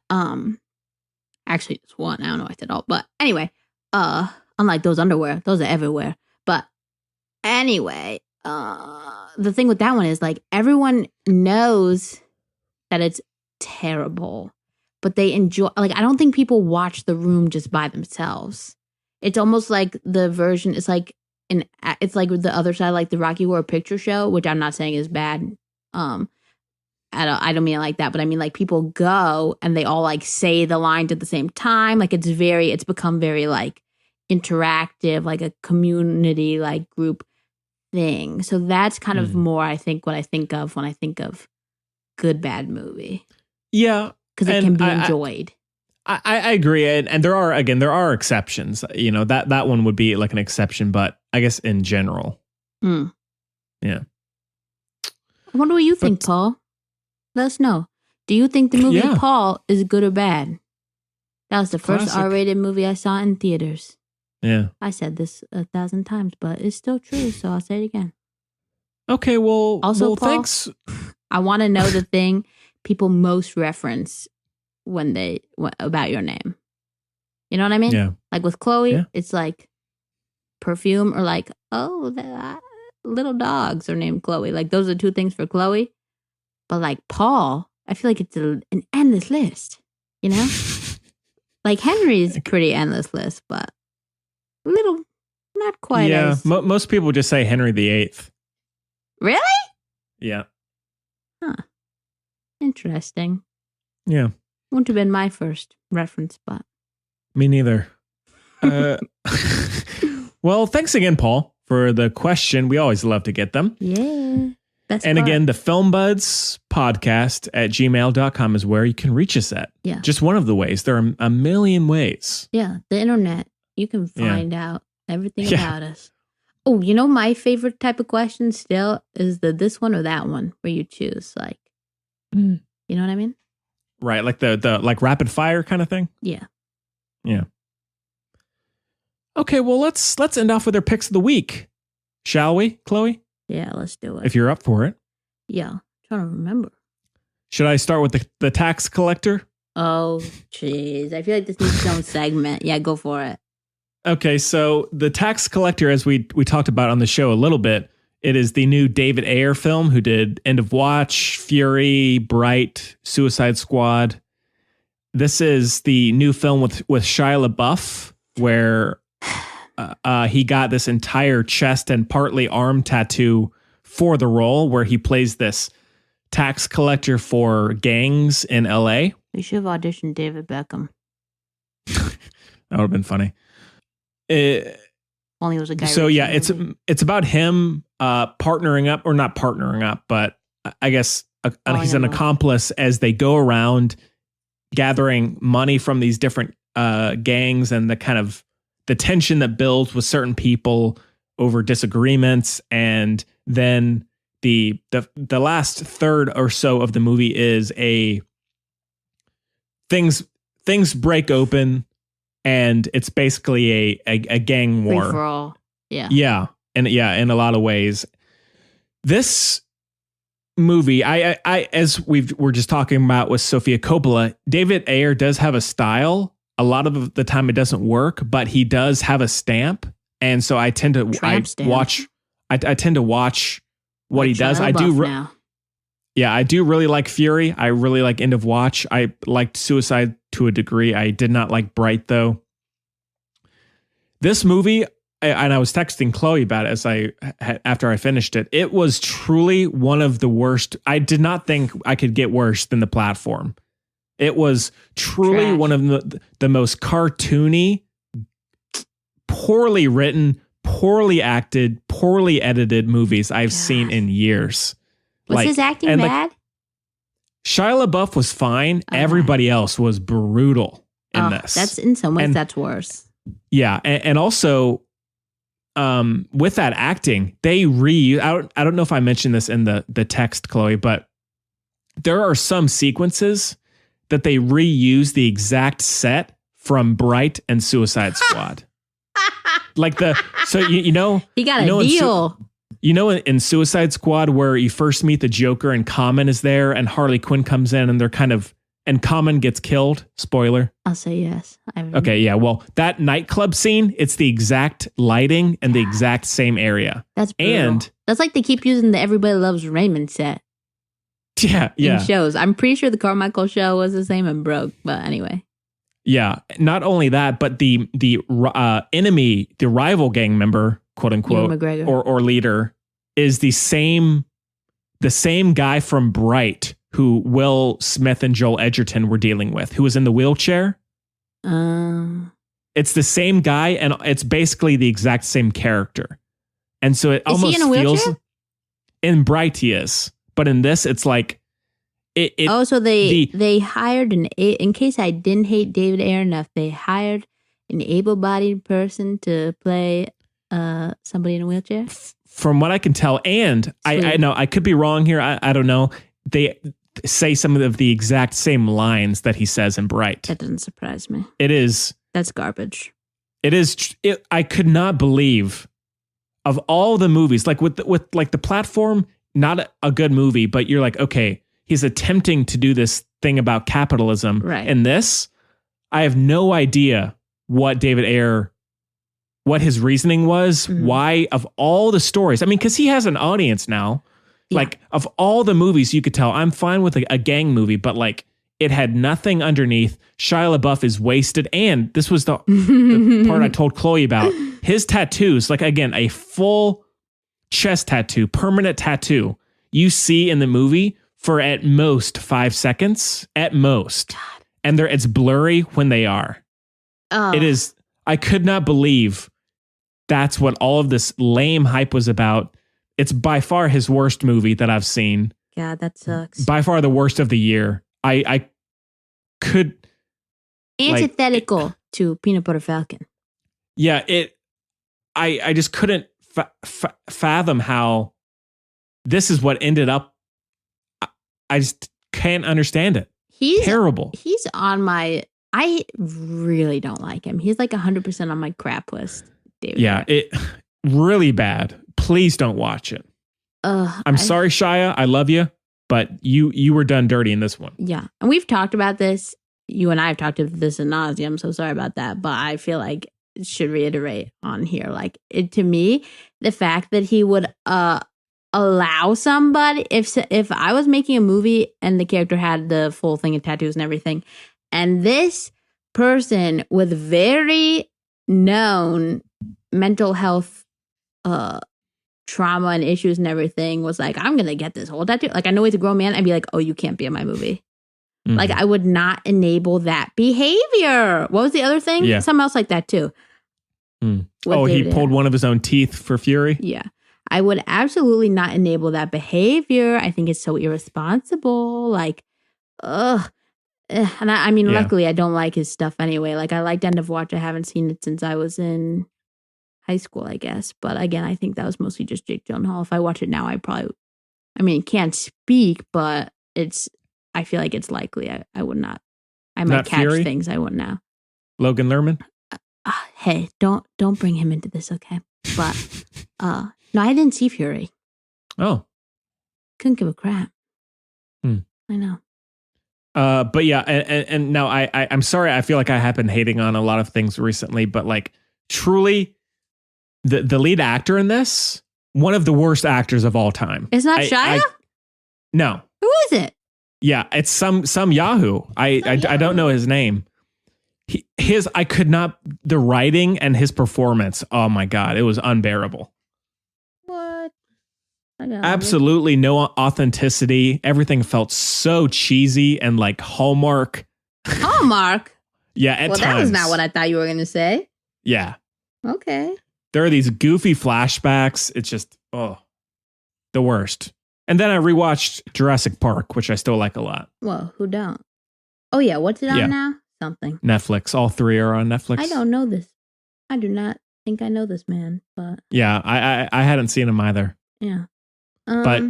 actually it's one. I don't know why I said all. But anyway, unlike those underwear, those are everywhere. But anyway, the thing with that one is like everyone knows that it's terrible, but they enjoy. Like I don't think people watch The Room just by themselves. It's almost like the version. It's like the other side, like the Rocky Horror Picture Show, which I'm not saying is bad. I don't mean it like that, but I mean like people go and they all like say the lines at the same time. Like it's become very like interactive, like a community like group thing. So that's kind of more, I think, what I think of when I think of good bad movie. Yeah, because it can be enjoyed. I agree, and there are exceptions. That one would be like an exception, but I guess in general, yeah. I wonder what you think, Paul. Let us know. Do you think the movie Paul is good or bad? That was the first R-rated movie I saw in theaters. Yeah. I said this 1,000 times, but it's still true, so I'll say it again. Okay, well, Paul, thanks. I want to know the thing people most reference when about your name. You know what I mean? Yeah. Like with Chloe, Yeah. it's like perfume or like, oh, the little dogs are named Chloe. Like those are two things for Chloe. But like Paul, I feel like it's an endless list, you know? Like Henry's pretty endless list, but a little, not quite as. Most people just say Henry VIII. Really? Yeah. Huh. Interesting. Yeah. Wouldn't have been my first reference, but. Me neither. Well, thanks again, Paul, for the question. We always love to get them. Yeah. Best and part. again, the Film Buds podcast at gmail.com is where you can reach us at. Yeah. Just one of the ways. There are a million ways. Yeah. The internet. You can find out everything about us. Oh, you know, my favorite type of question still is the this one or that one where you choose. Like, you know what I mean? Right. Like the like rapid fire kind of thing. Yeah. Yeah. Okay, well, let's end off with our picks of the week, shall we, Chloe? Yeah, let's do it. If you're up for it. Yeah, I'm trying to remember. Should I start with the tax collector? Oh, jeez. I feel like this needs its own segment. Yeah, go for it. Okay, so the tax collector, as we talked about on the show a little bit, it is the new David Ayer film who did End of Watch, Fury, Bright, Suicide Squad. This is the new film with Shia LaBeouf, where he got this entire chest and partly arm tattoo for the role, where he plays this tax collector for gangs in LA. We should have auditioned David Beckham. That would have been funny. Only it was a guy. So yeah, it's about him partnering up, or not partnering up, but I guess he's an accomplice as they go around gathering money from these different gangs, and the kind of the tension that builds with certain people over disagreements. And then the last third or so of the movie is things break open, and it's basically a gang war. Free for all. Yeah. Yeah. And in a lot of ways. This movie, I as we're just talking about with Sofia Coppola, David Ayer does have a style. A lot of the time it doesn't work, but he does have a stamp. And so I tend to watch what he does. I do. Yeah, I do really like Fury. I really like End of Watch. I liked Suicide to a degree. I did not like Bright, though. This movie, and I was texting Chloe about it after I finished it, it was truly one of the worst. I did not think I could get worse than The Platform. It was truly one of the most cartoony, poorly written, poorly acted, poorly edited movies I've seen in years. Was his acting bad? Shia LaBeouf was fine. Okay. Everybody else was brutal in this. That's in some ways that's worse. Yeah, and also with that acting, they I don't know if I mentioned this in the text, Chloe, but there are some sequences that they reuse the exact set from Bright and Suicide Squad. Like you know he got a deal. In Suicide Squad, where you first meet the Joker and Common is there, and Harley Quinn comes in, and Common gets killed. Spoiler. I'll say yes. Okay, yeah. Well, that nightclub scene, it's the exact lighting and the exact same area. That's brutal. And that's like they keep using the Everybody Loves Raymond set. Yeah. In shows. I'm pretty sure the Carmichael show was the same and broke, but anyway. Yeah. Not only that, but the enemy, the rival gang member, quote unquote, or leader, is the same guy from Bright who Will Smith and Joel Edgerton were dealing with, who was in the wheelchair. It's the same guy, and it's basically the exact same character. And so it almost feels in Bright he is. But in this, it's like so they hired in case I didn't hate David Ayer enough, they hired an able-bodied person to play somebody in a wheelchair. From what I can tell, and I know I could be wrong here. I don't know. They say some of the exact same lines that he says in Bright. That doesn't surprise me. That's garbage. It is. I could not believe of all the movies, like with like The Platform. Not a good movie, but you're like, okay, he's attempting to do this thing about capitalism. Right. And this, I have no idea what David Ayer, what his reasoning was, why of all the stories. I mean, because he has an audience now. Yeah. Like, of all the movies, you could tell, I'm fine with a gang movie, but like, it had nothing underneath. Shia LaBeouf is wasted. And this was the part I told Chloe about. His tattoos, like, again, a full chest tattoo, permanent tattoo, you see in the movie for at most 5 seconds, at most. And it's blurry when they are. It is, I could not believe that's what all of this lame hype was about. It's by far his worst movie that I've seen. God, that sucks. By far the worst of the year. I could... Antithetical to Peanut Butter Falcon. Yeah, I just couldn't fathom how this is what ended up. I just can't understand it. He's terrible. He's on my... I really don't like him. He's like 100% on my crap list. David. Yeah, it really bad. Please don't watch it. I'm sorry, Shia. I love you, but you were done dirty in this one. Yeah, and we've talked about this. You and I have talked about this ad nauseum. So sorry about that, but I feel like it should reiterate on here. Like, to me, the fact that he would allow somebody, if I was making a movie and the character had the full thing of tattoos and everything, and this person with very known mental health trauma and issues and everything was like, I'm gonna get this whole tattoo. Like, I know he's a grown man. I'd be like, oh, you can't be in my movie. Mm-hmm. Like, I would not enable that behavior. What was the other thing? Yeah. Something else like that too. Oh, he pulled one of his own teeth for Fury? Yeah. I would absolutely not enable that behavior. I think it's so irresponsible. Like, ugh. And I mean, luckily, I don't like his stuff anyway. Like, I liked End of Watch. I haven't seen it since I was in high school, I guess. But again, I think that was mostly just Jake Gyllenhaal. If I watch it now, can't speak, but I feel like it's likely I would not. I might catch Fury? Things I wouldn't know. Logan Lerman? Hey, don't bring him into this, okay? But no, I didn't see Fury. Oh. Couldn't give a crap. I know. But yeah, and now I'm sorry. I feel like I have been hating on a lot of things recently, but like, truly, the lead actor in this, one of the worst actors of all time. It's not Shia? No. Who is it? Yeah, it's some Yahoo. I don't know his name. I could not, the writing and his performance, oh my God, it was unbearable. What? Absolutely no authenticity. Everything felt so cheesy and like Hallmark. Hallmark? Yeah, at times. That was not what I thought you were going to say. Yeah. Okay. There are these goofy flashbacks. It's just, the worst. And then I rewatched Jurassic Park, which I still like a lot. Well, who don't? Oh yeah, what's it on now? Something. Netflix. All 3 are on Netflix. I don't know this. I do not think I know this man, but... Yeah, I hadn't seen him either. Yeah. But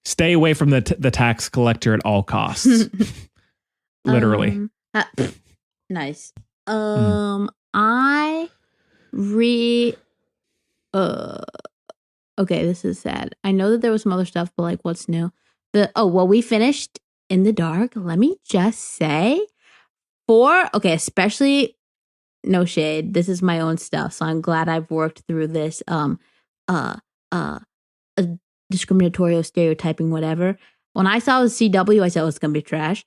stay away from the tax collector at all costs. Literally. Nice. Okay, this is sad. I know that there was some other stuff, but like, what's new? We finished In the Dark. Let me just say, especially, no shade, this is my own stuff, so I'm glad I've worked through this discriminatory or stereotyping, whatever. When I saw the CW, I said, it's gonna be trash.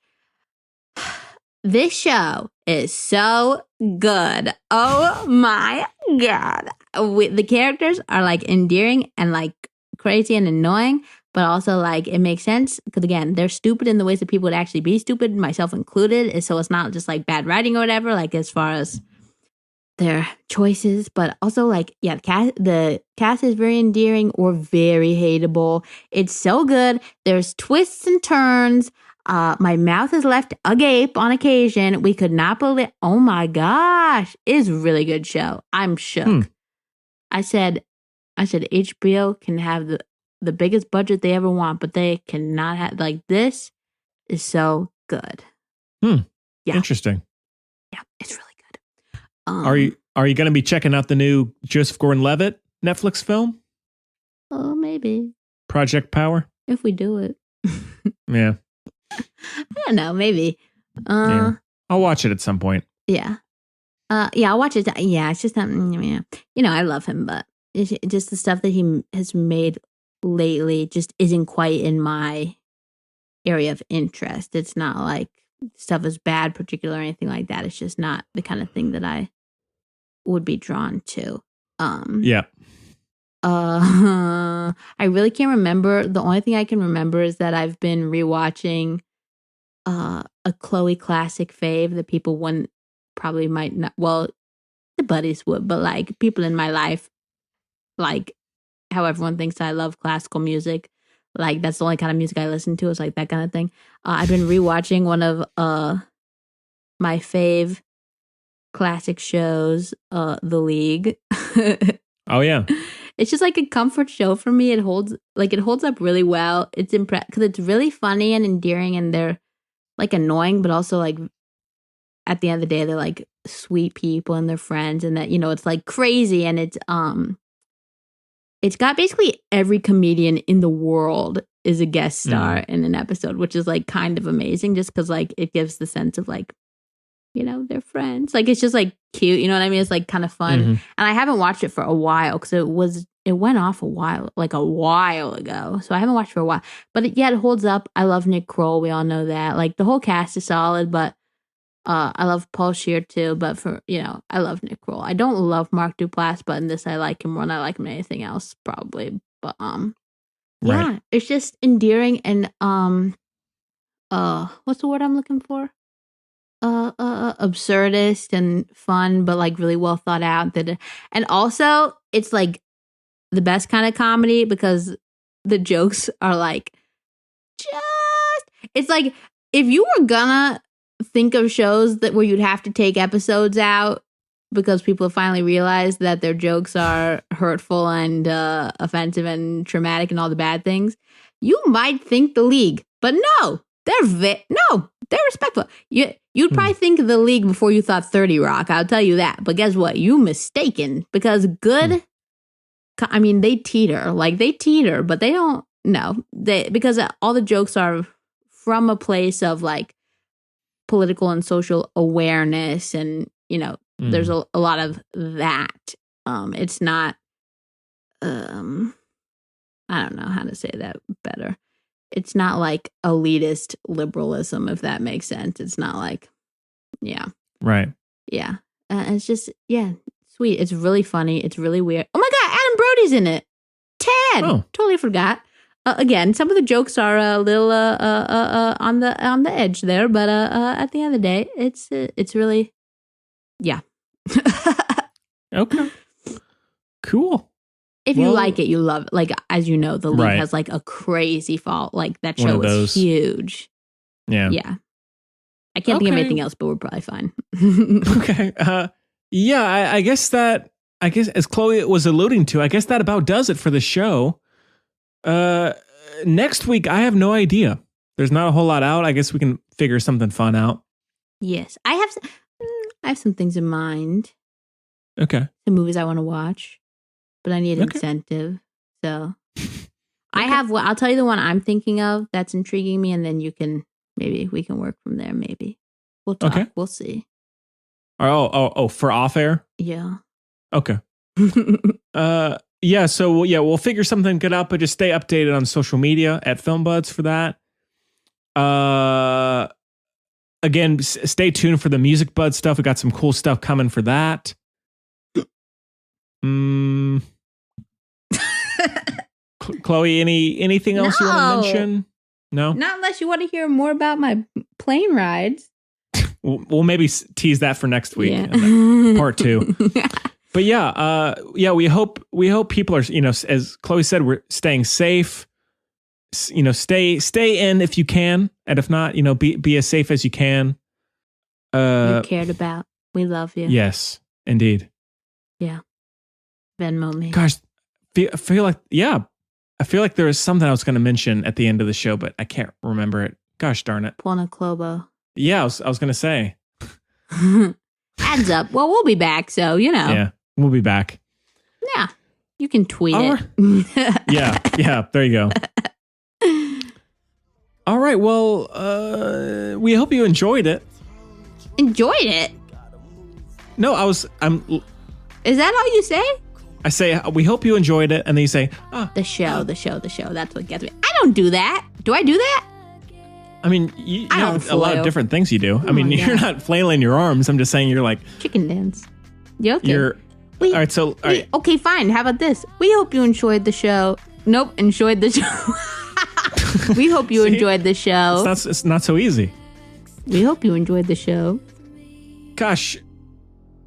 This show is so good. Oh my God. The characters are like endearing and like crazy and annoying, but also like it makes sense because again, they're stupid in the ways that people would actually be stupid, myself included. So it's not just like bad writing or whatever, like as far as their choices, but also like, yeah, the cast is very endearing or very hateable. It's so good. There's twists and turns. My mouth is left agape on occasion. We could not believe. Oh my gosh, it's a really good show. I'm shook. I said HBO can have the biggest budget they ever want, but they cannot have like this. Is so good. Yeah, interesting. Yeah, it's really good. Are you going to be checking out the new Joseph Gordon-Levitt Netflix film? Oh, maybe Project Power. If we do it. Yeah. I don't know, maybe. Yeah. I'll watch it at some point. Yeah. Yeah, I'll watch it. Yeah, it's just not. You know, I love him, but it's just the stuff that he has made lately just isn't quite in my area of interest. It's not like stuff is bad, particular, or anything like that. It's just not the kind of thing that I would be drawn to. Yeah. I really can't remember. The only thing I can remember is that I've been rewatching a Chloe classic fave that people might not, well, the buddies would, but like people in my life, like how everyone thinks I love classical music. Like that's the only kind of music I listen to. It's like that kind of thing. I've been rewatching one of my fave classic shows, The League. Oh yeah. It's just like a comfort show for me. It holds up really well. It's because it's really funny and endearing, and they're like annoying, but also like at the end of the day, they're like sweet people and they're friends, and that, you know, it's like crazy, and it's got basically every comedian in the world is a guest star in an episode, which is like kind of amazing, just because like it gives the sense of like, you know, they're friends. Like it's just like cute, you know what I mean? It's like kind of fun. And I haven't watched it for a while because it went off a while ago. So I haven't watched it for a while. But it holds up. I love Nick Kroll. We all know that. Like the whole cast is solid, but I love Paul Scheer too. But I love Nick Kroll. I don't love Mark Duplass, but in this I like him more than I like him in anything else, probably. But yeah, it's just endearing and what's the word I'm looking for? Absurdist and fun, but like really well thought out. And also it's like the best kind of comedy because the jokes are like it's like if you were gonna think of shows where you'd have to take episodes out because people have finally realized that their jokes are hurtful and offensive and traumatic and all the bad things, you might think The League, but no, they're respectful. You'd probably think of The League before you thought 30 Rock. I'll tell you that. But guess what? You mistaken, because good. I mean, they teeter, but they don't. No, because all the jokes are from a place of like political and social awareness, and you know, there's a lot of that. It's not. I don't know how to say that better. It's not like elitist liberalism, if that makes sense. It's not like, yeah. Right. Yeah. It's just, sweet. It's really funny. It's really weird. Oh my God, Adam Brody's in it. Ted. Oh. Totally forgot. Again, some of the jokes are a little on the edge there, but at the end of the day, it's really, yeah. Okay. Cool. If you like it, you love it. Like, as you know, The League has like a crazy fault. Like that show is huge. Yeah. Yeah. I can't think of anything else, but we're probably fine. Okay. I guess as Chloe was alluding to, I guess that about does it for the show. Next week, I have no idea. There's not a whole lot out. I guess we can figure something fun out. Yes. I have some things in mind. Okay. Some movies I want to watch. But I need incentive. So I'll tell you the one I'm thinking of that's intriguing me, and then maybe we can work from there. Maybe we'll talk. Okay. We'll see. Oh, for off air? Yeah. Okay. So we'll figure something good out, but just stay updated on social media at Film Buds for that. Again, stay tuned for the Music Bud stuff. We got some cool stuff coming for that. Chloe, anything else you want to mention? No? Not unless you want to hear more about my plane rides. We'll maybe tease that for next week, part 2. But we hope people are, as Chloe said, we're staying safe. Stay in if you can, and if not, be as safe as you can. You're cared about. We love you. Yes, indeed. Yeah. Venmo me. Gosh, I feel like there was something I was going to mention at the end of the show, but I can't remember it. Gosh darn it. Pona Clobo. Yeah, I was going to say. Adds up. Well, we'll be back, so Yeah, we'll be back. Yeah, you can tweet it. Yeah. There you go. All right. Well, we hope you enjoyed it. Enjoyed it. No, Is that all you say? I say, we hope you enjoyed it. And then you say, the show. That's what gets me. I don't do that. Do I do that? I mean, you have a lot of different things you do. I mean, you're not flailing your arms. I'm just saying you're like... Chicken dance. You okay? All right, all right. Okay, fine. How about this? We hope you enjoyed the show. Nope, enjoyed the show. We hope you enjoyed the show. It's not so easy. We hope you enjoyed the show. Gosh,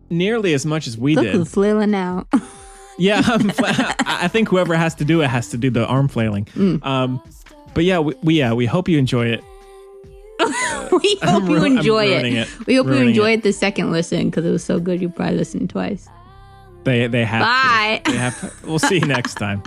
nearly as much as we Look did. who's flailing out. Yeah, I think whoever has to do it has to do the arm flailing. But yeah, we hope you enjoy it. We hope you enjoy it. We hope you enjoy it the second listen because it was so good you probably listened twice. They have Bye. To. They have to. We'll see you next time.